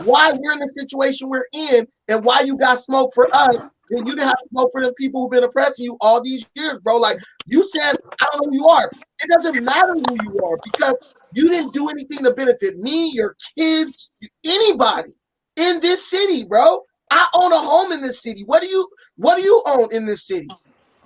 [SPEAKER 2] why we're in the situation we're in and why you got smoke for us and you didn't have smoke for the people who've been oppressing you all these years, bro. Like you said, I don't know who you are. It doesn't matter who you are because you didn't do anything to benefit me, your kids, anybody in this city, bro. I own a home in this city. What do you own in this city?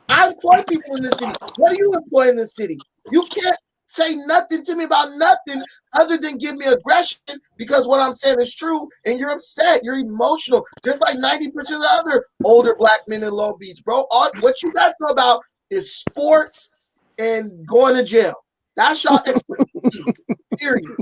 [SPEAKER 2] I employ people in this city. What do you employ in this city? You can't say nothing to me about nothing other than give me aggression because what I'm saying is true and you're upset, you're emotional, just like 90% of the other older black men in Long Beach, bro. What you guys know about is sports and going to jail. That's y'all expertise, period.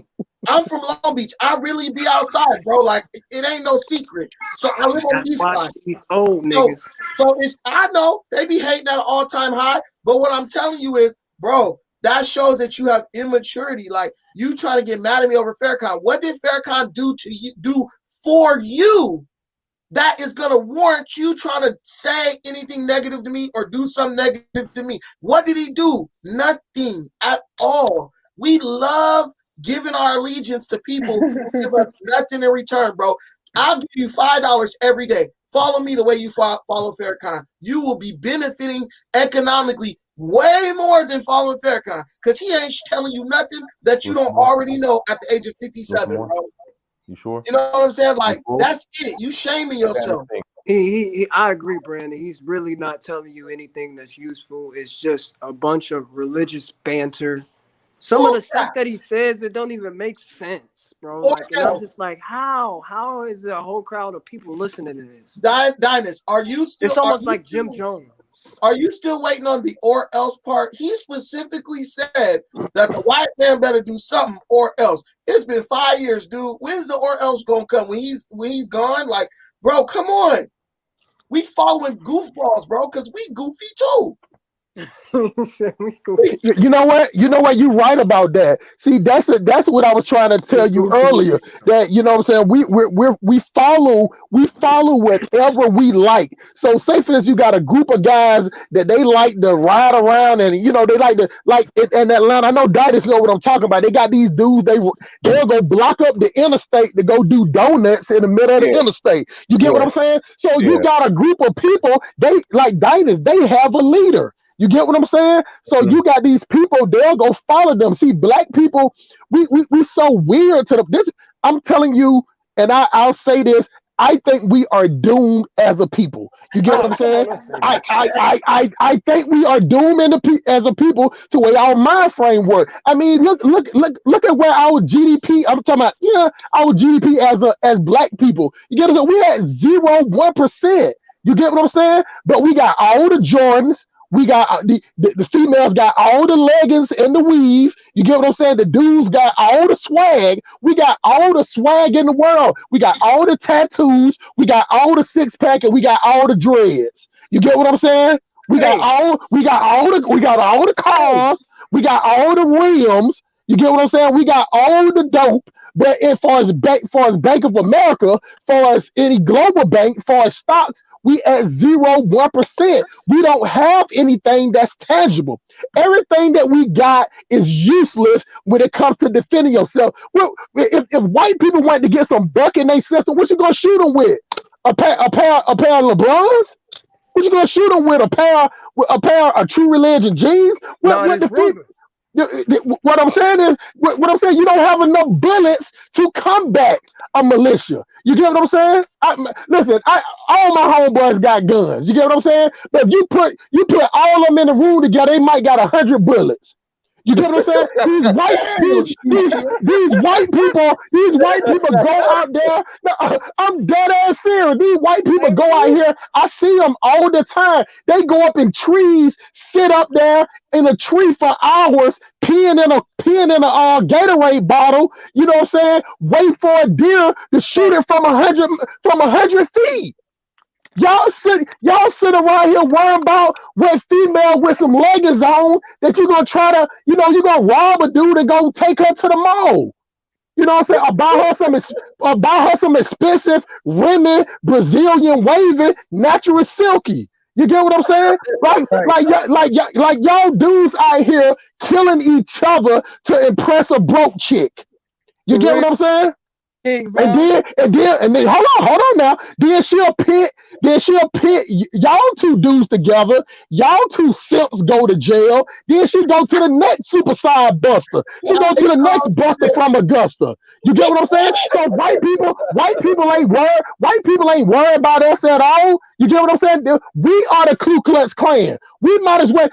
[SPEAKER 2] I'm from Long Beach. I really be outside, bro. Like it ain't no secret. So I live on the east side.
[SPEAKER 3] These old niggas.
[SPEAKER 2] So it's I know they be hating at an all-time high, but what I'm telling you is, bro, that shows that you have immaturity. Like you trying to get mad at me over Farrakhan. What did Farrakhan do for you that is gonna warrant you trying to say anything negative to me or do something negative to me? What did he do? Nothing at all. We love giving our allegiance to people who give us nothing in return, bro. I'll give you $5 every day. Follow me the way you follow Farrakhan. You will be benefiting economically way more than following Farrakhan because he ain't telling you nothing that you don't already know at the age of 57, bro.
[SPEAKER 1] You sure?
[SPEAKER 2] You know what I'm saying? Like, that's it. You shaming yourself.
[SPEAKER 3] I agree, Brandon. He's really not telling you anything that's useful. It's just a bunch of religious banter. Some of the stuff that he says, it don't even make sense, bro. Like, and I'm just like, how is there a whole crowd of people listening to this?
[SPEAKER 2] Dinus, are you still?
[SPEAKER 3] It's almost like Jim Jones.
[SPEAKER 2] Are you still waiting on the or else part? He specifically said that the white man better do something or else. It's been 5 years, dude. When's the or else gonna come? When he's gone? Like, bro, come on. We following goofballs, bro, because we goofy too.
[SPEAKER 5] You know what? You know what? You're right about that. See, that's what I was trying to tell you earlier. That you know what I'm saying. We follow whatever we like. So say for instance, you got a group of guys that they like to ride around, and you know they like to in Atlanta. I know Didas know what I'm talking about. They got these dudes. They'll go block up the interstate to go do donuts in the middle of the interstate. You get what I'm saying? So you got a group of people. They like Didas. They have a leader. You get what I'm saying? So you got these people, they'll go follow them. See, black people, we so weird to this. I'm telling you, and I'll say this, I think we are doomed as a people. You get what I'm saying? I think we are doomed as a people to where our mind frame work. I mean, look at where our GDP, I'm talking about, our GDP as black people. You get what I'm saying? We had 1%. You get what I'm saying? But we got all the Jordans. We got the females got all the leggings and the weave. You get what I'm saying? The dudes got all the swag. We got all the swag in the world. We got all the tattoos. We got all the six pack, and we got all the dreads. You get what I'm saying? We got all the cars. We got all the rims. You get what I'm saying? We got all the dope. But as far as Bank of America, far as any global bank, far as stocks, we at 1%. We don't have anything that's tangible. Everything that we got is useless when it comes to defending yourself. Well, if white people want to get some buck in their system, what you gonna shoot them with? A pair of LeBrons? What you gonna shoot them with? A pair of True Religion jeans? What I'm saying is, you don't have enough bullets to combat a militia. You get what I'm saying? All my homeboys got guns. You get what I'm saying? But if you put all of them in the room together, they might got 100 bullets. You get what I'm saying? These white people go out there. No, I'm dead ass serious. These white people go out here. I see them all the time. They go up in trees, sit up there in a tree for hours, peeing in a Gatorade bottle. You know what I'm saying? Wait for a deer to shoot it from 100 feet. Y'all sit around here worrying about what female with some leggings on that you're gonna try to, you're gonna rob a dude and go take her to the mall. You know what I'm saying? Or buy her some expensive Remy Brazilian wavy natural silky. You get what I'm saying? Like y'all dudes out here killing each other to impress a broke chick. You get what I'm saying? And then hold on now. Then she'll pit y'all two dudes together. Y'all two simps go to jail. Then she go to the next super side buster. She go to the next buster from Augusta. You get what I'm saying? So white people ain't worried about us at all. You get what I'm saying? We are the Ku Klux Klan. You might as well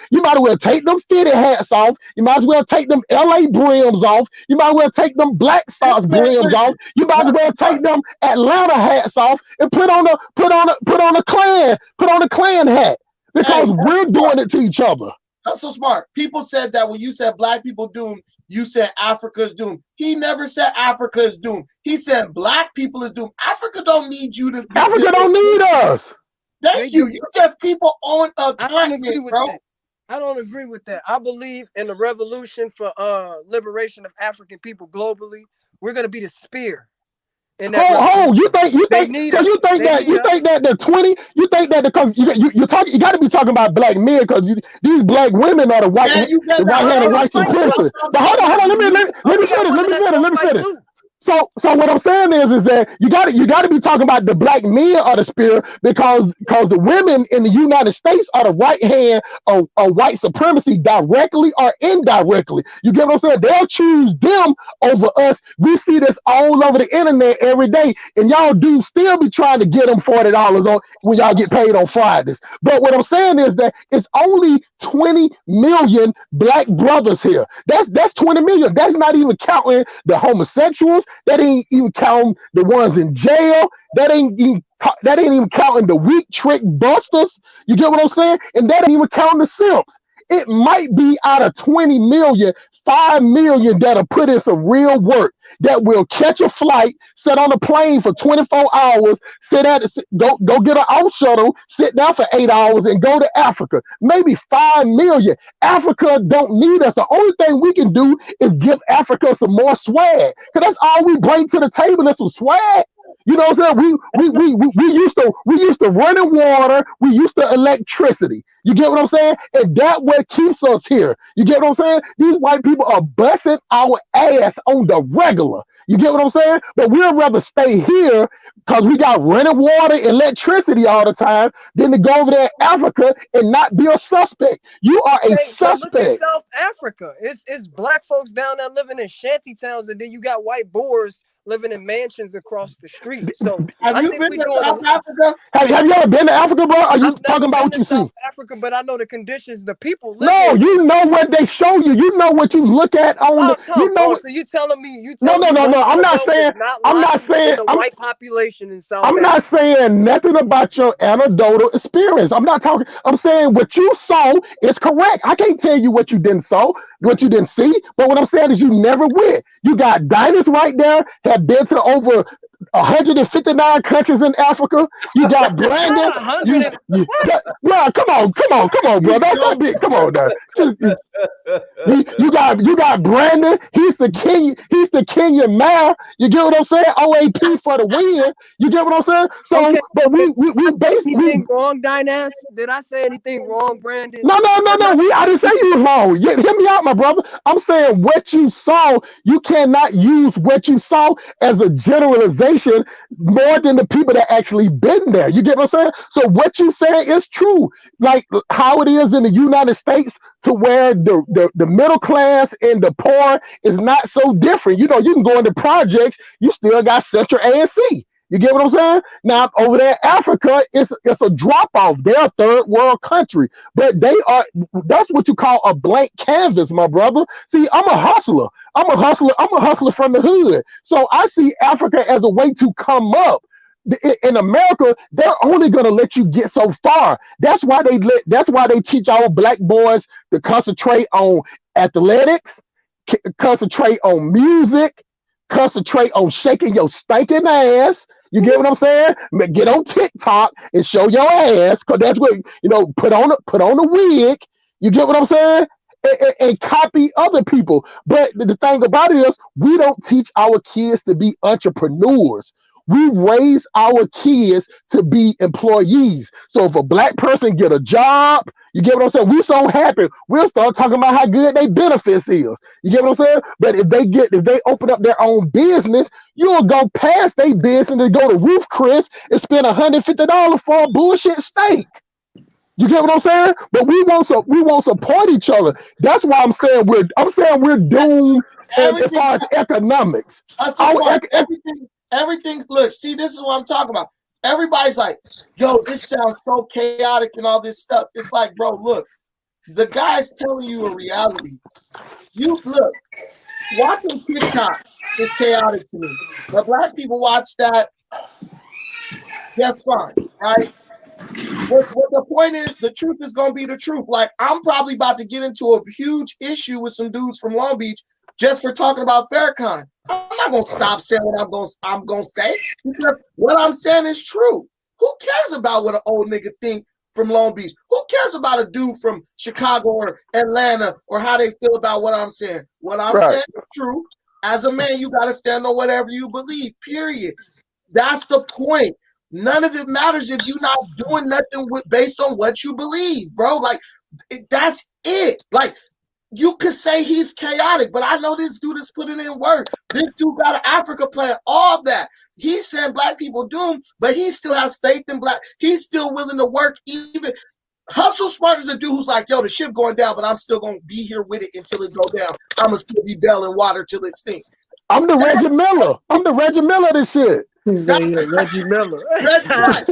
[SPEAKER 5] take them fitted hats off. You might as well take them LA brims off. You might as well take them Black Sox brims off. You might as well take them Atlanta hats off and put on a Klan hat, because we're doing it to each other.
[SPEAKER 2] That's so smart. People said that when you said black people doomed, you said Africa's doomed. He never said Africa is doomed. He said black people is doomed. Africa don't need you to.
[SPEAKER 5] Africa don't need us.
[SPEAKER 2] Thank you. You just people on a continent, bro.
[SPEAKER 3] I don't agree with that. I believe in the revolution for liberation of African people globally. We're gonna be the spear. You think that the 20? You think that because you got to be talking about black men, because these black women are the white hand white supremacists. But hold on, let me finish. So what I'm saying is that you got to be talking about the black men are the spear, because the women in the United States are the right hand of white supremacy, directly or indirectly. You get what I'm saying? They'll choose them over us. We see this all over the internet every day, and y'all do still be trying to get them $40 on when y'all get paid on Fridays. But what I'm saying is that it's only 20 million black brothers here. That's 20 million. That's not even counting the homosexuals. That ain't even counting the ones in jail. That ain't even counting the weak trick busters. You get what I'm saying? And that ain't even counting the simps. It might be out of 20 million, 5 million that'll put in some real work.
[SPEAKER 5] that will catch a flight, sit on a plane for 24 hours, go get an out shuttle, sit down for 8 hours, and go to Africa. Maybe 5 million. Africa don't need us. The only thing we can do is give Africa some more swag, because that's all we bring to the table is some swag. You know what I'm saying? We used to running water. We used to electricity. You get what I'm saying? And that what keeps us here. You get what I'm saying? These white people are busting our ass on the regular. You get what I'm saying? But we'd rather stay here because we got running water, electricity all the time, than to go over there in Africa and not be a suspect. You are a suspect.
[SPEAKER 3] Look at South Africa. It's black folks down there living in shanty towns, and then you got white Boers living in mansions across the street. So
[SPEAKER 2] have you been to South Africa?
[SPEAKER 5] Have you ever been to Africa, bro? Are you talking about what you see?
[SPEAKER 3] South Africa, but I know the conditions the people live
[SPEAKER 5] No,
[SPEAKER 3] in.
[SPEAKER 5] you know what they show you. You know what you look at on the. You know.
[SPEAKER 3] So you telling me?
[SPEAKER 5] No. I'm not saying.
[SPEAKER 3] The white population in South.
[SPEAKER 5] I'm not saying nothing about your anecdotal experience. I'm not talking. I'm saying what you saw is correct. I can't tell you what you didn't saw, what you didn't see. But what I'm saying is you never went. You got diners right there. Have been to over 159 countries in Africa. You got Brandon. Well, come on, bro. That's not big. Come on, now. You got Brandon. He's the king. He's the Kenyan mayor. You get what I'm saying? OAP for the win. You get what I'm saying? So, okay. But we
[SPEAKER 3] anything wrong, Dynas? Did I say anything wrong, Brandon?
[SPEAKER 5] No. I didn't say you was wrong. Hear me out, my brother. I'm saying what you saw. You cannot use what you saw as a generalization more than the people that actually been there. You get what I'm saying? So what you saying is true. Like how it is in the United States, to where the middle class and the poor is not so different. You know, you can go into projects, you still got Central A and C. You get what I'm saying? Now over there, Africa, it's a drop off. They're a third world country, but that's what you call a blank canvas, my brother. See, I'm a hustler from the hood. So I see Africa as a way to come up. In America, they're only gonna let you get so far. That's why they teach our black boys to concentrate on athletics, concentrate on music, concentrate on shaking your stinking ass. You get what I'm saying? Get on TikTok and show your ass, because that's what, put on a wig. You get what I'm saying? And copy other people. But the thing about it is, we don't teach our kids to be entrepreneurs. We raise our kids to be employees. So if a black person get a job, you get what I'm saying? We so happy, we'll start talking about how good their benefits is. You get what I'm saying? But if they open up their own business, you'll go past their business and go to Ruth Chris and spend $150 for a bullshit steak. You get what I'm saying? But we won't support each other. That's why I'm saying we're doomed as far as economics.
[SPEAKER 2] Everything, look, see, this is what I'm talking about. Everybody's like, yo, this sounds so chaotic and all this stuff. It's like, bro, look, the guy's telling you a reality. You look, watching TikTok is chaotic to me. But black people watch that, that's fine, right? What the point is, the truth is going to be the truth. Like, I'm probably about to get into a huge issue with some dudes from Long Beach just for talking about Farrakhan. I'm not gonna stop saying what I'm gonna say, because what I'm saying is true. Who cares about what an old nigga think from Long Beach? Who cares about a dude from Chicago or Atlanta or how they feel about what I'm saying? What I'm saying is true. As a man, you gotta stand on whatever you believe. Period. That's the point. None of it matters if you're not doing nothing based on what you believe, bro. Like, that's it. Like, you could say he's chaotic, but I know this dude is putting in work. This dude got an Africa plan, all that. He's saying black people doomed, but he still has faith in black. He's still willing to work. Even Hustle Smart is a dude who's like, yo, the ship going down, but I'm still going to be here with it until it go down. I'm going to still be bailing water till it sinks.
[SPEAKER 5] I'm the Reggie Miller. I'm the Reggie Miller of this shit.
[SPEAKER 3] Reggie Miller.
[SPEAKER 2] Right.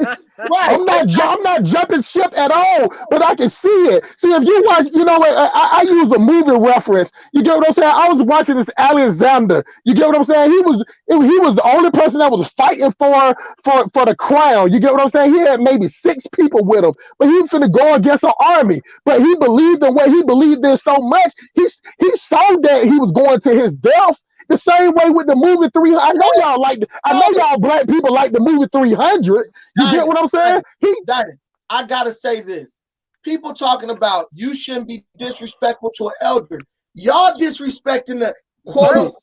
[SPEAKER 5] I'm not jumping ship at all, but I can see it. See, if you watch, I use a movie reference. You get what I'm saying? I was watching this Alexander. You get what I'm saying? He was the only person that was fighting for the crown. You get what I'm saying? He had maybe 6 people with him, but he finna go against an army. But he believed in what he believed in so much. He saw that he was going to his death, The same way with the movie 300. I know y'all like. I know y'all black people like the movie 300. You get what I'm saying?
[SPEAKER 2] Dennis, I gotta say this. People talking about you shouldn't be disrespectful to an elder. Y'all disrespecting the quote.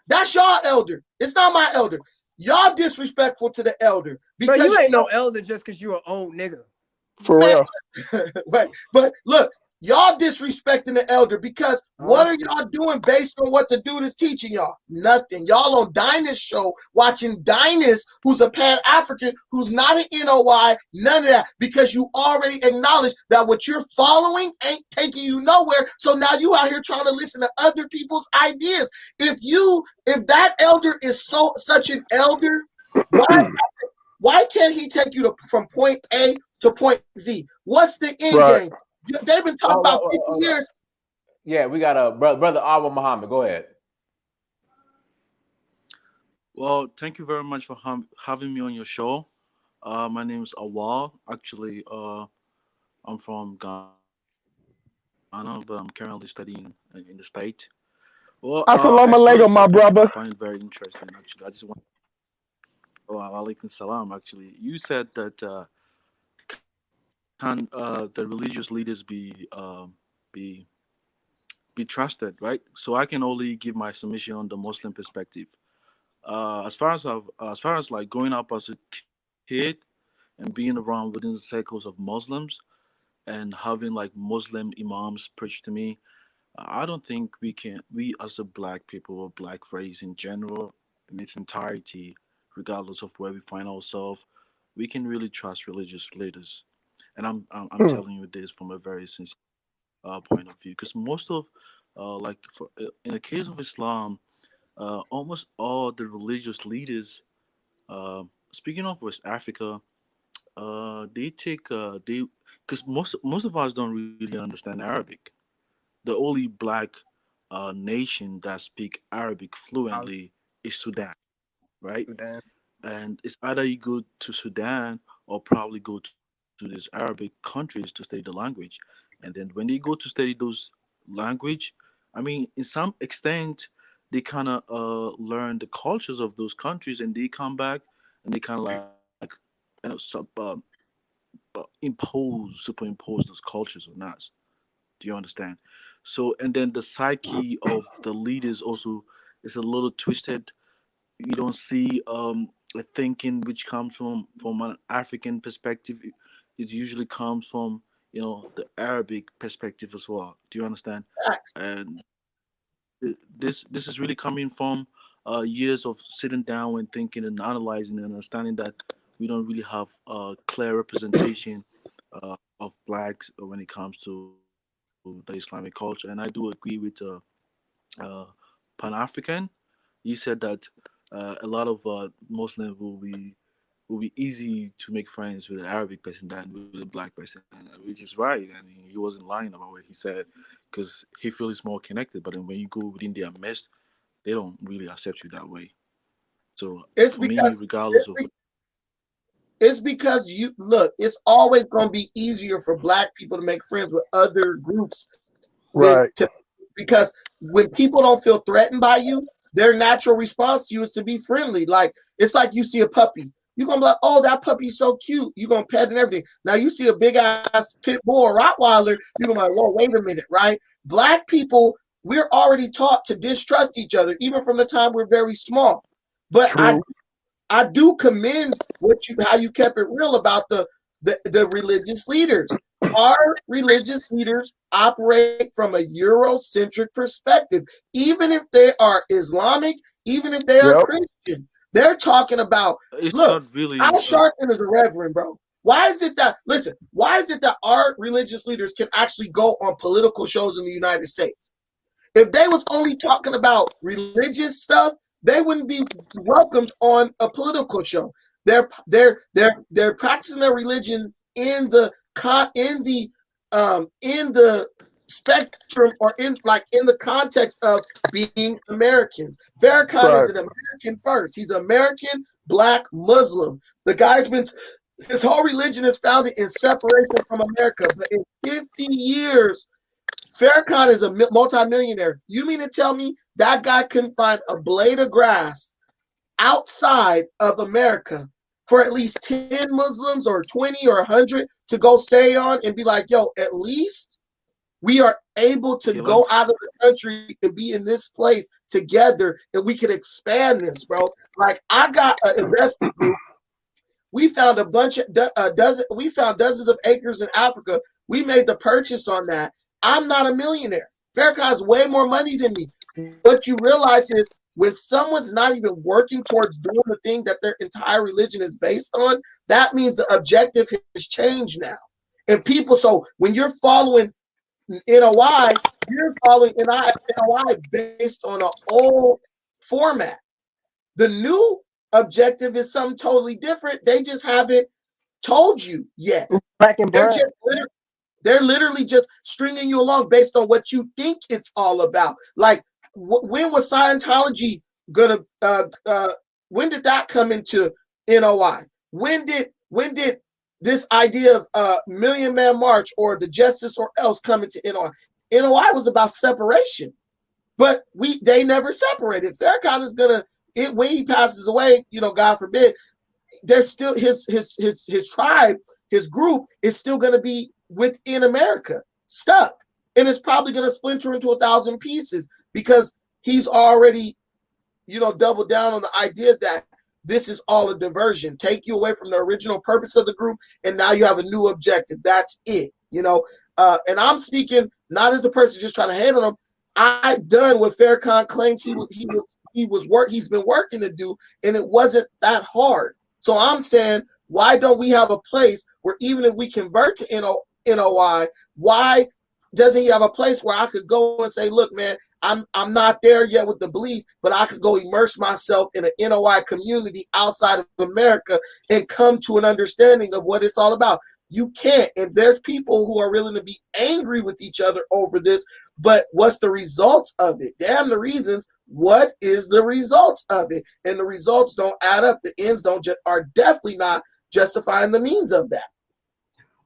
[SPEAKER 2] That's y'all elder. It's not my elder. Y'all disrespectful to the elder
[SPEAKER 3] because you ain't no elder just because you're an old nigga.
[SPEAKER 5] For real.
[SPEAKER 2] Right. But look, y'all disrespecting the elder because what are y'all doing based on what the dude is teaching y'all? Nothing. Y'all on Dinah's show watching Dinah's, who's a Pan-African, who's not an NOI, none of that, because you already acknowledged that what you're following ain't taking you nowhere. So now you out here trying to listen to other people's ideas. If that elder is such an elder, why can't he take you from point A to point Z? What's the end game? They've been talking about 50 years.
[SPEAKER 1] Yeah, we got a brother Awa Muhammad. Go ahead.
[SPEAKER 6] Well, thank you very much for having me on your show. My name is Awal. Actually, I'm from Ghana, but I'm currently studying in the state. Well,
[SPEAKER 5] Assalamu alaikum, my brother.
[SPEAKER 6] I find it very interesting. Actually, I just want. Oh, alaikum salam. Actually, you said that can the religious leaders be trusted, right? So I can only give my submission on the Muslim perspective. As far as like growing up as a kid and being around within the circles of Muslims and having like Muslim imams preach to me, I don't think we as a black people or black race in general, in its entirety, regardless of where we find ourselves, we can really trust religious leaders. And I'm telling you this from a very sincere point of view, because most of in the case of Islam, almost all the religious leaders, speaking of West Africa, they take they because most of us don't really understand Arabic. The only black nation that speak Arabic fluently is Sudan, right?
[SPEAKER 3] Sudan.
[SPEAKER 6] And it's either you go to Sudan or probably go to these Arabic countries to study the language. And then when they go to study those language, I mean, in some extent, they kind of learn the cultures of those countries, and they come back and they kind of like superimpose those cultures on us. Do you understand? So, and then the psyche of the leaders also is a little twisted. You don't see a thinking which comes from an African perspective. It usually comes from the Arabic perspective as well. Do you understand? And this is really coming from years of sitting down and thinking and analyzing and understanding that we don't really have a clear representation of blacks when it comes to the Islamic culture. And I do agree with Pan African. He said that a lot of Muslims will be easy to make friends with an Arabic person than with a black person, which is right. I mean, he wasn't lying about what he said, because he feels more connected. But then when you go within their midst, they don't really accept you that way. So
[SPEAKER 2] It's
[SPEAKER 6] for me,
[SPEAKER 2] because
[SPEAKER 6] regardless of
[SPEAKER 2] it's because you look, it's always going to be easier for black people to make friends with other groups.
[SPEAKER 5] Right.
[SPEAKER 2] Because when people don't feel threatened by you, their natural response to you is to be friendly. Like, it's like you see a puppy. You're going to be like, oh, that puppy's so cute. You're going to pet and everything. Now you see a big ass pit bull or Rottweiler, you're going to be like, whoa, wait a minute, right? Black people, we're already taught to distrust each other, even from the time we're very small. But
[SPEAKER 5] True.
[SPEAKER 2] I do commend how you kept it real about the religious leaders. Our religious leaders operate from a Eurocentric perspective. Even if they are Islamic, even if they are Christian, they're talking about,
[SPEAKER 6] it's
[SPEAKER 2] look,
[SPEAKER 6] not really
[SPEAKER 2] Al Sharpton is a reverend, bro. Why is it that our religious leaders can actually go on political shows in the United States? If they was only talking about religious stuff, they wouldn't be welcomed on a political show. They're practicing their religion in the spectrum, or in the context of being Americans. Farrakhan is an American first. He's an American black Muslim. The guy's been his whole religion is founded in separation from America. But in 50 years, Farrakhan is a multimillionaire. You mean to tell me that guy couldn't find a blade of grass outside of America for at least 10 Muslims or 20 or 100 to go stay on and be like, yo, at least we are able to go out of the country and be in this place together, and we can expand this, bro. Like, I got an investment group. We found a bunch of we found dozens of acres in Africa. We made the purchase on that. I'm not a millionaire. Farrakhan's way more money than me. What you realize is when someone's not even working towards doing the thing that their entire religion is based on, that means the objective has changed now. And people, so when you're following NOI, you're following NOI based on an old format. The new objective is something totally different. They just haven't told you yet.
[SPEAKER 3] Black and brown.
[SPEAKER 2] They're literally just stringing you along based on what you think it's all about. Like, when was Scientology gonna? When did that come into NOI? When did this idea of Million Man March or the Justice or Else come into NOI? NOI was about separation, but they never separated. Farrakhan is gonna, when he passes away, you know, God forbid, there's still his tribe, his group is still gonna be within America, stuck, and it's probably gonna splinter into 1,000 pieces because he's already, you know, doubled down on the idea that this is all a diversion, take you away from the original purpose of the group, and now you have a new objective. That's it, you know. And I'm speaking not as the person just trying to hate on him. I've done what Farrakhan claims he's been working to do, and it wasn't that hard. So I'm saying, why don't we have a place where even if we convert to NOI, why doesn't he have a place where I could go and say, look, man, I'm not there yet with the belief, but I could go immerse myself in an NOI community outside of America and come to an understanding of what it's all about. You can't. And there's people who are willing to be angry with each other over this, but what's the results of it? Damn the reasons. What is the results of it? And the results don't add up. The ends are definitely not justifying the means of that.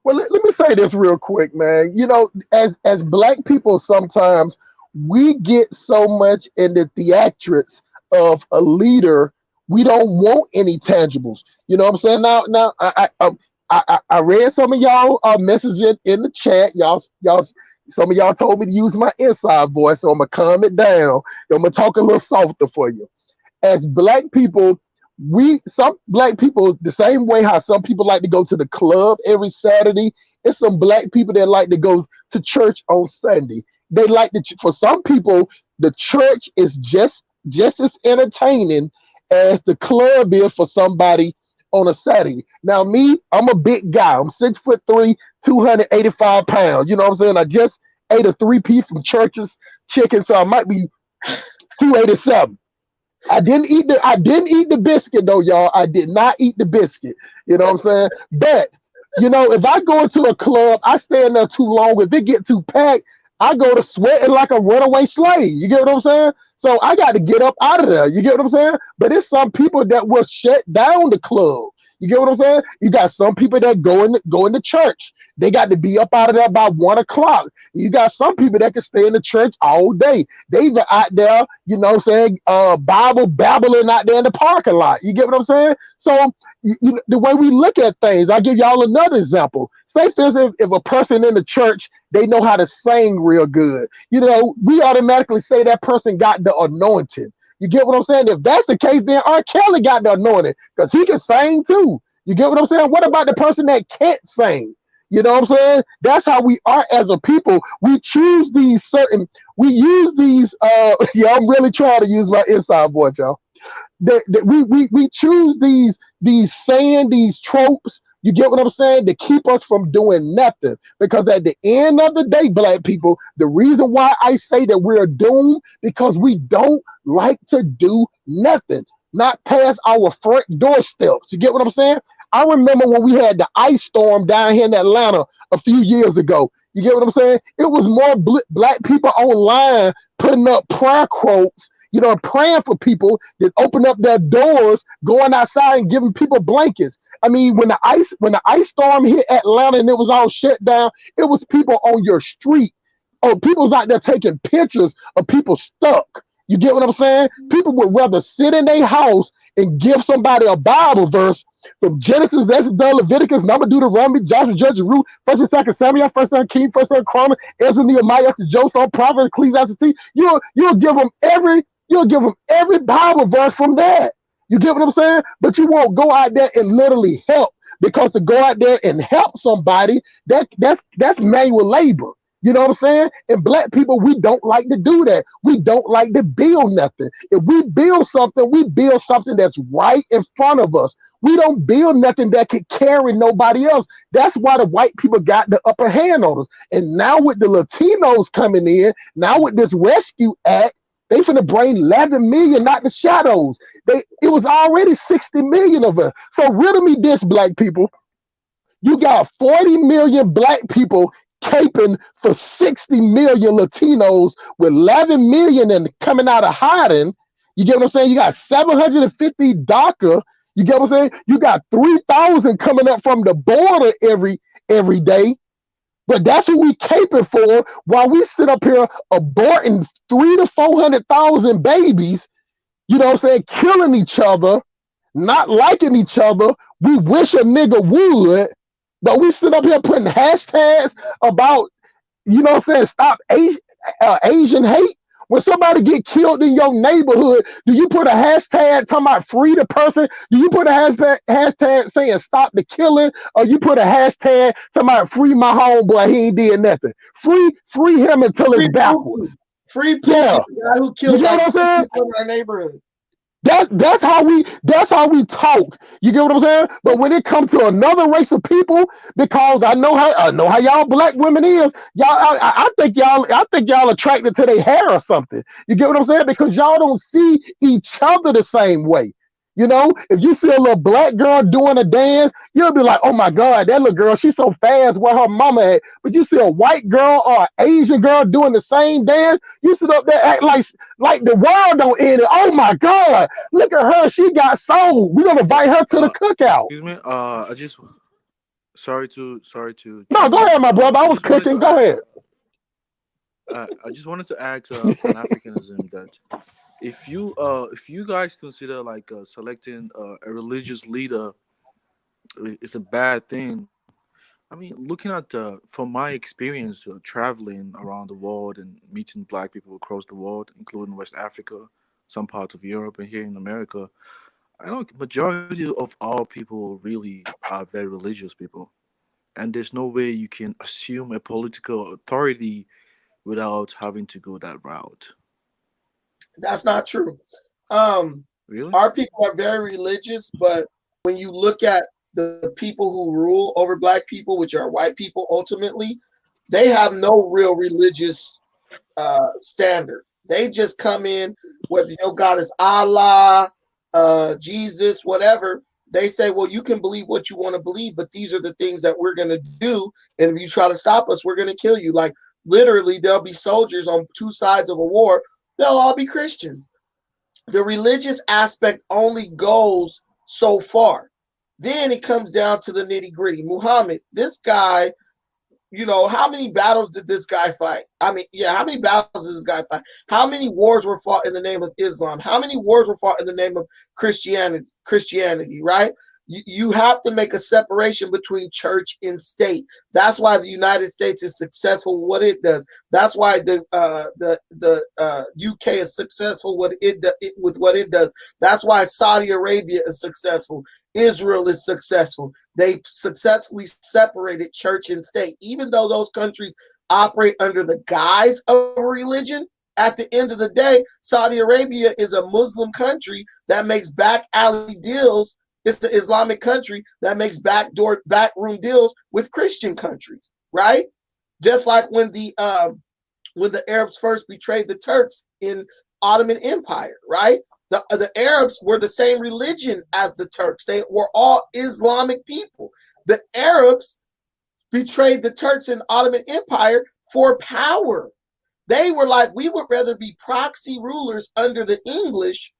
[SPEAKER 5] Well, let me say this real quick, man. You know, as Black people, sometimes we get so much in the theatrics of a leader, we don't want any tangibles. You know what I'm saying? Now, I read some of y'all messages in the chat. Y'all, some of y'all told me to use my inside voice, so I'm gonna calm it down. I'm gonna talk a little softer for you. As Black people, some Black people, the same way how some people like to go to the club every Saturday, it's some Black people that like to go to church on Sunday. They like to, for some people, the church is just as entertaining as the club is for somebody on a Saturday. Now, me, I'm a big guy. I'm 6'3", 285 pounds. You know what I'm saying? I just ate a 3-piece from Church's Chicken, so I might be 287. I didn't eat the biscuit though, y'all. I did not eat the biscuit. You know what I'm saying? But you know, if I go into a club, I stay in there too long. If it get too packed, I go to sweating like a runaway slave. You get what I'm saying? So I got to get up out of there. You get what I'm saying? But it's some people that will shut down the club. You get what I'm saying? You got some people that go into church. They got to be up out of there by 1 o'clock. You got some people that can stay in the church all day. They even out there, you know what I'm saying, Bible babbling out there in the parking lot. You get what I'm saying? So the way we look at things, I'll give y'all another example. Say, for instance, if a person in the church, they know how to sing real good. You know, we automatically say that person got the anointing. You get what I'm saying? If that's the case, then R. Kelly got the anointing because he can sing too. You get what I'm saying? What about the person that can't sing? You know what I'm saying? That's how we are as a people. We choose these we use these, yeah, I'm really trying to use my inside voice, y'all. We choose these saying, these tropes, you get what I'm saying, to keep us from doing nothing. Because at the end of the day, Black people, the reason why I say that we're doomed, because we don't like to do nothing, not past our front doorsteps. You get what I'm saying? I remember when we had the ice storm down here in Atlanta a few years ago. You get what I'm saying? It was more Black people online putting up prayer quotes, you know, praying for people that open up their doors, going outside and giving people blankets. I mean, when the ice storm hit Atlanta and it was all shut down, it was people on your street. Oh, people was out there taking pictures of people stuck. You get what I'm saying? People would rather sit in their house and give somebody a Bible verse from Genesis, Exodus, Leviticus, Number, Deuteronomy, Joshua, Judges, Ruth, 1st and 2nd Samuel, 1st and King, 1st and Chronicles, Ezra, Nehemiah, Joseph, Prophet, Ecclesiastes. You'll give them every Bible verse from that. You get what I'm saying? But you won't go out there and literally help, because to go out there and help somebody, that's manual labor. You know what I'm saying? And black people, we don't like to do that. We don't like to build nothing. If we build something that's right in front of us. We don't build nothing that could carry nobody else. That's why the white people got the upper hand on us. And now with the Latinos coming in, now with this Rescue Act, they finna bring 11 million, not the shadows. It was already 60 million of us. So riddle me this, black people. You got 40 million black people caping for 60 million Latinos with 11 million and coming out of hiding. You get what I'm saying? You got 750 DACA. You get what I'm saying? You got 3,000 coming up from the border every day. But that's what we caping for while we sit up here aborting 300,000 to 400,000 babies, you know what I'm saying, killing each other, not liking each other. We wish a nigga would, but we sit up here putting hashtags about, you know what I'm saying, stop Asian hate. When somebody get killed in your neighborhood, do you put a hashtag talking about free the person? Do you put a hashtag saying stop the killing? Or you put a hashtag talking about free my homeboy, he ain't did nothing? Free him until it's backwards.
[SPEAKER 2] Free Pookie,
[SPEAKER 5] Yeah.
[SPEAKER 2] the guy who killed
[SPEAKER 5] You know what I'm saying?
[SPEAKER 2] people in our neighborhood.
[SPEAKER 5] That's how we talk. You get what I'm saying? But when it comes to another race of people, because I know how y'all black women is, I think y'all attracted to their hair or something. You get what I'm saying? Because y'all don't see each other the same way. You know, if you see a little black girl doing a dance, you'll be like, oh my God, that little girl, she's so fast, where her mama at. But you see a white girl or an Asian girl doing the same dance, you sit up there act like the world don't end it. Oh my God, look at her, she got soul. We're gonna invite her to the cookout.
[SPEAKER 6] Excuse me. I just sorry to
[SPEAKER 5] No, go ahead, my brother. I was cooking. Go ahead.
[SPEAKER 6] I just wanted to ask Pan-Africanism that if you guys consider like selecting a religious leader is a bad thing. I mean, looking at from my experience traveling around the world and meeting black people across the world, including West Africa, some parts of Europe, and here in America, I know majority of our people really are very religious people, and there's no way you can assume a political authority without having to go that route.
[SPEAKER 2] That's not true.
[SPEAKER 6] Really?
[SPEAKER 2] Our people are very religious, but when you look at the people who rule over black people, which are white people, ultimately, they have no real religious standard. They just come in, whether your God is Allah, Jesus, whatever. They say, well, you can believe what you want to believe, but these are the things that we're going to do. And if you try to stop us, we're going to kill you. Like literally, there'll be soldiers on two sides of a war. They'll all be Christians. The religious aspect only goes so far. Then it comes down to the nitty gritty. Muhammad, this guy, you know, how many battles did this guy fight? I mean, yeah, how many battles did this guy fight? How many wars were fought in the name of Islam? How many wars were fought in the name of Christianity, right? You have to make a separation between church and state. That's why the United States is successful what it does. That's why the UK is successful with what it does. That's why Saudi Arabia is successful. Israel is successful. They successfully separated church and state. Even though those countries operate under the guise of religion, at the end of the day, Saudi Arabia is a Muslim country that makes back alley deals. It's the Islamic country that makes backroom deals with Christian countries, right? Just like when the Arabs first betrayed the Turks in Ottoman Empire, right? The Arabs were the same religion as the Turks. They were all Islamic people. The Arabs betrayed the Turks in Ottoman Empire for power. They were like, we would rather be proxy rulers under the English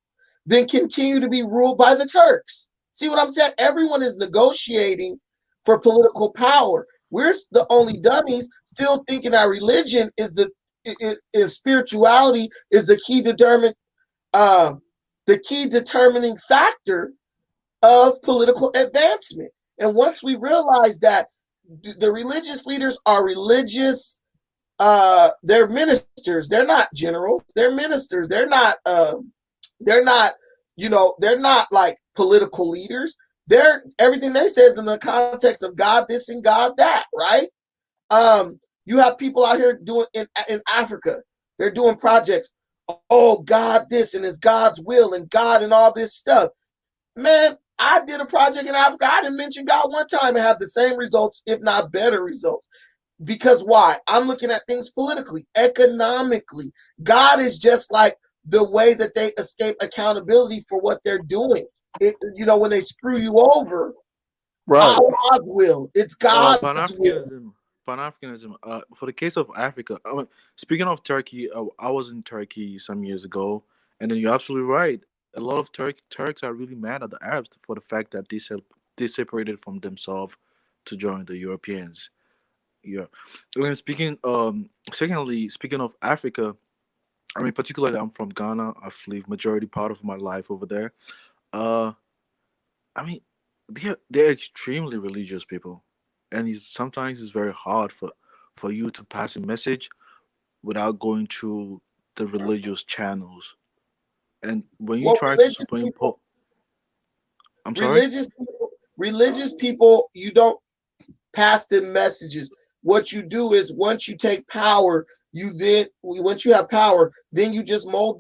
[SPEAKER 2] than continue to be ruled by the Turks. See what I'm saying? Everyone is negotiating for political power. We're the only dummies still thinking our religion is spirituality is the key determining factor of political advancement. And once we realize that the religious leaders are religious, they're ministers. They're not generals. They're ministers. They're not like political leaders. They're everything they say is in the context of God this and God that, right? You have people out here doing in Africa. They're doing projects. Oh, God this and it's God's will and God and all this stuff. Man, I did a project in Africa. I didn't mention God one time and had the same results, if not better results. Because why? I'm looking at things politically, economically. God is just like the way that they escape accountability for what they're doing. When they screw you over,
[SPEAKER 5] Right.
[SPEAKER 2] God's will. It's God's will.
[SPEAKER 6] Pan-Africanism. For the case of Africa, speaking of Turkey, I was in Turkey some years ago, and then you're absolutely right. A lot of Turks are really mad at the Arabs for the fact that they separated from themselves to join the Europeans. Yeah. And secondly, speaking of Africa, I mean, particularly I'm from Ghana. I've lived majority part of my life over there. Uh, I mean, they're extremely religious people, and sometimes it's very hard for you to pass a message without going through the religious channels. And when you try to superimpose, I'm sorry.
[SPEAKER 2] Religious people, you don't pass them messages. What you do is once you take power, once you have power, then you just move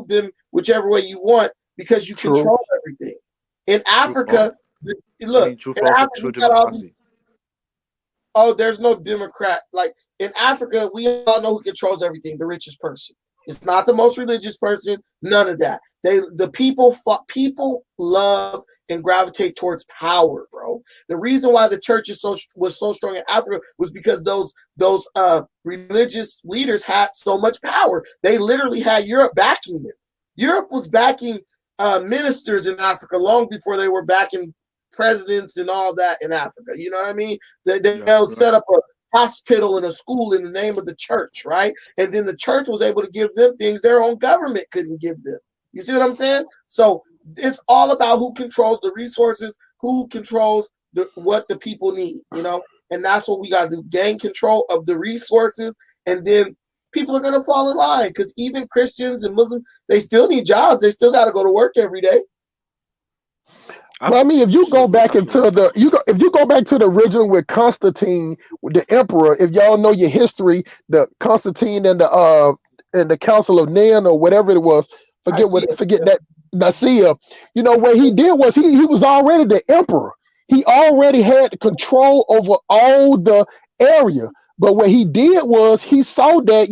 [SPEAKER 2] them whichever way you want because you control everything. In Africa, look,
[SPEAKER 6] True
[SPEAKER 2] democracy. There's no Democrat. Like in Africa, we all know who controls everything, the richest person. It's not the most religious person, none of that. People love and gravitate towards power, bro. The reason why the church was so strong in Africa was because those religious leaders had so much power. They literally had Europe backing them. Europe was backing ministers in Africa long before they were backing presidents and all that in Africa. You know what I mean? They'll set up a hospital and a school in the name of the church, right? And then the church was able to give them things their own government couldn't give them. You see what I'm saying? So it's all about who controls the resources, who controls what the people need, and that's what we got to do, gain control of the resources, and then people are going to fall in line because even Christians and Muslims, they still need jobs. They still got to go to work every day.
[SPEAKER 5] Well, I mean, if you go back into if you go back to the original with Constantine, with the emperor, if y'all know your history, the Constantine and the Council of Nen or whatever it was, forget that Nicaea. What he did was he was already the emperor. He already had control over all the area. But what he did was he saw that,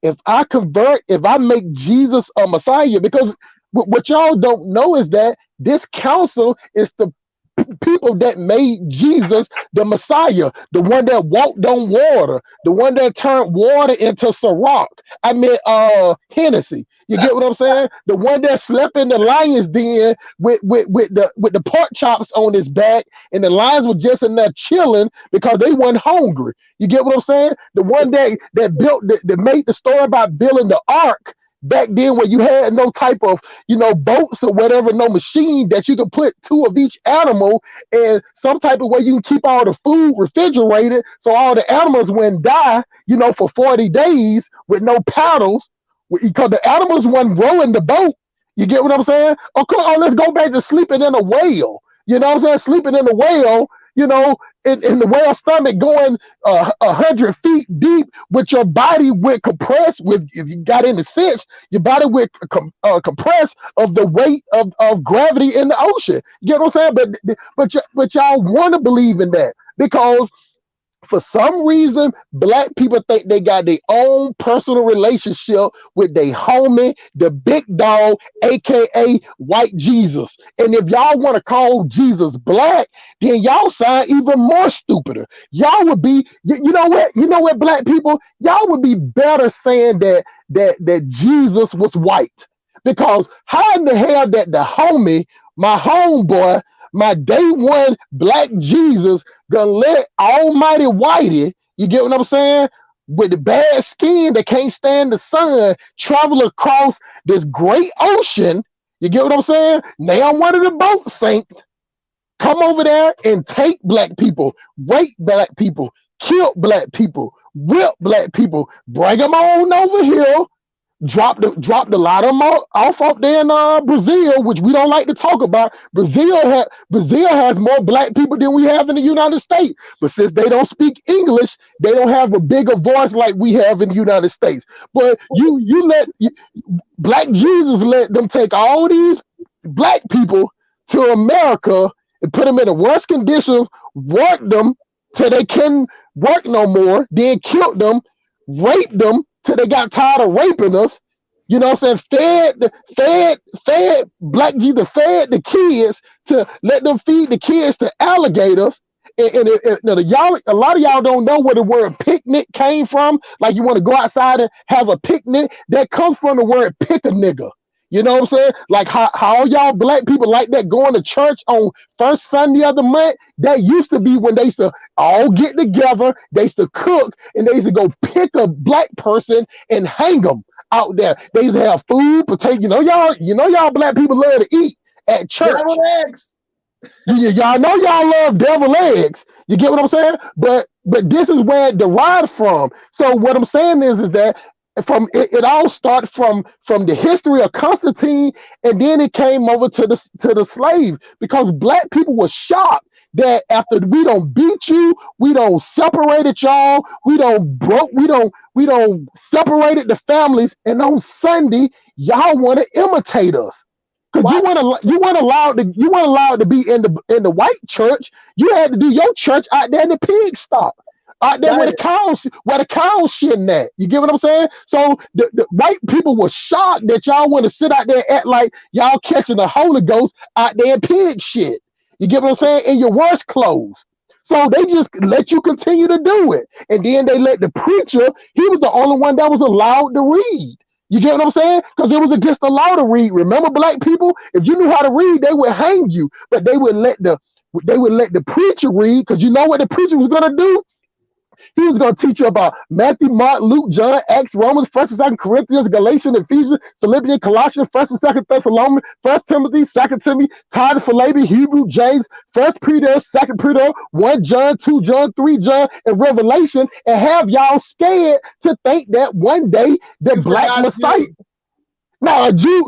[SPEAKER 5] if I make Jesus a Messiah, because what y'all don't know is that this council is the people that made Jesus the Messiah, the one that walked on water, the one that turned water into Ciroc. I mean, Hennessy. You get what I'm saying? The one that slept in the lion's den with the pork chops on his back, and the lions were just in there chilling because they weren't hungry. You get what I'm saying? The one that made the story about building the ark back then, when you had no type of boats or whatever, no machine that you could put two of each animal, and some type of way you can keep all the food refrigerated so all the animals wouldn't die for 40 days with no paddles, because the animals weren't rowing the boat. You get what I'm saying? Oh, come on, let's go back to sleeping in a whale. You know what I'm saying? Sleeping in a whale, in the whale stomach, going 100 feet deep, with your body would compress with, if you got any sense, your body would compress of the weight of gravity in the ocean. You get what I'm saying? But y'all want to believe in that because for some reason, black people think they got their own personal relationship with their homie, the big dog, aka white Jesus. And if y'all want to call Jesus black, then y'all sound even more stupider. Y'all would be, you know what, black people, y'all would be better saying that Jesus was white. Because how in the hell that the homie, my homeboy, my day one black Jesus, gonna let almighty whitey, you get what I'm saying, with the bad skin that can't stand the sun travel across this great ocean. You get what I'm saying? Now one of the boats sank. Come over there and take black people, rape black people, kill black people, whip black people, bring them on over here. Dropped a lot of them off there in Brazil, which we don't like to talk about. Brazil has more black people than we have in the United States. But since they don't speak English, they don't have a bigger voice like we have in the United States. But Black Jesus let them take all these black people to America and put them in the worst conditions, work them till they couldn't work no more, then killed them, raped them till they got tired of raping us. You know what I'm saying? Fed Black Jesus, fed the kids to let them feed the kids to alligators. And y'all, a lot of y'all don't know where the word picnic came from. Like you want to go outside and have a picnic. That comes from the word pick a nigga. You know what I'm saying? Like how y'all black people like that going to church on first Sunday of the month? That used to be when they used to all get together, they used to cook, and they used to go pick a black person and hang them out there. They used to have food, potato. You know y'all black people love to eat at church.
[SPEAKER 2] Devil eggs.
[SPEAKER 5] Y'all know y'all love devil eggs. You get what I'm saying? But this is where it derived from. So what I'm saying is that it all started from the history of Constantine, and then it came over to the slave, because black people were shocked that after we don't beat you, we don't separated y'all, we don't separated the families, and on Sunday y'all want to imitate us. Because you weren't allowed to be in the white church. You had to do your church out there in the pig stop. Out there where the cows shitting at. You get what I'm saying? So the white people were shocked that y'all want to sit out there and act like y'all catching the Holy Ghost out there in pig shit. You get what I'm saying? In your worst clothes. So they just let you continue to do it. And then they let the preacher, he was the only one that was allowed to read. You get what I'm saying? Because it was against the law to read. Remember, black people, if you knew how to read, they would hang you. But they would let the preacher read, because you know what the preacher was gonna do? He was going to teach you about Matthew, Mark, Luke, John, Acts, Romans, 1st and 2nd Corinthians, Galatians, Ephesians, Philippians, Colossians, 1st and 2nd Thessalonians, 1st Timothy, 2nd Timothy, Titus, Philemon, Hebrew, James, 1st Peter, 2nd Peter, 1 John, 2 John, 3 John, and Revelation, and have y'all scared to think that one day the black Messiah. No, Jew.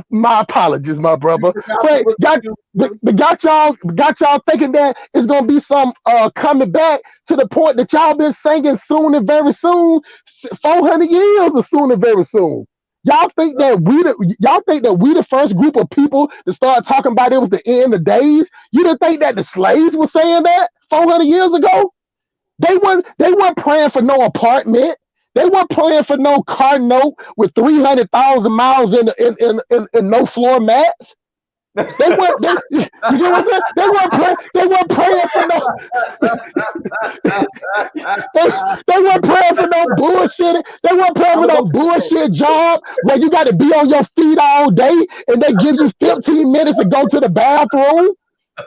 [SPEAKER 5] My apologies, my brother. But got y'all thinking that it's gonna be some coming back to the point that y'all been singing soon and very soon, 400 years or soon and very soon. Y'all think that we the first group of people to start talking about it was the end of days? You didn't think that the slaves were saying that 400 years ago? They weren't praying for no apartment. They weren't praying for no car note with 300,000 miles in no floor mats. You know what I'm saying? They weren't praying for no. they weren't praying for no bullshit. They weren't praying for no bullshit job where you got to be on your feet all day and they give you 15 minutes to go to the bathroom.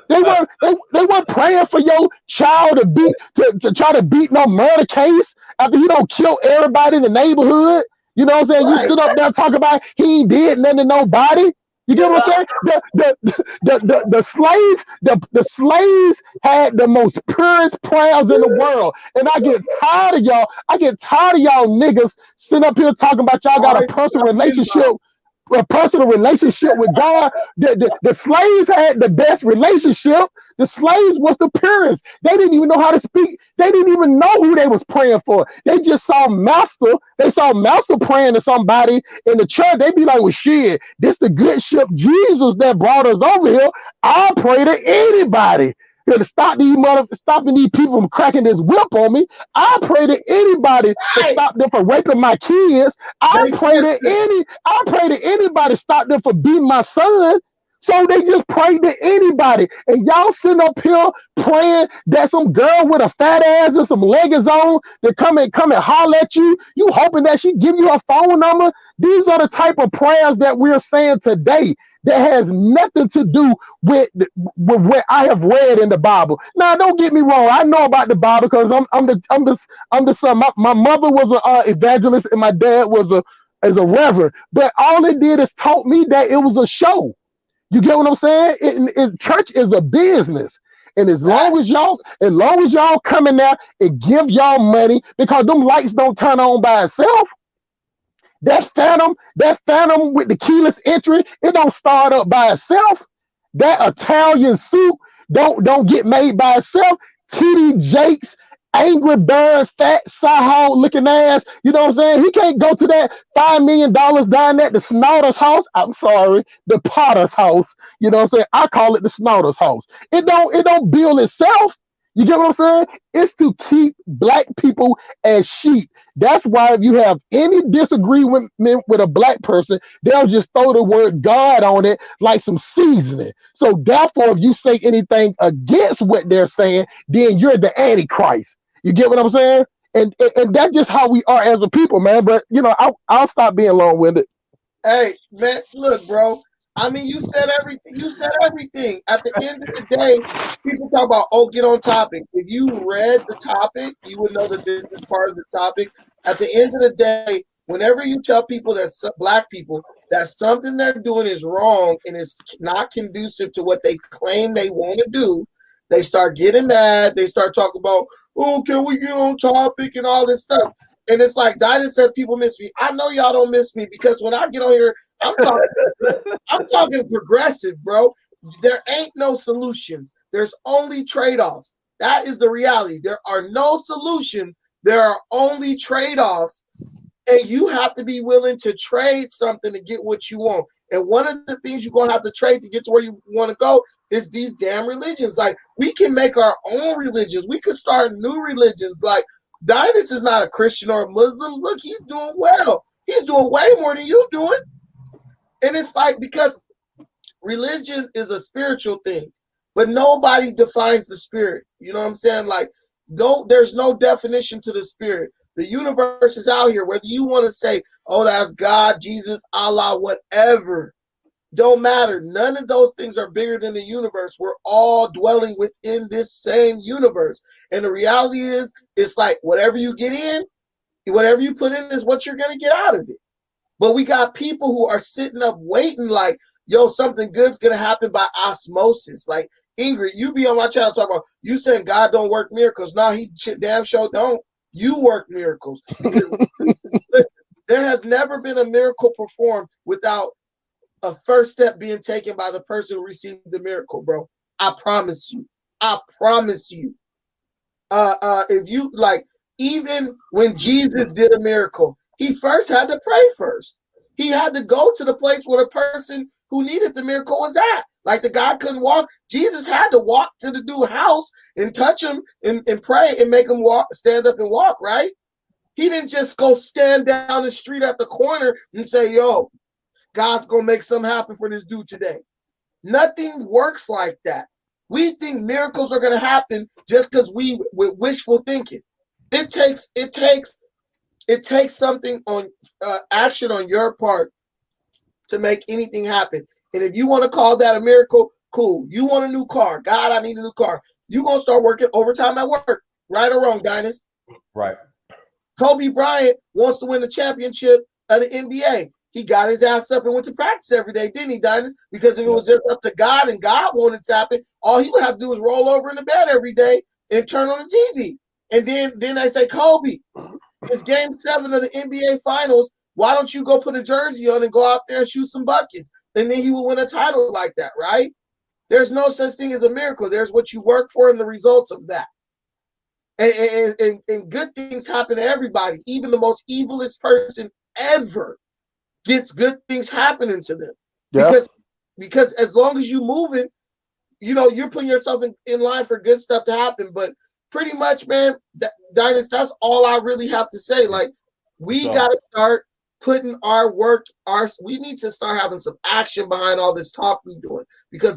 [SPEAKER 5] They weren't praying for your child to try to beat no murder case after he don't kill everybody in the neighborhood. You know what I'm saying? Right. You sit up there and talk about he ain't did nothing to nobody. You get what I'm saying? The slaves had the most purest prayers in the world. And I get tired of y'all. I get tired of y'all niggas sitting up here talking about y'all got a personal relationship with God. The slaves had the best relationship. The slaves was the purest. They didn't even know how to speak. They didn't even know who they was praying for. They just saw master. They saw master praying to somebody in the church. They'd be like, well, shit, this the good ship Jesus that brought us over here. I'll pray to anybody. To stopping these people from cracking this whip on me. I pray to anybody to stop them from raping my kids. I pray to anybody to stop them from beating my son. So they just pray to anybody. And y'all sitting up here praying that some girl with a fat ass and some leggings on to come and holler at you. You hoping that she give you her phone number. These are the type of prayers that we're saying today that has nothing to do with what I have read in the Bible. Now, don't get me wrong. I know about the Bible because I'm the son. My mother was an evangelist and my dad was a reverend. But all it did is taught me that it was a show. You get what I'm saying? Church is a business. And as long as y'all come in there and give y'all money, because them lights don't turn on by itself. That phantom with the keyless entry, it don't start up by itself. That Italian suit don't get made by itself. TD Jakes, Angry Bird, fat Sahog looking ass. You know what I'm saying? He can't go to that $5 million down at the Snauder's house. I'm sorry, the Potter's house. You know what I'm saying? I call it the Snauder's house. It don't build itself. You get what I'm saying? It's to keep black people as sheep. That's why if you have any disagreement with a black person, they'll just throw the word God on it like some seasoning. So therefore, if you say anything against what they're saying, then you're the Antichrist. You get what I'm saying? And that's just how we are as a people, man. But I'll stop being long-winded.
[SPEAKER 2] Hey, man, look, bro. I mean, you said everything. You said everything. At the end of the day, people talk about, get on topic. If you read the topic, you would know that this is part of the topic. At the end of the day, whenever you tell people that black people that something they're doing is wrong and it's not conducive to what they claim they want to do, they start getting mad. They start talking about, can we get on topic and all this stuff. And it's like Dinah said, people miss me. I know y'all don't miss me because when I get on here, I'm talking progressive, bro. There ain't no solutions. There's only trade-offs. That is the reality. There are no solutions. There are only trade-offs. And you have to be willing to trade something to get what you want. And one of the things you're going to have to trade to get to where you want to go is these damn religions. Like, we can make our own religions. We could start new religions. Like, Dinas is not a Christian or a Muslim. Look, he's doing well. He's doing way more than you doing. And it's like, because religion is a spiritual thing, but nobody defines the spirit. You know what I'm saying? Like, there's no definition to the spirit. The universe is out here. Whether you want to say, that's God, Jesus, Allah, whatever, don't matter. None of those things are bigger than the universe. We're all dwelling within this same universe. And the reality is, it's like whatever you get in, whatever you put in is what you're going to get out of it. But we got people who are sitting up waiting like, something good's going to happen by osmosis. Like, Ingrid, you be on my channel talking about, you saying God don't work miracles. No, he damn sure don't. You work miracles. Because, listen, there has never been a miracle performed without a first step being taken by the person who received the miracle, bro. I promise you. I promise you. If you, like, even when Jesus did a miracle, he first had to pray first. He had to go to the place where the person who needed the miracle was at. Like, the guy couldn't walk. Jesus had to walk to the dude's house and touch him and pray and make him stand up and walk, right? He didn't just go stand down the street at the corner and say, God's going to make something happen for this dude today. Nothing works like that. We think miracles are going to happen just because with wishful thinking. It takes something on action on your part to make anything happen. And if you want to call that a miracle, cool. You want a new car. God, I need a new car. You're going to start working overtime at work. Right or wrong, Dinas?
[SPEAKER 1] Right.
[SPEAKER 2] Kobe Bryant wants to win the championship of the NBA. He got his ass up and went to practice every day, didn't he, Dinas? Because if it was just up to God and God wanted to happen, all he would have to do was roll over in the bed every day and turn on the TV. And then they say, Kobe, it's game 7 of the NBA Finals. Why don't you go put a jersey on and go out there and shoot some buckets? And then he will win a title like that, right? There's no such thing as a miracle. There's what you work for and the results of that. And good things happen to everybody. Even the most evilest person ever gets good things happening to them. Yeah. Because as long as you're moving, you're putting yourself in line for good stuff to happen. But pretty much, man, Dinas, that's all I really have to say. Like, we got to start putting our work, we need to start having some action behind all this talk we doing, because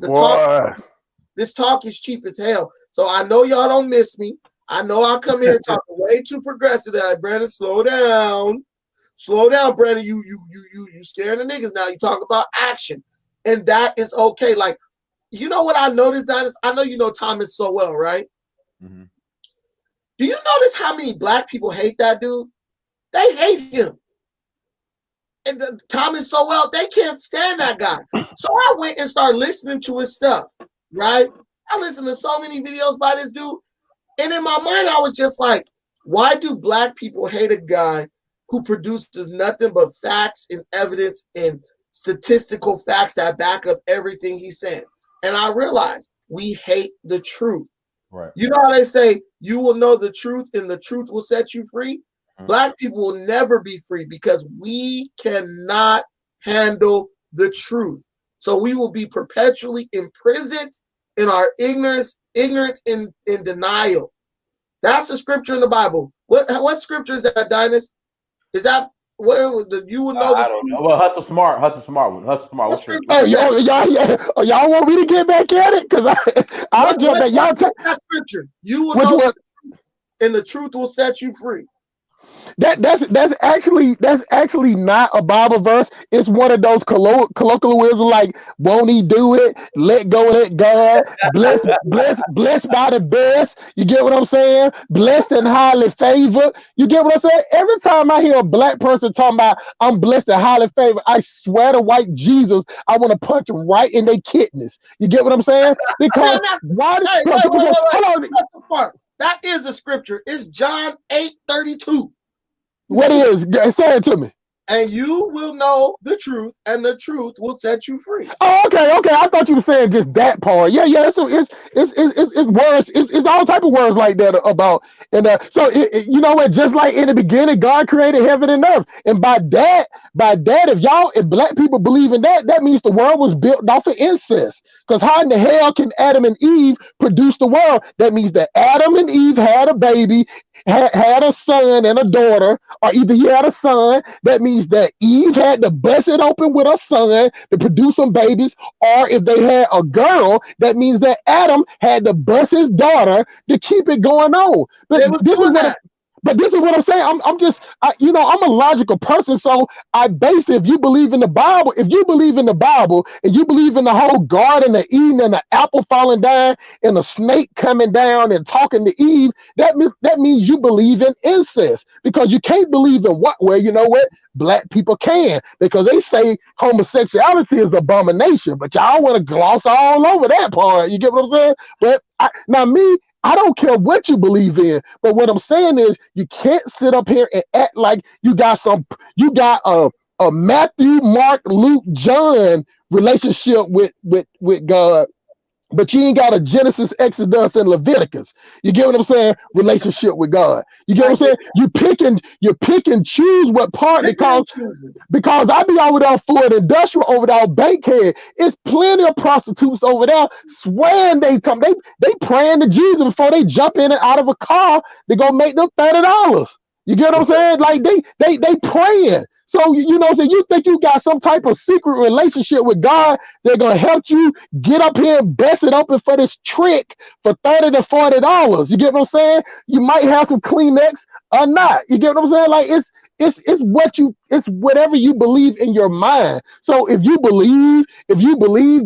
[SPEAKER 2] this talk is cheap as hell. So I know y'all don't miss me. I know I come here talking way too progressive. That Brandon, slow down, Brandon. You scaring the niggas now. You talk about action, and that is okay. Like, you know what I noticed, Dennis? I know you know Thomas so well, right?
[SPEAKER 1] Mm-hmm.
[SPEAKER 2] Do you notice how many black people hate that dude? They hate him. And Thomas so well, they can't stand that guy. So I went and started listening to his stuff, right? I listened to so many videos by this dude. And in my mind, I was just like, why do black people hate a guy who produces nothing but facts and evidence and statistical facts that back up everything he's saying? And I realized we hate the truth.
[SPEAKER 1] Right.
[SPEAKER 2] You know how they say, you will know the truth and the truth will set you free? Mm-hmm. Black people will never be free because we cannot handle the truth. So we will be perpetually imprisoned in our ignorance and denial. That's a scripture in the Bible. What scripture is that, Dinus? Is that what you would know?
[SPEAKER 1] I don't know. Well, Hustle Smart. What's your
[SPEAKER 5] y'all want me to get back at it? Because I'll jump at y'all.
[SPEAKER 2] That scripture. You will know, and the truth will set you free.
[SPEAKER 5] That's actually not a Bible verse. It's one of those colloquialisms like, won't he do it? Let go, let God. Blessed by the best. You get what I'm saying? Blessed and highly favored. You get what I'm saying? Every time I hear a black person talking about I'm blessed and highly favored, I swear to white Jesus, I want to punch them right in their kidneys. You get what I'm saying? Because
[SPEAKER 2] that is a scripture. It's John 8:32.
[SPEAKER 5] What is? Say it to me.
[SPEAKER 2] And you will know the truth, and the truth will set you free.
[SPEAKER 5] Oh, okay. I thought you were saying just that part. Yeah. So it's words. It's all type of words like that about. And so you know what? Just like in the beginning, God created heaven and earth, and by that, if black people believe in that, that means the world was built off of incest. Because how in the hell can Adam and Eve produce the world? That means that Adam and Eve had a baby, had a son and a daughter, or either he had a son. That means that Eve had to bust it open with her son to produce some babies, or if they had a girl, that means that Adam had to bust his daughter to keep it going on. But this is what I'm saying. I'm a logical person, so I base it. If you believe in the Bible, and you believe in the whole Garden of Eden and the apple falling down and the snake coming down and talking to Eve, that means you believe in incest, because you can't believe in what? Well, you know what? Black people can, because they say homosexuality is abomination, but y'all want to gloss all over that part. You get what I'm saying? But I don't care what you believe in, but what I'm saying is you can't sit up here and act like you got a Matthew, Mark, Luke, John relationship with God, but you ain't got a Genesis, Exodus, and Leviticus. You get what I'm saying? Relationship with God. You get what I'm saying? You pick and choose what part, because I be over there for the industrial over there on Bankhead. It's plenty of prostitutes over there swearing they praying to Jesus before they jump in and out of a car. They gonna make them $30. You get what I'm saying? Like they praying. So you know what I'm saying? You think you got some type of secret relationship with God? They're gonna help you get up here and bust it open for this trick for $30 to $40. You get what I'm saying? You might have some Kleenex or not. You get what I'm saying? Like it's whatever you believe in your mind. So if you believe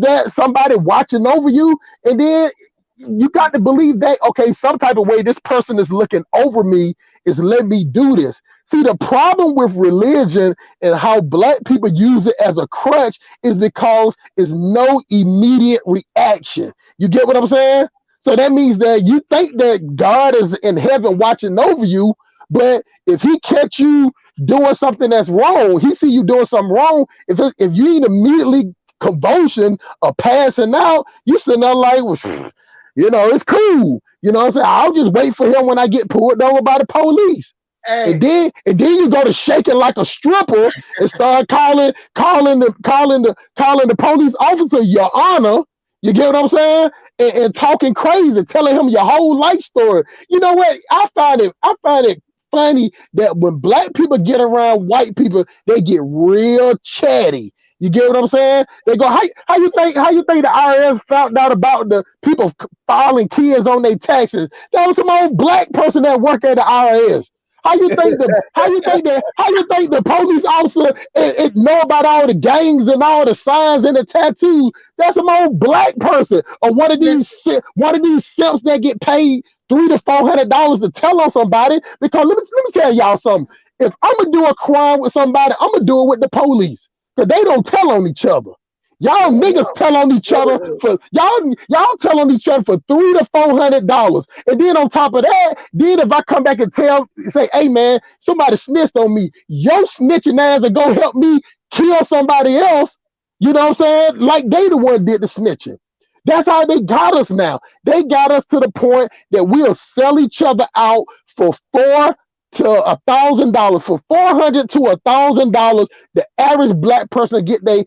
[SPEAKER 5] that somebody watching over you, and then you got to believe that, okay, some type of way this person is looking over me, is letting me do this. See, the problem with religion and how black people use it as a crutch is because it's no immediate reaction. You get what I'm saying? So that means that you think that God is in heaven watching over you, but if he catch you doing something that's wrong, he see you doing something wrong, if you ain't immediately convulsion or passing out, you sitting there like, well, you know, it's cool. You know what I'm saying? I'll just wait for him when I get pulled over by the police. Hey. And then you go to shaking like a stripper and start calling the police officer your honor. You get what I'm saying? And talking crazy, telling him your whole life story. You know what? I find it funny that when black people get around white people, they get real chatty. You get what I'm saying? They go, how you think the IRS found out about the people filing kids on their taxes? That was some old black person that worked at the IRS. How you think the police officer it know about all the gangs and all the signs and the tattoos? That's some old black person or one of these simps that get paid $300 to $400 to tell on somebody. Because let me tell y'all something. If I'm gonna do a crime with somebody, I'm gonna do it with the police because they don't tell on each other. Y'all niggas tell on each other for y'all tell on each other for $300 to $400, and then on top of that, then if I come back and say, hey man, somebody snitched on me, your snitching ass are gonna help me kill somebody else. You know what I'm saying? Like they the one did the snitching. That's how they got us now. They got us to the point that we'll sell each other out for $400 to $1,000, for $400 to $1,000. The average black person get they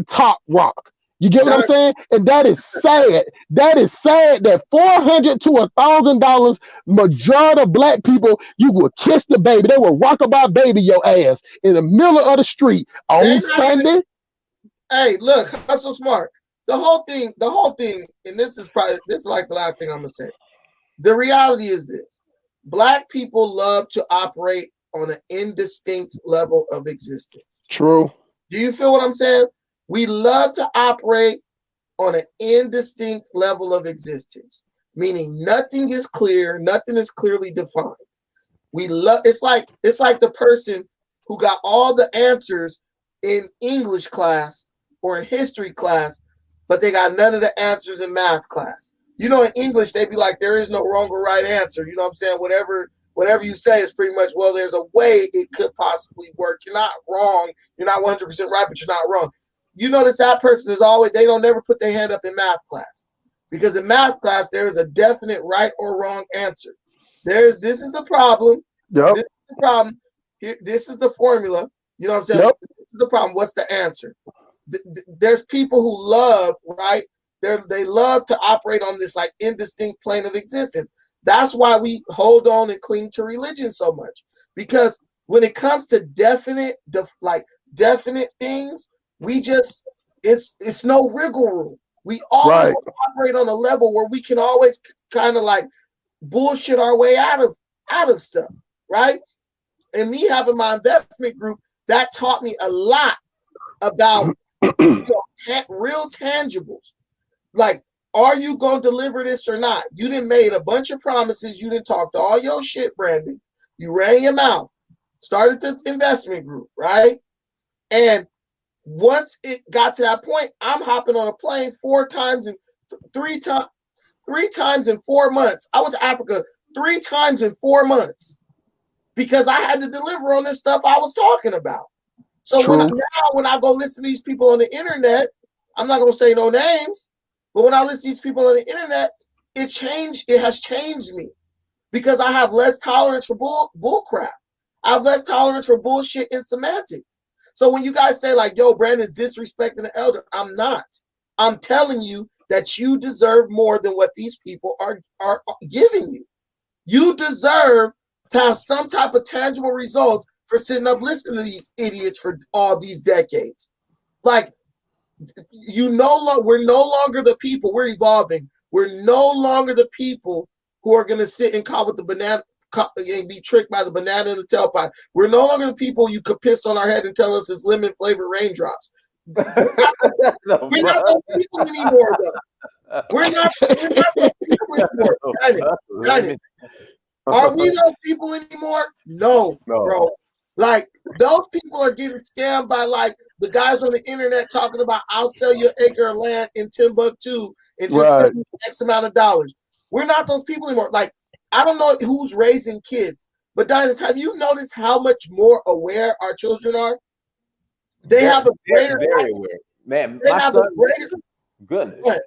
[SPEAKER 5] top rock. You get what I'm saying? And that is sad. That is sad that $400 to $1,000, majority of black people, you will kiss the baby. They will rock-a-bye baby your ass in the middle of the street on Sunday.
[SPEAKER 2] Hey, look, hustle smart. The whole thing, and this is like the last thing I'm gonna say. The reality is this. Black people love to operate on an indistinct level of existence.
[SPEAKER 5] True.
[SPEAKER 2] Do you feel what I'm saying? We love to operate on an indistinct level of existence, meaning nothing is clear, nothing is clearly defined. It's like the person who got all the answers in English class or in history class, but they got none of the answers in math class. You know, in English, they'd be like, there is no wrong or right answer. You know what I'm saying? Whatever you say is pretty much, well, there's a way it could possibly work. You're not wrong. You're not 100% right, but you're not wrong. You notice that person is always, they don't never put their hand up in math class. Because in math class, there is a definite right or wrong answer. This is the problem.
[SPEAKER 5] Yep.
[SPEAKER 2] This is the problem. This is the formula. You know what I'm saying?
[SPEAKER 5] Yep.
[SPEAKER 2] This is the problem. What's the answer? There's people who love, right? They love to operate on this like indistinct plane of existence. That's why we hold on and cling to religion so much. Because when it comes to definite things, it's no wiggle room. We always operate on a level where we can always kind of like bullshit our way out of stuff, right? And me having my investment group, that taught me a lot about real tangibles. Like, are you going to deliver this or not? You done made a bunch of promises. You done talked all your shit, Brandon. You ran your mouth. Started the investment group, right? And once it got to that point, I'm hopping on a plane three times in 4 months. I went to Africa 3 times in 4 months because I had to deliver on this stuff I was talking about. So when I go listen to these people on the internet, I'm not going to say no names, but when I listen to these people on the internet, it has changed me because I have less tolerance for bull crap. I have less tolerance for bullshit and semantics. So when you guys say like, yo, Brandon's disrespecting the elder, I'm not. I'm telling you that you deserve more than what these people are giving you. You deserve to have some type of tangible results for sitting up listening to these idiots for all these decades. Like, we're no longer the people. We're evolving. We're no longer the people who are going to sit and call with the banana and be tricked by the banana in the tailpipe. We're no longer the people you could piss on our head and tell us it's lemon flavored raindrops. We're not those people anymore, though. We're not those people anymore. Are we those people anymore? No, bro. Like, those people are getting scammed by like the guys on the internet talking about I'll sell you an acre of land in Timbuktu and just send you X amount of dollars. We're not those people anymore. Like, I don't know who's raising kids, but Dinus, have you noticed how much more aware our children are? They have a greater
[SPEAKER 1] very aware. Man, my son, goodness. What?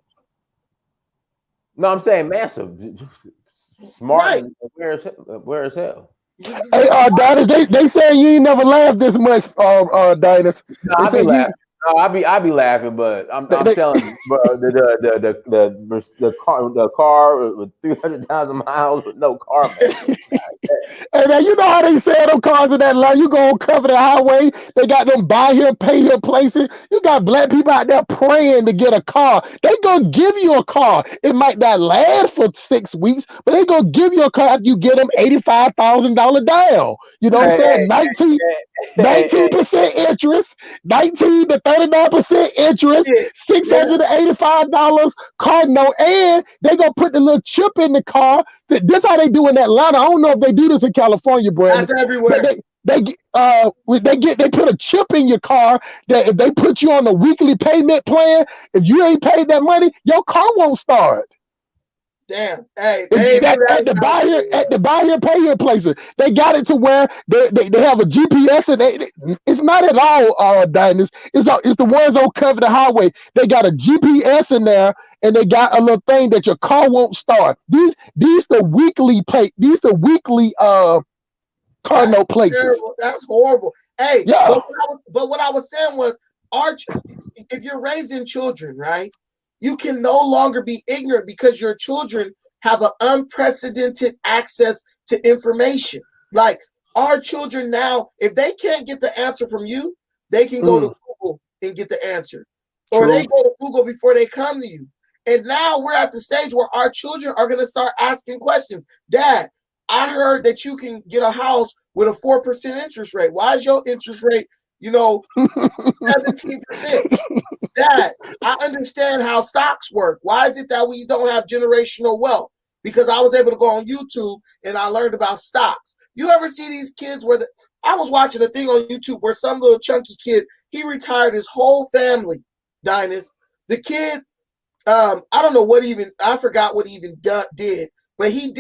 [SPEAKER 1] No, I'm saying massive. Smart and aware as hell.
[SPEAKER 5] Hey, Dinus, they say you ain't never laughed this much, Dinus.
[SPEAKER 1] No, I No, I be laughing, but I'm
[SPEAKER 5] They,
[SPEAKER 1] telling you, bro, the car with 300,000 miles with no car maintenance.
[SPEAKER 5] Hey man, you know how they sell them cars in that line. You gonna cover the highway. They got them buy here, pay here places. You got black people out there praying to get a car. They gonna give you a car. It might not last for 6 weeks, but they gonna give you a car after you get them $85,000 down. You know what I'm
[SPEAKER 1] Hey,
[SPEAKER 5] saying?
[SPEAKER 1] hey, hey,
[SPEAKER 5] 19% interest, 19 to 39% interest,
[SPEAKER 2] Yeah, yeah.
[SPEAKER 5] $685 car note, and they gonna put the little chip in the car. This how they do in Atlanta. I don't know if they do this in California, Brandon,
[SPEAKER 2] That's
[SPEAKER 5] but
[SPEAKER 2] everywhere.
[SPEAKER 5] they put a chip in your car that if they put you on a weekly payment plan, if you ain't paid that money, your car won't start.
[SPEAKER 2] Damn. Hey,
[SPEAKER 5] If
[SPEAKER 2] they ain't do that
[SPEAKER 5] at
[SPEAKER 2] in
[SPEAKER 5] the
[SPEAKER 2] California.
[SPEAKER 5] buy here pay here places, they got it to where they have a GPS and it's not at all diamonds. It's the ones on cover the highway. They got a GPS in there and they got a little thing that your car won't start. These the weekly pay. These the weekly car
[SPEAKER 2] That's
[SPEAKER 5] note places.
[SPEAKER 2] terrible. That's horrible. Hey,
[SPEAKER 5] Yeah.
[SPEAKER 2] but what I was saying was, if you're raising children, right, you can no longer be ignorant because your children have an unprecedented access to information. Like our children now, if they can't get the answer from you, they can go to Google and get the answer, or they
[SPEAKER 5] True.
[SPEAKER 2] go to Google before they come to you. And now we're at the stage where our children are going to start asking questions. Dad, I heard that you can get a house with a 4% interest rate. Why is your interest rate, 17%? Dad, I understand how stocks work. Why is it that we don't have generational wealth? Because I was able to go on YouTube and I learned about stocks. You ever see these kids where I was watching a thing on YouTube where some little chunky kid, he retired his whole family, Dinus. The kid, I don't know what even, I forgot what he even did, but he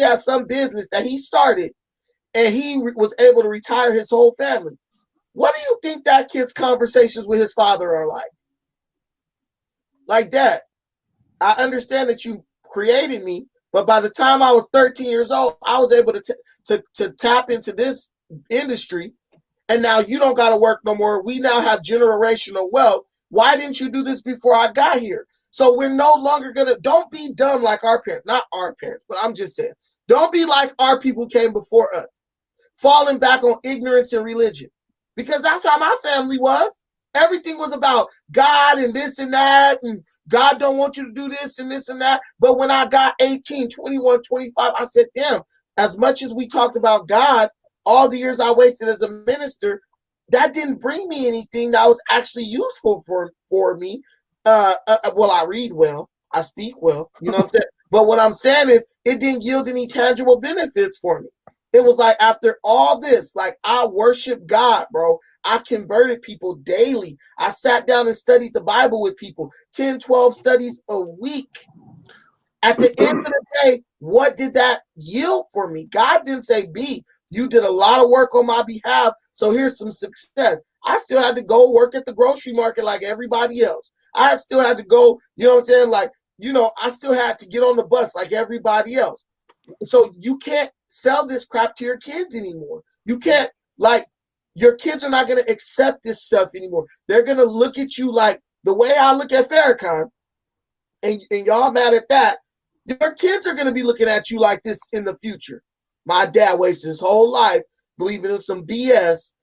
[SPEAKER 2] has some business that he started and he was able to retire his whole family. What do you think that kid's conversations with his father are like? Like that. I understand that you created me, but by the time I was 13 years old, I was able to tap into this industry, and now you don't got to work no more. We now have generational wealth. Why didn't you do this before I got here? So we're no longer don't be dumb like our parents, not our parents, but I'm just saying, don't be like our people came before us, falling back on ignorance and religion, because that's how my family was. Everything was about God and this and that, and God don't want you to do this and this and that. But when I got 18, 21, 25, I said, damn, as much as we talked about God, all the years I wasted as a minister, that didn't bring me anything that was actually useful for me. Well, I read well, I speak well, you know what I'm saying? But what I'm saying is it didn't yield any tangible benefits for me. It was like after all this, like I worship God, bro. I converted people daily. I sat down and studied the Bible with people, 10, 12 studies a week. At the end of the day, what did that yield for me? God didn't say, B, you did a lot of work on my behalf, so here's some success. I still had to go work at the grocery market like everybody else. I still had to go, you know what I'm saying? Like, I still had to get on the bus like everybody else. So you can't sell this crap to your kids anymore. You can't, like, your kids are not going to accept this stuff anymore. They're going to look at you like the way I look at Farrakhan, and y'all mad at that. Your kids are going to be looking at you like this in the future. My dad wasted his whole life believing in some BS,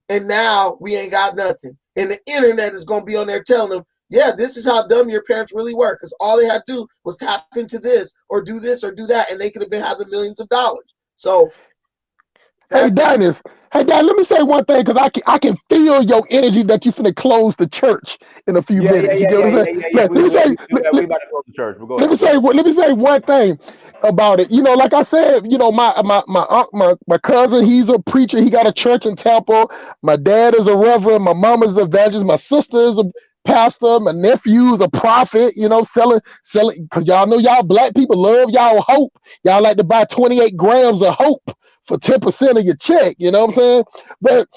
[SPEAKER 2] and now we ain't got nothing. And the internet is going to be on there telling them, yeah, this is how dumb your parents really were, because all they had to do was tap into this or do that, and they could have been having millions of dollars. So,
[SPEAKER 5] Hey, Dennis. Hey, Dan, let me say one thing because I can feel your energy that you finna close the church in a few minutes. You get what I'm saying?
[SPEAKER 1] Yeah.
[SPEAKER 5] Let me say,
[SPEAKER 1] We about to close the church. But go
[SPEAKER 5] let
[SPEAKER 1] ahead.
[SPEAKER 5] me say one thing about it. Like I said, my cousin, he's a preacher. He got a church in Tampa. My dad is a reverend. My mom is an evangelist. My sister is a pastor. My nephew is a prophet. Selling. Because y'all know y'all black people love y'all hope. Y'all like to buy 28 grams of hope for 10% of your check. You know what I'm saying? But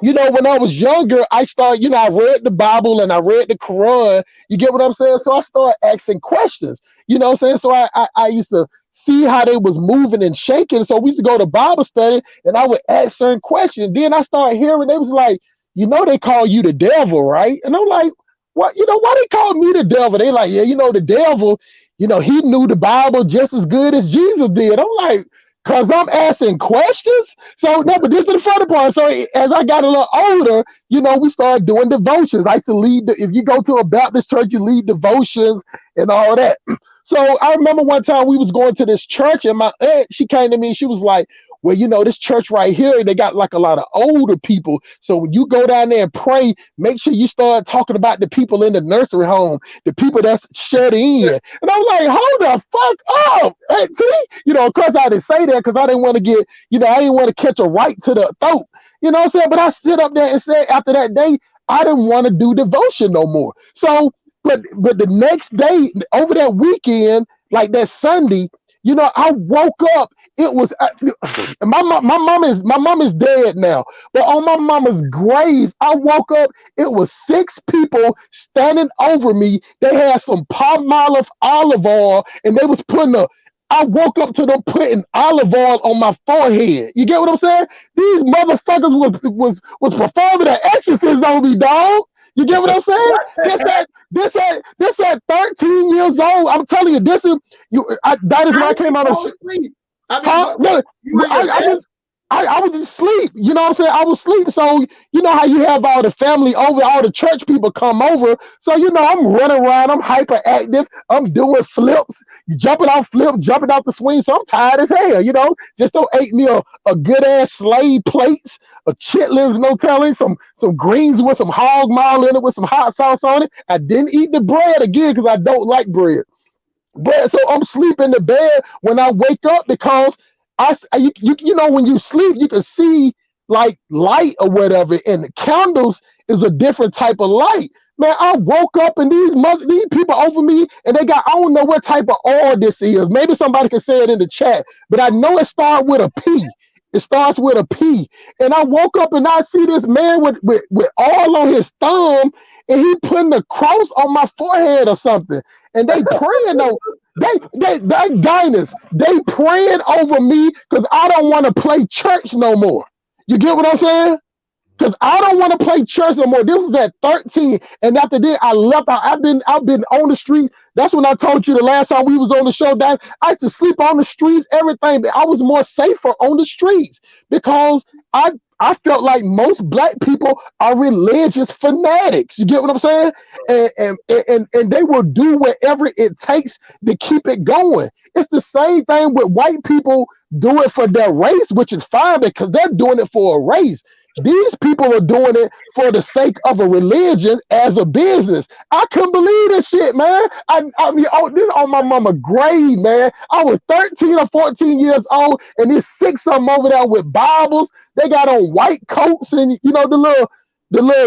[SPEAKER 5] when I was younger, I started, I read the Bible and I read the Quran. You get what I'm saying? So I started asking questions, you know what I'm saying? So I used to see how they was moving and shaking. So we used to go to Bible study and I would ask certain questions. Then I started hearing, they was like, you know they call you the devil, right? And I'm like, what? You know, why they call me the devil? They like, yeah, you know, the devil, you know, he knew the Bible just as good as Jesus did. I'm like, cause I'm asking questions. So no, but this is the funny part. So as I got a little older, you know, we started doing devotions. I used to lead if you go to a Baptist church, you lead devotions and all that. So I remember one time we was going to this church, and my aunt, she came to me and she was like, well, you know, this church right here, they got like a lot of older people. So when you go down there and pray, make sure you start talking about the people in the nursery home, the people that's shut in. And I'm like, hold the fuck up. Hey, see? You know, of course I didn't say that because I didn't want to get, you know, I didn't want to catch a right to the throat. You know what I'm saying? But I sit up there and said after that day, I didn't want to do devotion no more. So, but the next day, over that weekend, like that Sunday, you know, I woke up. It was my mom is dead now, but on my mama's grave, I woke up. It was 6 people standing over me. They had some Palmolive olive oil, and they was putting I woke up to them putting olive oil on my forehead. You get what I'm saying? These motherfuckers was performing an exorcism on me, dog. You get what I'm saying? This at 13 years old. I'm telling you, this is that is when I came out of
[SPEAKER 2] sleep. I mean,
[SPEAKER 5] huh? I was asleep. You know what I'm saying? I was asleep. So you know how you have all the family over, all the church people come over. So you know I'm running around. I'm hyperactive. I'm doing flips, jumping off the swing. So I'm tired as hell. You know, just don't ate me a good ass slave plates, a chitlins, no telling, some greens with some hog maul in it with some hot sauce on it. I didn't eat the bread again because I don't like bread. But so I'm sleeping in the bed when I wake up because you know when you sleep you can see like light or whatever, and the candles is a different type of light. Man, I woke up and these people over me, and they got, I don't know what type of oil this is. Maybe somebody can say it in the chat, but I know it starts with a P. It starts with a P. And I woke up and I see this man with oil on his thumb, and he putting a cross on my forehead or something. And they praying though. They diners. They praying over me because I don't want to play church no more. You get what I'm saying? Because I don't want to play church no more. This was at 13. And after that, I left out. I've been on the streets. That's when I told you the last time we was on the show that I used to sleep on the streets, everything. But I was more safer on the streets because I felt like most black people are religious fanatics. You get what I'm saying? And they will do whatever it takes to keep it going. It's the same thing with white people do it for their race, which is fine because they're doing it for a race. These people are doing it for the sake of a religion as a business. I couldn't believe this shit, man. I mean, this is on my mama grave, man. I was 13 or 14 years old, and there's 6 of them over there with Bibles. They got on white coats and, you know, the little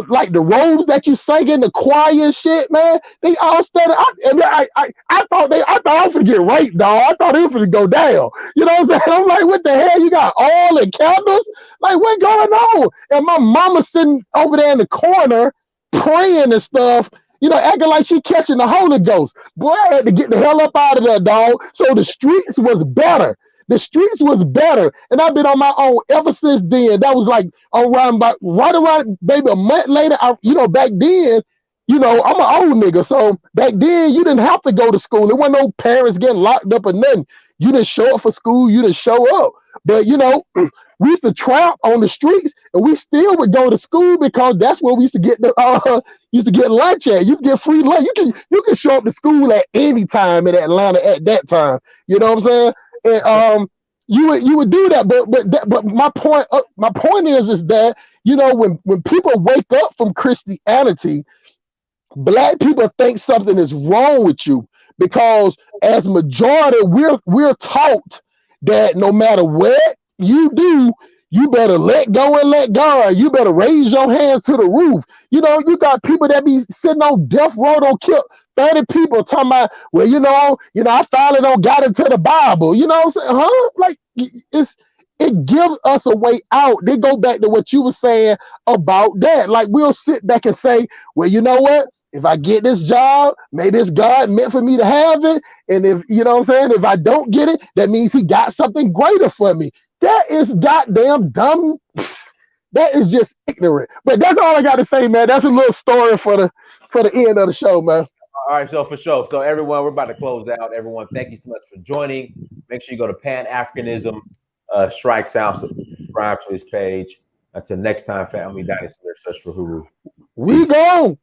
[SPEAKER 5] like the robes that you sang in the choir and shit, man. They all started. I thought I was gonna get raped, dog. I thought it was gonna go down. You know what I'm saying? I'm like, what the hell? You got oil and candles? Like, what's going on? And my mama sitting over there in the corner praying and stuff. You know, acting like she catching the Holy Ghost. Boy, I had to get the hell up out of there, dog. So the streets was better. The streets was better, and I've been on my own ever since then. That was like right around maybe a month later. Back then, you know, I'm an old nigga, so back then you didn't have to go to school. There wasn't no parents getting locked up or nothing. You didn't show up for school. You didn't show up. But you know, we used to trap on the streets, and we still would go to school because that's where we used to get lunch at. You used to get free lunch. You can show up to school at any time in Atlanta at that time. You know what I'm saying? And you would do that, but my point is that, you know, when people wake up from Christianity, black people think something is wrong with you because as majority we're taught that no matter what you do, you better let go and let God. You better raise your hands to the roof. You know, you got people that be sitting on death row, don't kill 30 people talking about, well, you know, I finally don't got into the Bible. You know what I'm saying? Huh? Like, it gives us a way out. They go back to what you were saying about that. Like, we'll sit back and say, well, you know what? If I get this job, maybe it's God meant for me to have it. And if, you know what I'm saying, if I don't get it, that means he got something greater for me. That is goddamn dumb. That is just ignorant. But that's all I got to say, man. That's a little story for the end of the show, man.
[SPEAKER 1] All right, so for sure. So everyone, we're about to close out. Everyone, thank you so much for joining. Make sure you go to Pan Africanism Strikes Out, subscribe to his page. Until next time, family dynasty, search for Huru.
[SPEAKER 5] We gone.